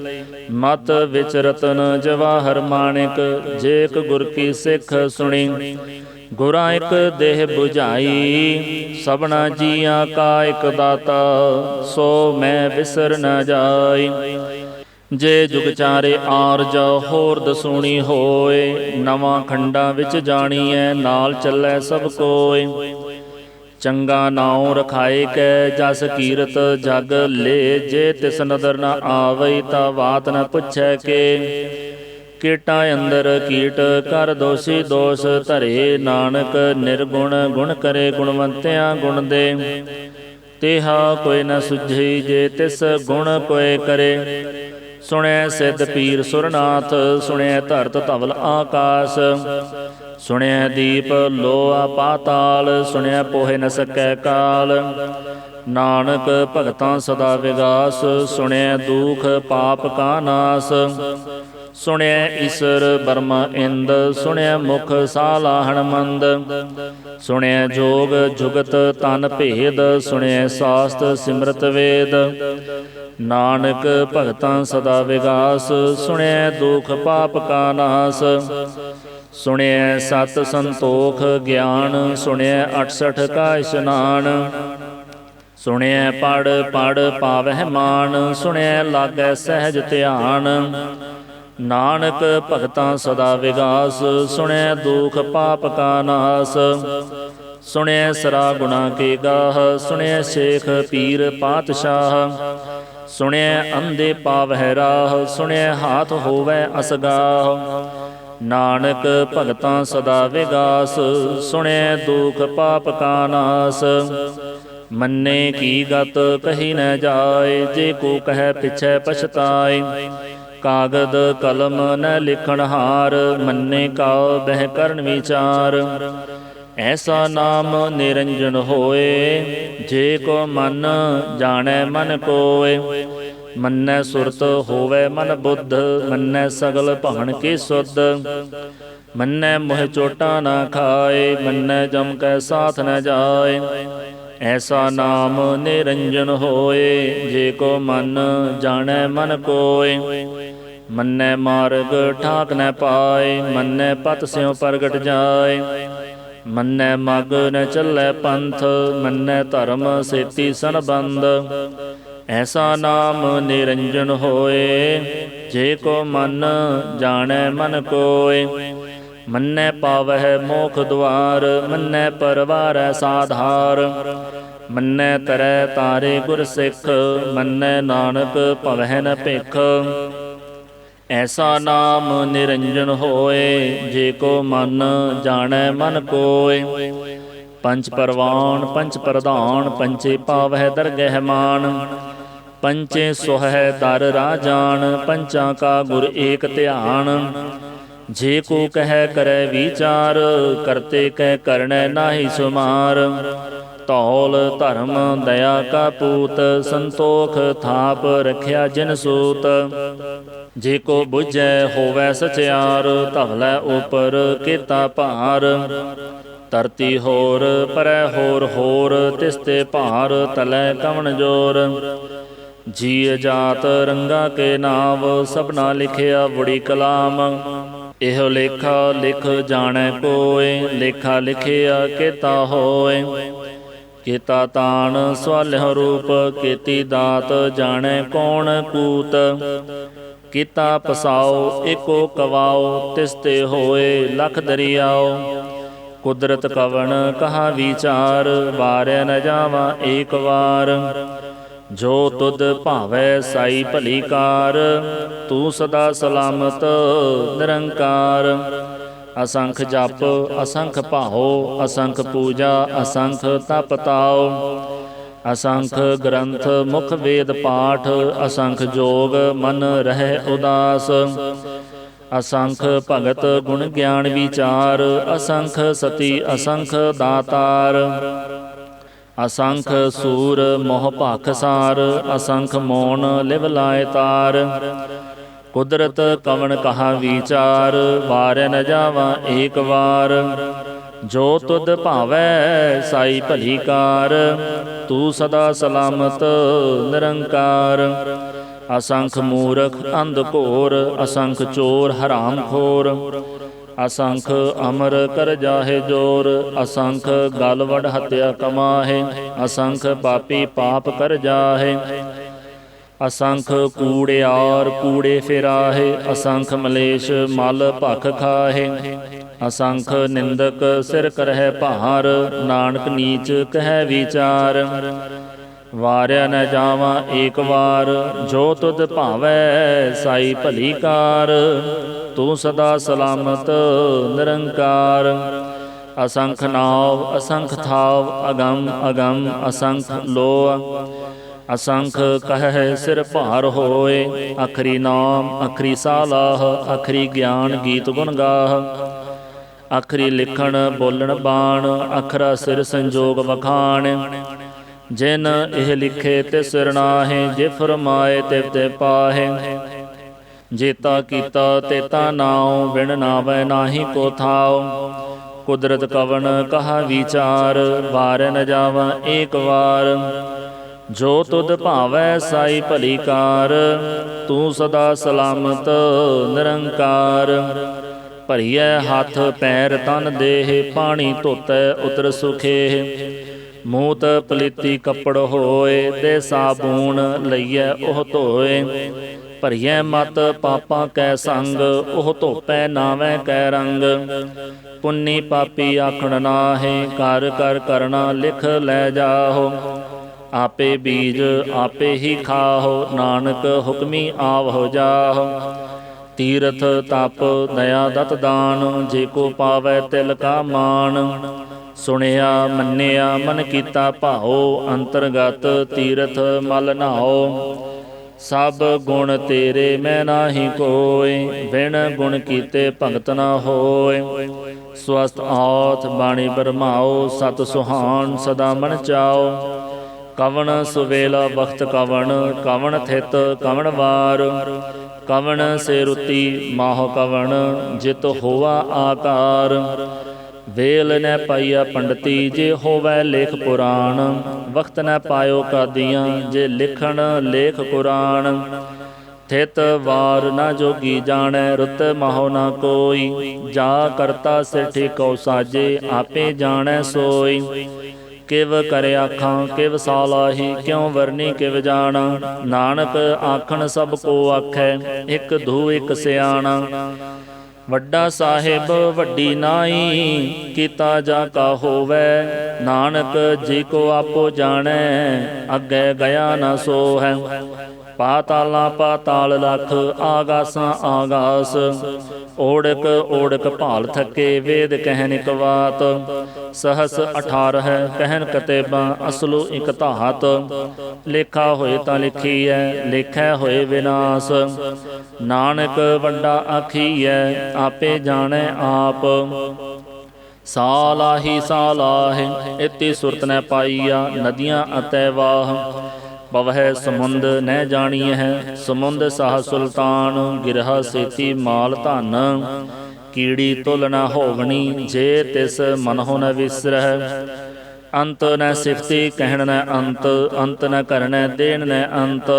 ਮਤ ਵਿੱਚ ਰਤਨ ਜਵਾਹਰ ਮਾਣਿਕ, ਜੇ ਇਕ ਗੁਰ ਕੀ ਸਿੱਖ ਸੁਣੀ। ਗੁਰਾਂ ਇਕ ਦੇਹ 부ਝਾਈ, ਸਭਨਾ ਜੀਆਂ ਕਾ ਇਕ ਦਾਤਾ। ਸੋ ਮੈਂ ਵਿਸਰ ਨ ਜਾਈ। ਜੇ ਜੁਗ ਚਾਰੇ ਆਰਜ ਹੋਰ ਦਸੂਣੀ ਹੋਏ। ਨਵਾਂ ਖੰਡਾਂ ਵਿੱਚ ਜਾਣੀਐ, ਨਾਲ ਚੱਲੈ ਸਭ ਕੋਇ। ਚੰਗਾ ਨਾਉ ਰਖਾਏ ਕੈ, ਜਸ ਕੀਰਤ ਜਗ ਲੇ। ਜੇ ਤਿਸ ਨਦਰ ਨ ਆਵਈ, ਤਾ ਬਾਤ ਨ ਪੁੱਛੈ ਕੇ। ਕੀਟਾਂ ਅੰਦਰ ਕੀਟ ਕਰ ਦੋਸ਼ੀ ਦੋਸ਼ ਧਰੇ। ਨਾਨਕ ਨਿਰਗੁਣ ਗੁਣ ਕਰੇ, ਗੁਣਵੰਤਿਆਂ ਗੁਣ ਦੇ। ਤੇਹਾ ਕੋਈ ਨ ਸੁਝੀ, ਜੇ ਤਿਸ ਗੁਣ ਕੋਇ ਕਰੇ। ਸੁਣਿਐ ਸਿੱਧ ਪੀਰ ਸੁਰਨਾਥ, ਸੁਣਿਐ ਧਰਤ ਧਵਲ ਆਕਾਸ। ਸੁਣਿਐ ਦੀਪ ਲੋਆ ਪਾਤਾਲ, ਸੁਣਿਐ ਪੋਹਿ ਨ ਸਕੈ ਕਾਲ। ਨਾਨਕ ਭਗਤਾਂ ਸਦਾ ਵਿਗਾਸ, ਸੁਣਿਐ ਦੁਖ ਪਾਪ ਕਾ ਨਾਸ। ਸੁਣਿਐ ਈਸਰ ਬਰਮਾ ਇੰਦ, ਸੁਣਿਐ ਮੁਖ ਸਾਲਾਹਣ ਮੰਦ। ਸੁਣਿਐ ਜੋਗ ਜੁਗਤ ਤਨ ਭੇਦ, ਸੁਣਿਐ ਸਾਸਤ ਸਿਮਰਤ ਵੇਦ। ਨਾਨਕ ਭਗਤਾਂ ਸਦਾ ਵਿਗਾਸ, ਸੁਣਿਐ ਦੁਖ ਪਾਪ ਕਾ ਨਾਸ। ਸੁਣਿਐ ਸਤ ਸੰਤੋਖ ਗਿਆਨ, ਸੁਣਿਐ 68 ਕਾ ਇਸ਼ਨਾਨ। ਸੁਣਿਐ ਪੜ ਪੜ ਪਾਵਹਿ ਮਾਨ, ਸੁਣਿਐ ਲਾਗੈ ਸਹਿਜ ਧਿਆਨ। ਨਾਨਕ ਭਗਤਾਂ ਸਦਾ ਵਿਗਾਸ, ਸੁਣਿਐ ਦੁਖ ਪਾਪ ਕਾ ਨਾਸ। ਸੁਣਿਐ ਸਰਾ ਗੁਣਾ ਕੇ ਗਾਹ, ਸੁਣਿਐ ਸ਼ੇਖ ਪੀਰ ਪਾਤਸ਼ਾਹ। ਸੁਣਿਐ ਅੰਧੇ ਪਾਵਹਿ ਰਾਹ, ਸੁਣਿਐ ਹਾਥ ਹੋਵੈ ਅਸਗਾਹ। ਨਾਨਕ ਭਗਤਾਂ ਸਦਾ ਵਿਗਾਸ, ਸੁਣਿਐ ਦੁਖ ਪਾਪ ਕਾ ਨਾਸ। ਮੰਨੇ ਕੀ ਗਤ ਕਹੀ ਨ ਜਾਏ, ਜੇ ਕੋ ਕਹਿ ਪਿਛੈ ਪਛਤਾਏ। ਕਾਗਦ ਕਲਮ ਨ ਲਿਖਣ ਹਾਰ, ਮੰਨੇ ਕਾਉ ਬਹਿ ਕਰਨ ਵਿਚਾਰ। ਐਸਾ ਨਾਮ ਨਿਰੰਜਨ ਹੋਏ, ਜੇ ਕੋ ਮਨ ਜਾਣੈ ਮਨ ਕੋਇ। ਮੰਨੈ ਸੁਰਤ ਹੋਵੈ ਮਨ ਬੁੱਧ, ਮੰਨੈ ਸਗਲ ਭਵਨ ਕੀ ਸੁਧ। ਮੰਨੈ ਮੋਹਿ ਚੋਟਾ ਨਾ ਖਾਏ, ਮੰਨੈ ਜਮ ਕੈ ਸਾਥ ਨ ਜਾਏ। ਐਸਾ ਨਾਮ ਨਿਰੰਜਨ ਹੋਏ, ਜੇ ਕੋ ਮਨ ਜਾਣੈ ਮਨ ਕੋਇ। ਮੰਨੈ ਮਾਰਗ ਠਾਕ ਨ ਪਾਏ, ਮੰਨੈ ਪਤ ਸਿਉ ਪ੍ਰਗਟ ਜਾਏ। ਮੰਨੈ ਮਗ ਨ ਚੱਲੈ ਪੰਥ, ਮੰਨੈ ਧਰਮ ਸੇਤੀ ਸੰਬੰਧ। ਐਸਾ ਨਾਮ ਨਿਰੰਜਨ ਹੋਏ, ਜੇ ਕੋ ਮਨ ਜਾਣੈ ਮਨ ਕੋਇ। ਮੰਨੈ ਪਾਵਹਿ ਮੋਖ ਦੁਆਰ, ਮੰਨੈ ਪਰਵਾਰੈ ਸਾਧਾਰ। ਮੰਨੈ ਤਰੈ ਤਾਰੇ ਗੁਰ ਸਿੱਖ, ਮੰਨੈ ਨਾਨਕ ਭਵਹਿ ਨ ਭਿਖ। ਐਸਾ ਨਾਮ ਨਿਰੰਜਨ ਹੋਏ, ਜੇ ਕੋ ਮਨ ਜਾਣੈ ਮਨ ਕੋਇ। ਪੰਚ ਪਰਵਾਨ ਪੰਚ ਪ੍ਰਧਾਨ, ਪੰਚੇ ਪਾਵਹਿ ਦਰਗਹਿ ਮਾਨ। ਪੰਚੇ ਸੁਹੈ ਦਰ ਰਾਜਾਨ, ਪੰਚਾਂ ਕਾ ਗੁਰ ਏਕ ਧਿਆਨ। ਜੇ ਕੋ ਕਹਿ ਕਰੈ ਵਿਚਾਰ, ਕਰਤੇ ਕਹਿ ਕਰਣੈ ਨਾਹੀ ਸੁਮਾਰ। ਧੌਲ ਧਰਮ ਦਇਆ ਕਾ ਪੂਤ, ਸੰਤੋਖ ਥਾਪ ਰਖਿਆ ਜਿਨ ਸੂਤ। ਜੇ ਕੋ ਬੁਝੈ ਹੋਵੈ ਸਚਿਆਰ, ਧਵਲੈ ਉਪਰ ਕੀਤਾ ਭਾਰ। ਧਰਤੀ ਹੋਰ ਪਰੈ ਹੋਰ ਹੋਰ, ਤਿਸ ਤੇ ਭਾਰ ਤਲੈ ਕਵਣ ਜੋਰ। ਜੀ ਜਾਤ ਰੰਗਾ ਕੇ ਨਾਮ, ਸਭਨਾ ਲਿਖਿਆ ਬੁੜੀ ਕਲਾਮ। ਇਹੋ ਲੇਖਾ ਲਿਖ ਜਾਣੈ ਕੋਇ, ਲੇਖਾ ਲਿਖਿਆ ਕੀਤਾ ਹੋਇ। ਕੀਤਾ ਤਾਣ ਸਵਾਲਿਹੁ ਰੂਪ, ਕੀਤੀ ਦਾਤ ਜਾਣੈ ਕੌਣ ਕੂਤ। ਕੀਤਾ ਪਸਾਉ ਏਕੋ ਕਵਾਉ, ਤਿਸ ਤੇ ਹੋਏ ਲਖ ਦਰਿਆਉ। ਕੁਦਰਤ ਕਵਣ ਕਹਾ ਵਿਚਾਰ, ਵਾਰਿਆ ਨ ਜਾਵਾ ਏਕ ਵਾਰ। ਜੋ ਤੁਧ ਭਾਵੈ ਸਾਈ ਭਲੀ ਕਾਰ, ਤੂੰ ਸਦਾ ਸਲਾਮਤ ਨਿਰੰਕਾਰ। ਅਸੰਖ ਜਪ ਅਸੰਖ ਭਾਉ, ਅਸੰਖ ਪੂਜਾ ਅਸੰਖ ਤਪ ਤਾਉ। ਅਸੰਖ ਗ੍ਰੰਥ ਮੁਖ ਵੇਦ ਪਾਠ, ਅਸੰਖ ਜੋਗ ਮਨ ਰਹਿ ਉਦਾਸ। ਅਸੰਖ ਭਗਤ ਗੁਣ ਗਿਆਨ ਵਿਚਾਰ, ਅਸੰਖ ਸਤੀ ਅਸੰਖ ਦਾਤਾਰ। ਅਸੰਖ ਸੂਰ ਮੋਹ ਭਾਖਸਾਰ, ਅਸੰਖ ਮੋਨ ਲਿਵ ਲਾਇ ਤਾਰ। ਕੁਦਰਤ ਕਵਣ ਕਹਾ ਵਿਚਾਰ, ਵਾਰਿਆ ਨ ਜਾਵਾ ਏਕ ਵਾਰ। ਜੋ ਤੁਧ ਭਾਵੈ ਸਾਈ ਭਲੀ ਕਾਰ, ਤੂੰ ਸਦਾ ਸਲਾਮਤ ਨਿਰੰਕਾਰ। ਅਸੰਖ ਮੂਰਖ ਅੰਧ ਘੋਰ, ਅਸੰਖ ਚੋਰ ਹਰਾਮ ਖੋਰ। ਅਸੰਖ ਅਮਰ ਕਰ ਜਾਹੇ ਜੋਰ, ਅਸੰਖ ਗਲ ਵਡ ਹਤਿਆ ਕਮਾਹੇ। ਅਸੰਖ ਪਾਪੀ ਪਾਪ ਕਰ ਜਾਹੇ। ਅਸੰਖ ਕੂੜਿਆਰ ਕੂੜੇ ਫਿਰਾਹੇ, ਅਸੰਖ ਮਲੇਸ਼ ਮਲ ਭਖ ਖਾਹੇ। ਅਸੰਖ ਨਿੰਦਕ ਸਿਰ ਕਰਹਿ ਭਾਰ, ਨਾਨਕ ਨੀਚ ਕਹਿ ਵਿਚਾਰ। ਵਾਰਿਆ ਨ ਜਾਵਾ ਏਕ ਵਾਰ, ਜੋ ਤੁਧ ਭਾਵੈ ਸਾਈ ਭਲੀ ਕਾਰ। ਤੂੰ ਸਦਾ ਸਲਾਮਤ ਨਿਰੰਕਾਰ। ਅਸੰਖ ਨਾਵ ਅਸੰਖ ਥਾਵ, ਅਗੰਮ ਅਗੰਮ ਅਸੰਖ ਲੋਅ। ਅਸੰਖ ਕਹਿ ਸਿਰ ਭਾਰ ਹੋਏ, ਅਖਰੀ ਨਾਮ ਅਖਰੀ ਸਾਲਾਹ। ਅਖਰੀ ਗਿਆਨ ਗੀਤ ਗੁਣ ਗਾਹ, ਅਖਰੀ ਲਿਖਣ ਬੋਲਣ ਬਾਣ। ਅਖਰਾ ਸਿਰ ਸੰਜੋਗ ਵਖਾਣ। ਜਿਨ ਇਹ ਲਿਖੇ ਤਿਸ ਸਿਰ ਨਾਹੇ, ਜੇ ਫਰਮਾਏ ਤਿਵ ਤੇ ਪਾਹੇ। ਜੇਤਾ ਕੀਤਾ ਤੇਤਾ ਨਾਉ, ਬਿਨ ਨਾਵੈ ਨਾਹੀ ਕੋ ਥਾਉ। ਕੁਦਰਤ ਕਵਣ ਕਹਾ ਵਿਚਾਰ, ਵਾਰਿਆ ਨ ਜਾਵਾ ਏਕ ਵਾਰ। ਜੋ ਤੁਧ ਭਾਵੈ ਸਾਈ ਭਲੀ ਕਾਰ, ਤੂੰ ਸਦਾ ਸਲਾਮਤ ਨਿਰੰਕਾਰ। ਭਰੀਐ ਹੱਥ ਪੈਰ ਤਨ ਦੇਹ, ਪਾਣੀ ਧੋਤੈ ਉਤਰ ਸੁਖੇਹ। ਮੂਤ ਪਲੀਤੀ ਕੱਪੜ ਹੋਏ, ਦੇ ਸਾਬੂਨ ਲਈਐ ਉਹ ਧੋਏ। ਭਰੀਐ ਮਤ ਪਾਪਾਂ ਕੈ ਸੰਗ, ਉਹ ਧੋਪੈ ਨਾਵੈ ਕੈ ਰੰਗ। ਪੁੰਨੀ ਪਾਪੀ ਆਖਣ ਨਾਹੇ, ਕਰ ਕਰ ਕਰਨਾ ਲਿਖ ਲੈ ਜਾਹੋ। ਆਪੇ ਬੀਜ ਆਪੇ ਹੀ ਖਾਹੋ, ਨਾਨਕ ਹੁਕਮੀ ਆਵਹੁ ਜਾਹੋ। ਤੀਰਥ ਤਪ ਦਇਆ ਦਤ ਦਾਨ, ਜੇ ਕੋ ਪਾਵੈ ਤਿਲ ਕਾ ਮਾਨ। ਸੁਣਿਆ ਮੰਨਿਆ ਮਨ ਕੀਤਾ ਭਾਉ, ਅੰਤਰਗਤ ਤੀਰਥ ਮਲ ਨਹਾਉ। ਸਭ ਗੁਣ ਤੇਰੇ ਮੈਂ ਨਾਹੀ ਕੋਇ, ਬਿਨ ਗੁਣ ਕੀਤੇ ਭਗਤ ਨਾ ਹੋਇ। ਸਵਸਤ ਆਥ ਬਾਣੀ ਬਰਮਾਓ, ਸਤ ਸੁਹਾਨ ਸਦਾ ਮਨ ਚਾਓ। ਕਵਣ ਸੁਵੇਲਾ ਵਖਤ ਕਵਣ, ਕਵਣ ਥਿਤ ਕਵਣ ਵਾਰ। ਕਵਣ ਸੇ ਰੁਤੀ ਮਾਹ ਕਵਣ, ਜਿਤ ਹੋਵਾ ਆਕਾਰ। ਵੇਲ ਨ ਪਾਈਆ ਪੰਡਤੀ, ਜੇ ਹੋਵੈ ਲੇਖ ਪੁਰਾਣ। ਵਖਤ ਨ ਪਾਇਓ ਕਾਦੀਆਂ, ਜੇ ਲਿਖਣ ਲੇਖ ਕੁਰਾਨ। ਥਿਤ ਵਾਰ ਨਾ ਜੋਗੀ ਜਾਣੈ, ਰੁਤ ਮਾਹੋ ਨਾ ਕੋਈ। ਜਾ ਕਰਤਾ ਸਿਰ ਠੇਕੋ ਸਾਜੇ, ਆਪੇ ਜਾਣੈ ਸੋਈ। ਕਿਵ ਕਰ ਆਖਾਂ ਕਿਵ ਸਾਲਾਹੀ, ਕਿਉ ਵਰਨੀ ਕਿਵ ਜਾਣਾ। ਨਾਨਕ ਆਖਣ ਸਭ ਕੋ ਆਖੈ, ਇਕ ਧੂ ਇਕ ਸਿਆਣਾ। ਵੱਡਾ ਸਾਹਿਬ ਵੱਡੀ ਨਾਈ, ਕੀਤਾ ਜਾ ਕਾ ਹੋਵੈ। ਨਾਨਕ ਜੀ ਕੋ ਆਪੋ ਜਾਣੈ, ਅੱਗੇ ਗਿਆ ਨਾ ਸੋ ਹੈ। ਪਾਤਾਲਾਂ ਪਾਤਾਲ ਲਖ, ਆਗਾਸਾਂ ਆਗਾਸ। ਓੜਕ ਓੜਕ ਭਾਲ ਥਕੇ, ਵੇਦ ਕਹਿਨ ਇਕ ਬਾਤ। ਸਹਸ 18 ਕਹਿਨ ਕਤੇਬਾਂ, ਅਸਲੂ ਇਕ ਧਾਤ। ਲੇਖਾ ਹੋਏ ਤਾਂ ਲਿਖੀਐ, ਲੇਖੈ ਹੋਏ ਵਿਨਾਸ਼। ਨਾਨਕ ਵੱਡਾ ਆਖੀਐ, ਆਪੇ ਜਾਣੈ ਆਪ। ਸਾਲਾਹੀ ਸਾਲਾਹ, ਇਤੀ ਸੁਰਤ ਨ ਪਾਈਆ। ਨਦੀਆਂ ਅਤੈ ਵਾਹ, ਪਵਹਿ ਸਮੁੰਦ ਨਹਿ ਜਾਣੀਐ। ਸਮੁੰਦ ਸਾਹ ਸੁਲਤਾਨ, ਗਿਰਹਾ ਸੇਤੀ ਮਾਲ ਧਨ। ਕੀੜੀ ਤੁਲ ਨ ਹੋਵਣੀ, ਜੇ ਤਿਸ ਮਨਹੁ ਨ ਵਿਸਰਹਿ। ਅੰਤ ਨ ਸਿਫਤੀ ਕਹਿਣ ਨ ਅੰਤ, ਅੰਤ ਨ ਕਰਨੈ ਦੇਣ ਨ ਅੰਤ।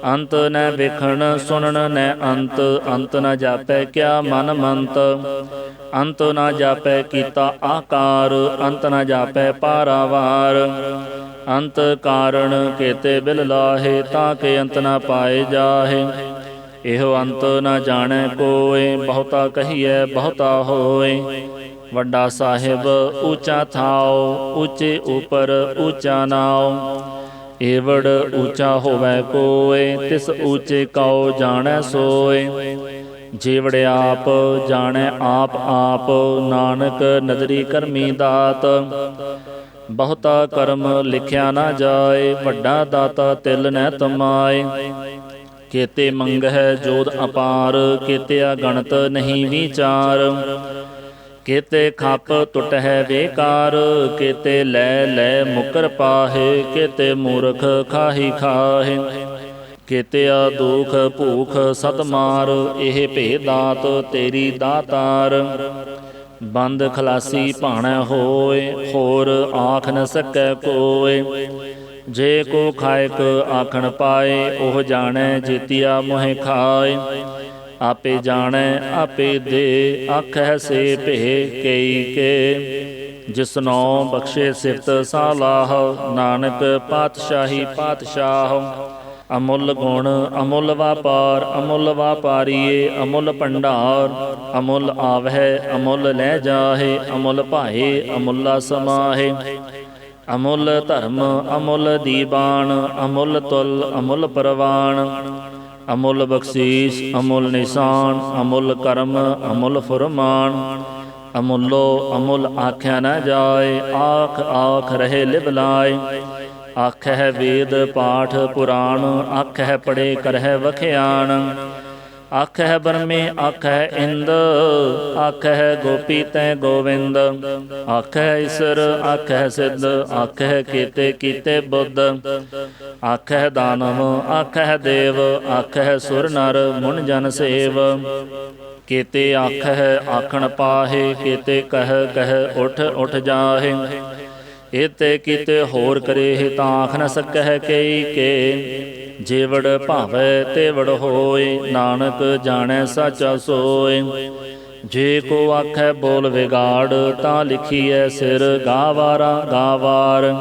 ਅੰਤ ਨ ਵੇਖਣ ਸੁਣਨ ਨ ਅੰਤ, ਅੰਤ ਨ ਜਾਪੈ ਕਿਆ ਮਨ ਮੰਤ। ਅੰਤ ਨ ਜਾਪੈ ਕੀਤਾ ਆਕਾਰ, ਅੰਤ ਨ ਜਾਪੈ ਪਾਰਾਵਾਰ। ਅੰਤ ਕਾਰਣ ਕੇਤੇ ਬਿਲ ਲਾਹੇ, ਤਾਂ ਕੇ ਅੰਤ ਨ ਪਾਏ ਜਾਹੇ। ਇਹੋ ਅੰਤ ਨ ਜਾਣੈ ਕੋਇ, ਬਹੁਤਾ ਕਹੀਐ ਬਹੁਤਾ ਹੋਏ। ਵੱਡਾ ਸਾਹਿਬ ਊਚਾ ਥਾਉ, ਊਚੇ ਉਪਰ ਊਚਾ ਨਾਉ। ਏਵੜ ਊਚਾ ਹੋਵੈ ਕੋਇ, ਤਿਸ ਊਚੇ ਕਉ ਜਾਣੈ ਸੋਇ। ਜੀਵੜ ਆਪ ਜਾਣੈ ਆਪ ਆਪ, ਨਾਨਕ ਨਦਰੀ ਕਰਮੀ ਦਾਤ। ਬਹੁਤਾ ਕਰਮ ਲਿਖਿਆ ਨਾ ਜਾਏ, ਵੱਡਾ ਦਾਤਾ ਤਿਲ ਨਹਿ ਤਮਾਏ। ਕੇਤੇ ਮੰਗਹਿ ਜੋਧ ਅਪਾਰ, ਕੇਤੇ ਅਗਣਤ ਨਹੀਂ ਵਿਚਾਰ। ਕੇਤੇ ਖੱਪ ਟੁਟਹਿ ਬੇਕਾਰ, ਕੇਤੇ ਲੈ ਲੈ ਮੁਕਰ ਪਾਹੇ। ਕੇਤੇ ਮੂਰਖ ਖਾਹੀ ਖਾਹੇ, ਕੇਤੇ ਦੁਖ ਭੂਖ ਸਤ ਮਾਰ। ਇਹ ਭੇਦ ਦਾਤ ਤੇਰੀ ਦਾਤਾਰ। ਬੰਦ ਖਲਾਸੀ ਭਾਣੈ ਹੋਏ, ਹੋਰ ਆਖ ਨ ਸਕੈ ਕੋਇ। ਜੇ ਕੋ ਖਾਇਕ ਆਖਣ ਪਾਏ, ਉਹ ਜਾਣੈ ਜੀਤੀਆ ਮੋਹਿ ਖਾਏ। ਆਪੇ ਜਾਣੈ ਆਪੇ ਦੇ, ਆਖੈ ਸੇ ਭੇ ਕਈ ਕੇ। ਜਿਸਨੋ ਬਖਸ਼ੇ ਸਿਫਤ ਸਾਲਾਹ, ਨਾਨਕ ਪਾਤਸ਼ਾਹੀ ਪਾਤਸ਼ਾਹ। ਅਮੁੱਲ ਗੁਣ ਅਮੁੱਲ ਵਾਪਾਰ, ਅਮੁੱਲ ਵਾਪਾਰੀਏ ਅਮੁੱਲ ਭੰਡਾਰ। ਅਮੁੱਲ ਆਵਹਿ ਅਮੁੱਲ ਲੈ ਜਾਹੇ, ਅਮੁੱਲ ਭਾਏ ਅਮੁੱਲਾ ਸਮਾਹੇ। ਅਮੁੱਲ ਧਰਮ ਅਮੁੱਲ ਦੀਬਾਨ, ਅਮੁੱਲ ਤੁਲ ਅਮੁੱਲ ਪ੍ਰਵਾਨ। ਅਮੁੱਲ ਬਖਸ਼ੀਸ਼ ਅਮੁੱਲ ਨਿਸ਼ਾਨ, ਅਮੁੱਲ ਕਰਮ ਅਮੁੱਲ ਫੁਰਮਾਨ। ਅਮੁੱਲੋ ਅਮੁੱਲ ਆਖਿਆ ਨ ਜਾਏ, ਆਖ ਆਖ ਰਹੇ ਲਿਵ ਲਾਏ। ਆਖਹਿ ਵੇਦ ਪਾਠ ਪੁਰਾਣ, ਆਖਹਿ ਪੜੇ ਕਰਹਿ ਵਖਿਆਣ। ਆਖਹਿ ਬਰਮੇ ਆਖਹਿ ਇੰਦ, ਆਖਹਿ ਗੋਪੀ ਤੈ ਗੋਵਿੰਦ। ਆਖਹਿ ਈਸਰ ਆਖਹਿ ਸਿੱਧ, ਆਖਹਿ ਕੇਤੇ ਕੀਤੇ ਬੁੱਧ। ਆਖਹਿ ਦਾਨਵ ਆਖਹਿ ਦੇਵ, ਆਖਹਿ ਸੁਰ ਨਰ ਮੁਨ ਜਨ ਸੇਵ। ਕੇਤੇ ਆਖਹਿ ਆਖਣ ਪਾਹੇ, ਕੇਤੇ ਕਹਿ ਕਹਿ ਉਠ ਉਠ ਜਾਹੇ। ਏਤੇ ਕੀਤੇ ਹੋਰ ਕਰੇ, ਤਾਂ ਆਖ ਨ ਸਕਹਿ ਕਈ ਕੇ। ਜੇਵੜ ਭਾਵੈ ਤੇਵੜ ਹੋਏ, ਨਾਨਕ ਜਾਣੈ ਸਾਚਾ ਸੋਏ। ਜੇ ਕੋ ਆਖੈ ਬੋਲ ਵਿਗਾੜ, ਤਾਂ ਲਿਖੀਐ ਸਿਰ ਗਾਵਾਰਾ ਗਾਵਾਰ।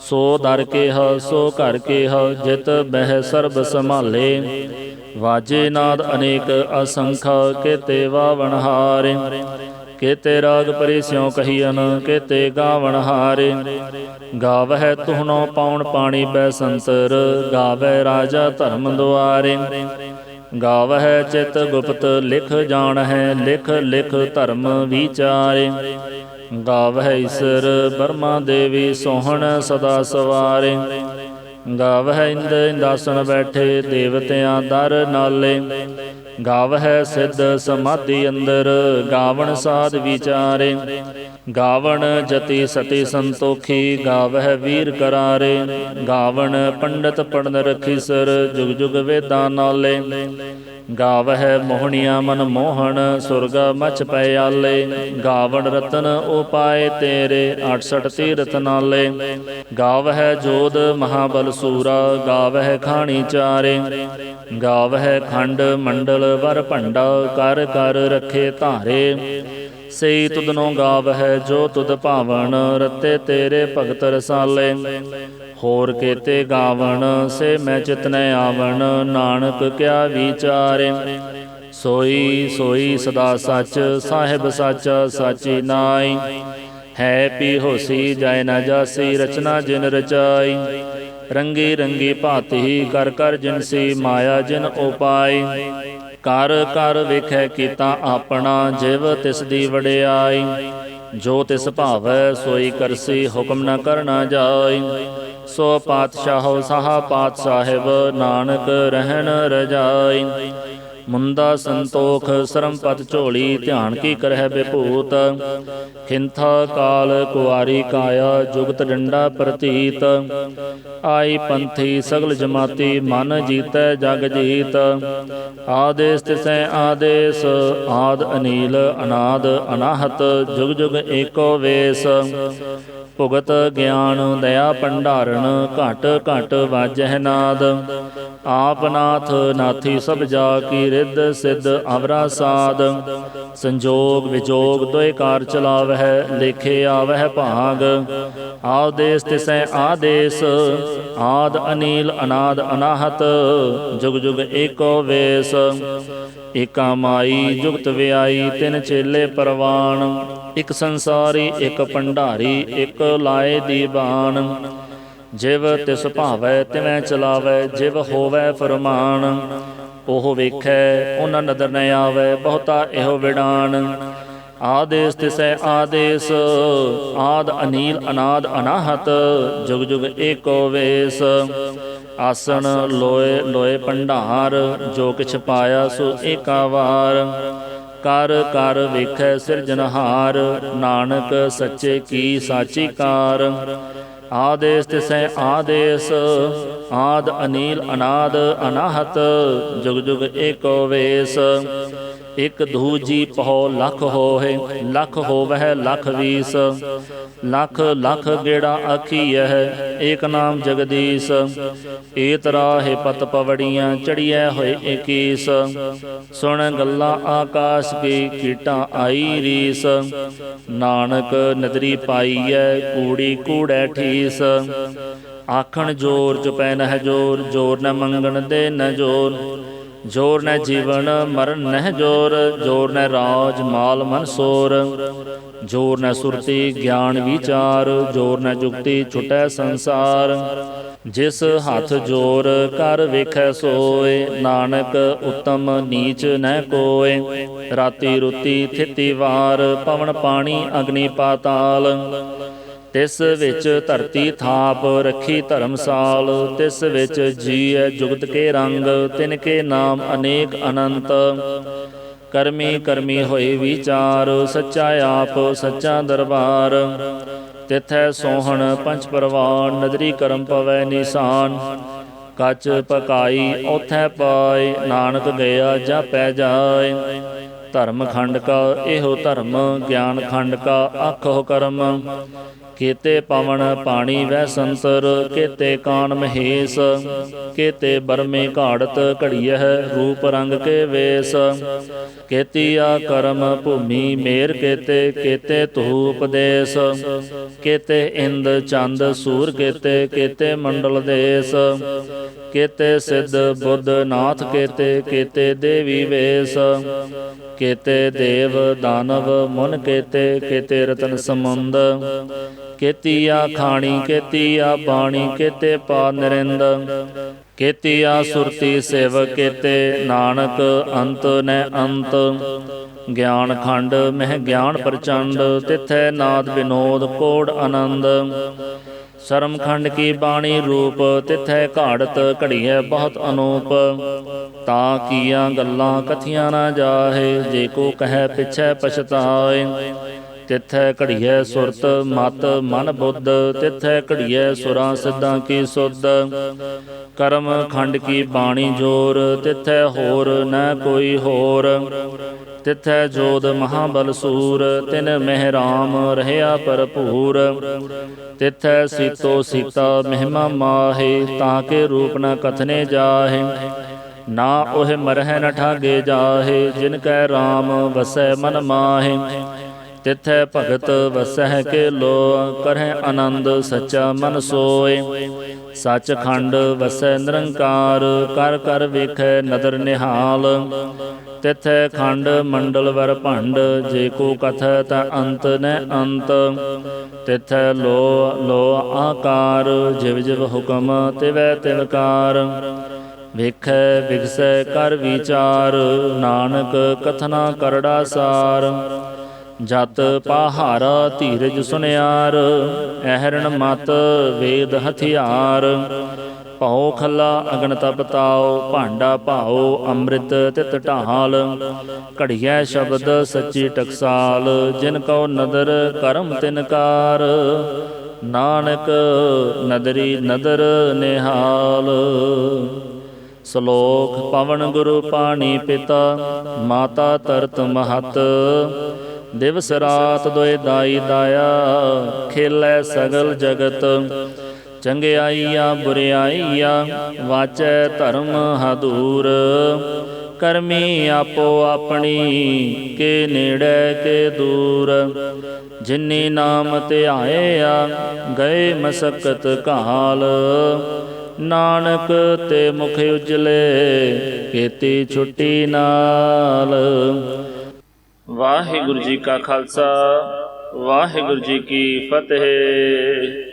ਸੋ ਦਰ ਕੇਹ ਸੋ ਘਰ ਕੇਹ, ਜਿਤ ਬਹਿ ਸਰਬ ਸੰਭਾਲੇ। ਵਾਜੇ ਨਾਦ ਅਨੇਕ ਅਸੰਖ, ਕੇਤੇ ਵਾਵਣ ਹਾਰੇ। ਕੇਤੇ ਰਾਗ ਪਰੇ ਸਿਉ ਕਹੀਅਨ, ਕੇਤੇ ਗਾਵਣ ਹਾਰੇ। ਗਾਵਹਿ ਤੁਹਨੋ ਪਾਉਣ ਪਾਣੀ ਬੈ ਸੰਤਰ, ਗਾਵੈ ਰਾਜਾ ਧਰਮ ਦੁਆਰੇ। ਗਾਵਹਿ ਚਿਤ ਗੁਪਤ ਲਿਖ ਜਾਣਹਿ, ਲਿਖ ਲਿਖ ਧਰਮ ਵਿਚਾਰੇ। ਗਾਵਹਿ ਈਸਰ ਬਰਮਾ ਦੇਵੀ, ਸੋਹਣ ਸਦਾ ਸਵਾਰੇ। ਗਾਵਹਿ ਇੰਦ ਇੰਦਾਸਨ ਬੈਠੇ, ਦੇਵਤਿਆਂ ਦਰ ਨਾਲੇ। ਗਾਵਹਿ ਸਿੱਧ ਸਮਾਧੀ ਅੰਦਰ, ਗਾਵਣ ਸਾਧ ਵਿਚਾਰੇ। ਗਾਵਣ ਜਤੀ ਸਤੀ ਸੰਤੋਖੀ, ਗਾਵਹਿ ਵੀਰ ਕਰਾਰੇ। ਗਾਵਣ ਪੰਡਤ ਪੜਨ ਰਖੀਸਰ, ਜੁਗ ਜੁਗ ਵੇਦਾਂ ਨਾਲੇ। ਗਾਵਹਿ ਮੋਹਣੀਆਂ ਮਨ ਮੋਹਣ, ਸੁਰਗ ਮਚ ਪੈ ਆਲੇ। ਗਾਵਣ ਰਤਨ ਉਪਾਏ ਤੇਰੇ, 68 ਤੀਰਥ ਨਾਲੇ। ਗਾਵਹਿ ਜੋਧ ਮਹਾਬਲ ਸੂਰਾ, ਗਾਵਹਿ ਖਾਣੀ ਚਾਰੇ। ਗਾਵਹਿ ਖੰਡ ਮੰਡਲ ਵਰ ਭੰਡਾ, ਕਰ ਕਰ ਰੱਖੇ ਧਾਰੇ। ਸਈ ਤੁਧਨੋ ਗਾਵਹਿ ਜੋ ਤੁਧ ਭਾਵਨ, ਰਤੇ ਤੇਰੇ ਭਗਤ ਰਸਾਲੇ। ਹੋਰ केते गावण से मैं चित न आवण, नानक क्या विचारे। सोई सोई सदा सच, साहिब साचा साची नाई। है पी होसी जाय न जासी, रचना जिन रचाई। रंगी रंगी भांति कर कर जिनसी, माया जिन उपाई। कर कर वेखै कीता आपना, जिव तिस दी वडियाई। जो तिस भावै सोई करसी, हुक्म न करना जाय। सो पातशाहो साहा पात साहिब, नानक रहन रजाई। मुंदा संतोख सरम पत झोली, ध्यान की करह विभूत। खिंथा काल कुआरी काया, जुगत डंडा प्रतीत। आई पंथी सगल जमाती, मन जीतै जग जीत। आदेश तिसै आदेश, आद अनील अनाद अनाहत। जुग जुग एको वेश, भुगत ज्ञान दया भंडारण। घट घट वाजह नाद, आप नाथ नाथी सब जा की। रिद्ध सिद्ध अवरा साध, संजोग विजोग दोए कार चलावह। लेखे आवह भाग, आदेश तिसै आदेश। आद अनील अनाद अनाहत, जुग जुग एको वेश। एका माई जुगत व्याई, तिन चेले परवान। इक संसारी इक भंडारी, इक लाए दीवान। जिव तिस भावै तिवै चलावै, जिव होवै फरमान। ओह वेखै उन नदर न आवै, बहुता एहो विडान। आदेश तिसै आदेश, आद अनील अनाद अनाहत। जुग जुग एको वेश, आसन लोए लोए भंडार। जो किछ पाया सो एका वार। कर कर वेखै सिरजनहार, नानक सच्चे की साची कार। आदेश तिसै आदेश, आद अनील अनाद अनाहत। जुग जुग एको वेश, इक दूजी पहो लख होए। लख होवह लख वीस, लख लख गेड़ा आखीयह। एक नाम जगदीश, एत राहे पत पवड़ियाँ। चढ़िया होए इकीस, सुन गल्ला आकाश की। कीटा आई रीस, नानक नदरी पाईऐ। कूड़ी कूड़ै ठीस, आखण जोर चुपै नह जोर। जोर न मंगण दे न जोर, जोर न जीवन मरण नह जोर। जोर न राज माल मनसोर, जोर न सुरती ज्ञान विचार। जोर न जुगती छुटै संसार। जिस हाथ जोर कर वेखै सोए, नानक उत्तम नीच न कोय। राती रुती थिति वार, पवन पानी अग्नि पाताल। तिस विच धरती थाप, रखी धर्मसाल। तिस विच जीए जुगत के रंग, तिनके नाम अनेक अनंत। करमी करमी होए विचार, सच्चा आप सच्चा दरबार। तिथै सोहण पंच परवान, नदरी करम पवै निशान। कच पकाई ओथै पाए, नानक गया जापै जाए। धर्म खंड का एहो धर्म, ज्ञान खंड का आखो कर्म। केते पवन पानी वह संतर, केते कान महेश। केते बरमे घाड़त घड़ियह, रूप रंग के वेश। केतिया कर्म भूमि मेर केते, केते तू उपदेश। केते इंद चंद सूर केते, केते मंडल देश। केते सिद्ध बुद्ध नाथ केते, केते देवी वेश। केते देव दानव मुन केते, केते रतन समुंद। केतिया खाणी केतिया बाणी, केते पा नरिंद। केतिया सुरती सेव केते, नानक अंत न अंत। ज्ञान खंड मह ज्ञान प्रचंड, तिथै नाद विनोद कोड आनंद। शर्म खंड की बाणी रूप, तिथै घाड़त घड़िय बहुत अनूप। ता किया गल्लां कथियां न जाहे, जे को कह पिछै पछताए। तिथै घड़िय सुरत मत मन बुद्ध, तिथै घड़िय सुरां सिद्धां की सुध। करम खंड की बाणी जोर, तिथै होर न कोई होर। तिथै जोध महाबल सूर, तिन मह राम रहया भरपूर। तिथै सीतो सीता महिमा माहे, ताके रूप न कथने जाहे। ना ओह मरह न ठागे जाहे, जिनकै राम वसै मन माहे। ਤਿਥੈ ਭਗਤ ਵਸਹਿ ਕੇ ਲੋ, ਕਰਹਿ ਆਨੰਦ ਸੱਚਾ ਮਨ ਸੋਏ। ਸੱਚਖੰਡ ਵਸੈ ਨਿਰੰਕਾਰ, ਕਰ ਕਰ ਵੇਖੈ ਨਦਰ ਨਿਹਾਲ। ਤਿਥੈ ਖੰਡ ਮੰਡਲ ਵਰ ਭੰਡ, ਜੇ ਕੋ ਕਥੈ ਤਾ ਅੰਤ ਨ ਅੰਤ। ਤਿਥੈ ਲੋ ਲੋ ਆਕਾਰ, ਜਿਵ ਜਿਵ ਹੁਕਮ ਤਿਵੈ ਤਿਵਕਾਰ। ਵੇਖੈ ਵਿਗਸੈ ਕਰ ਵਿਚਾਰ, ਨਾਨਕ ਕਥਨਾ ਕਰੜਾ ਸਾਰ। ਜਤ ਪਾਹਾਰਾ ਧੀਰਜ ਸੁਨਿਆਰ, ਐਹਰਣ ਮਤ ਵੇਦ ਹਥਿਆਰ। ਭਉ ਖੱਲਾ ਅਗਨ ਤਪ ਤਾਉ, ਭਾਂਡਾ ਭਾਉ ਅੰਮ੍ਰਿਤ ਤਿਤ ਢਾਲ। ਘੜੀਐ ਸ਼ਬਦ ਸੱਚੀ ਟਕਸਾਲ, ਜਿਨ ਕਉ ਨਦਰ ਕਰਮ ਤਿਨਕਾਰ। ਨਾਨਕ ਨਦਰੀ ਨਦਰ ਨਿਹਾਲ। ਸ਼ਲੋਕ ਪਵਨ ਗੁਰੂ ਪਾਣੀ ਪਿਤਾ, ਮਾਤਾ ਧਰਤ ਮਹਤ। ਦਿਵਸ ਰਾਤ ਦੁਇ ਦਾਈ ਦਾਇਆ, ਖੇਲੈ ਸਗਲ ਜਗਤ। ਚੰਗਿਆਈਆ ਬੁਰਿਆਈਆ, ਵਾਚੈ ਧਰਮ ਹਦੂਰ। ਕਰਮੀ ਆਪੋ ਆਪਣੀ, ਕੇ ਨੇੜੇ ਕੇ ਦੂਰ। ਜਿਨੀ ਨਾਮ ਧਿਆਇਆ, ਗਏ ਮਸਕਤ ਕਾਲ। ਨਾਨਕ ਤੇ ਮੁਖ ਉਜਲੇ, ਕੀਤੀ ਛੁੱਟੀ ਨਾਲ। ਵਾਹਿਗੁਰੂ ਜੀ ਕਾ ਖਾਲਸਾ, ਵਾਹਿਗੁਰੂ ਜੀ ਕੀ ਫਤਿਹ।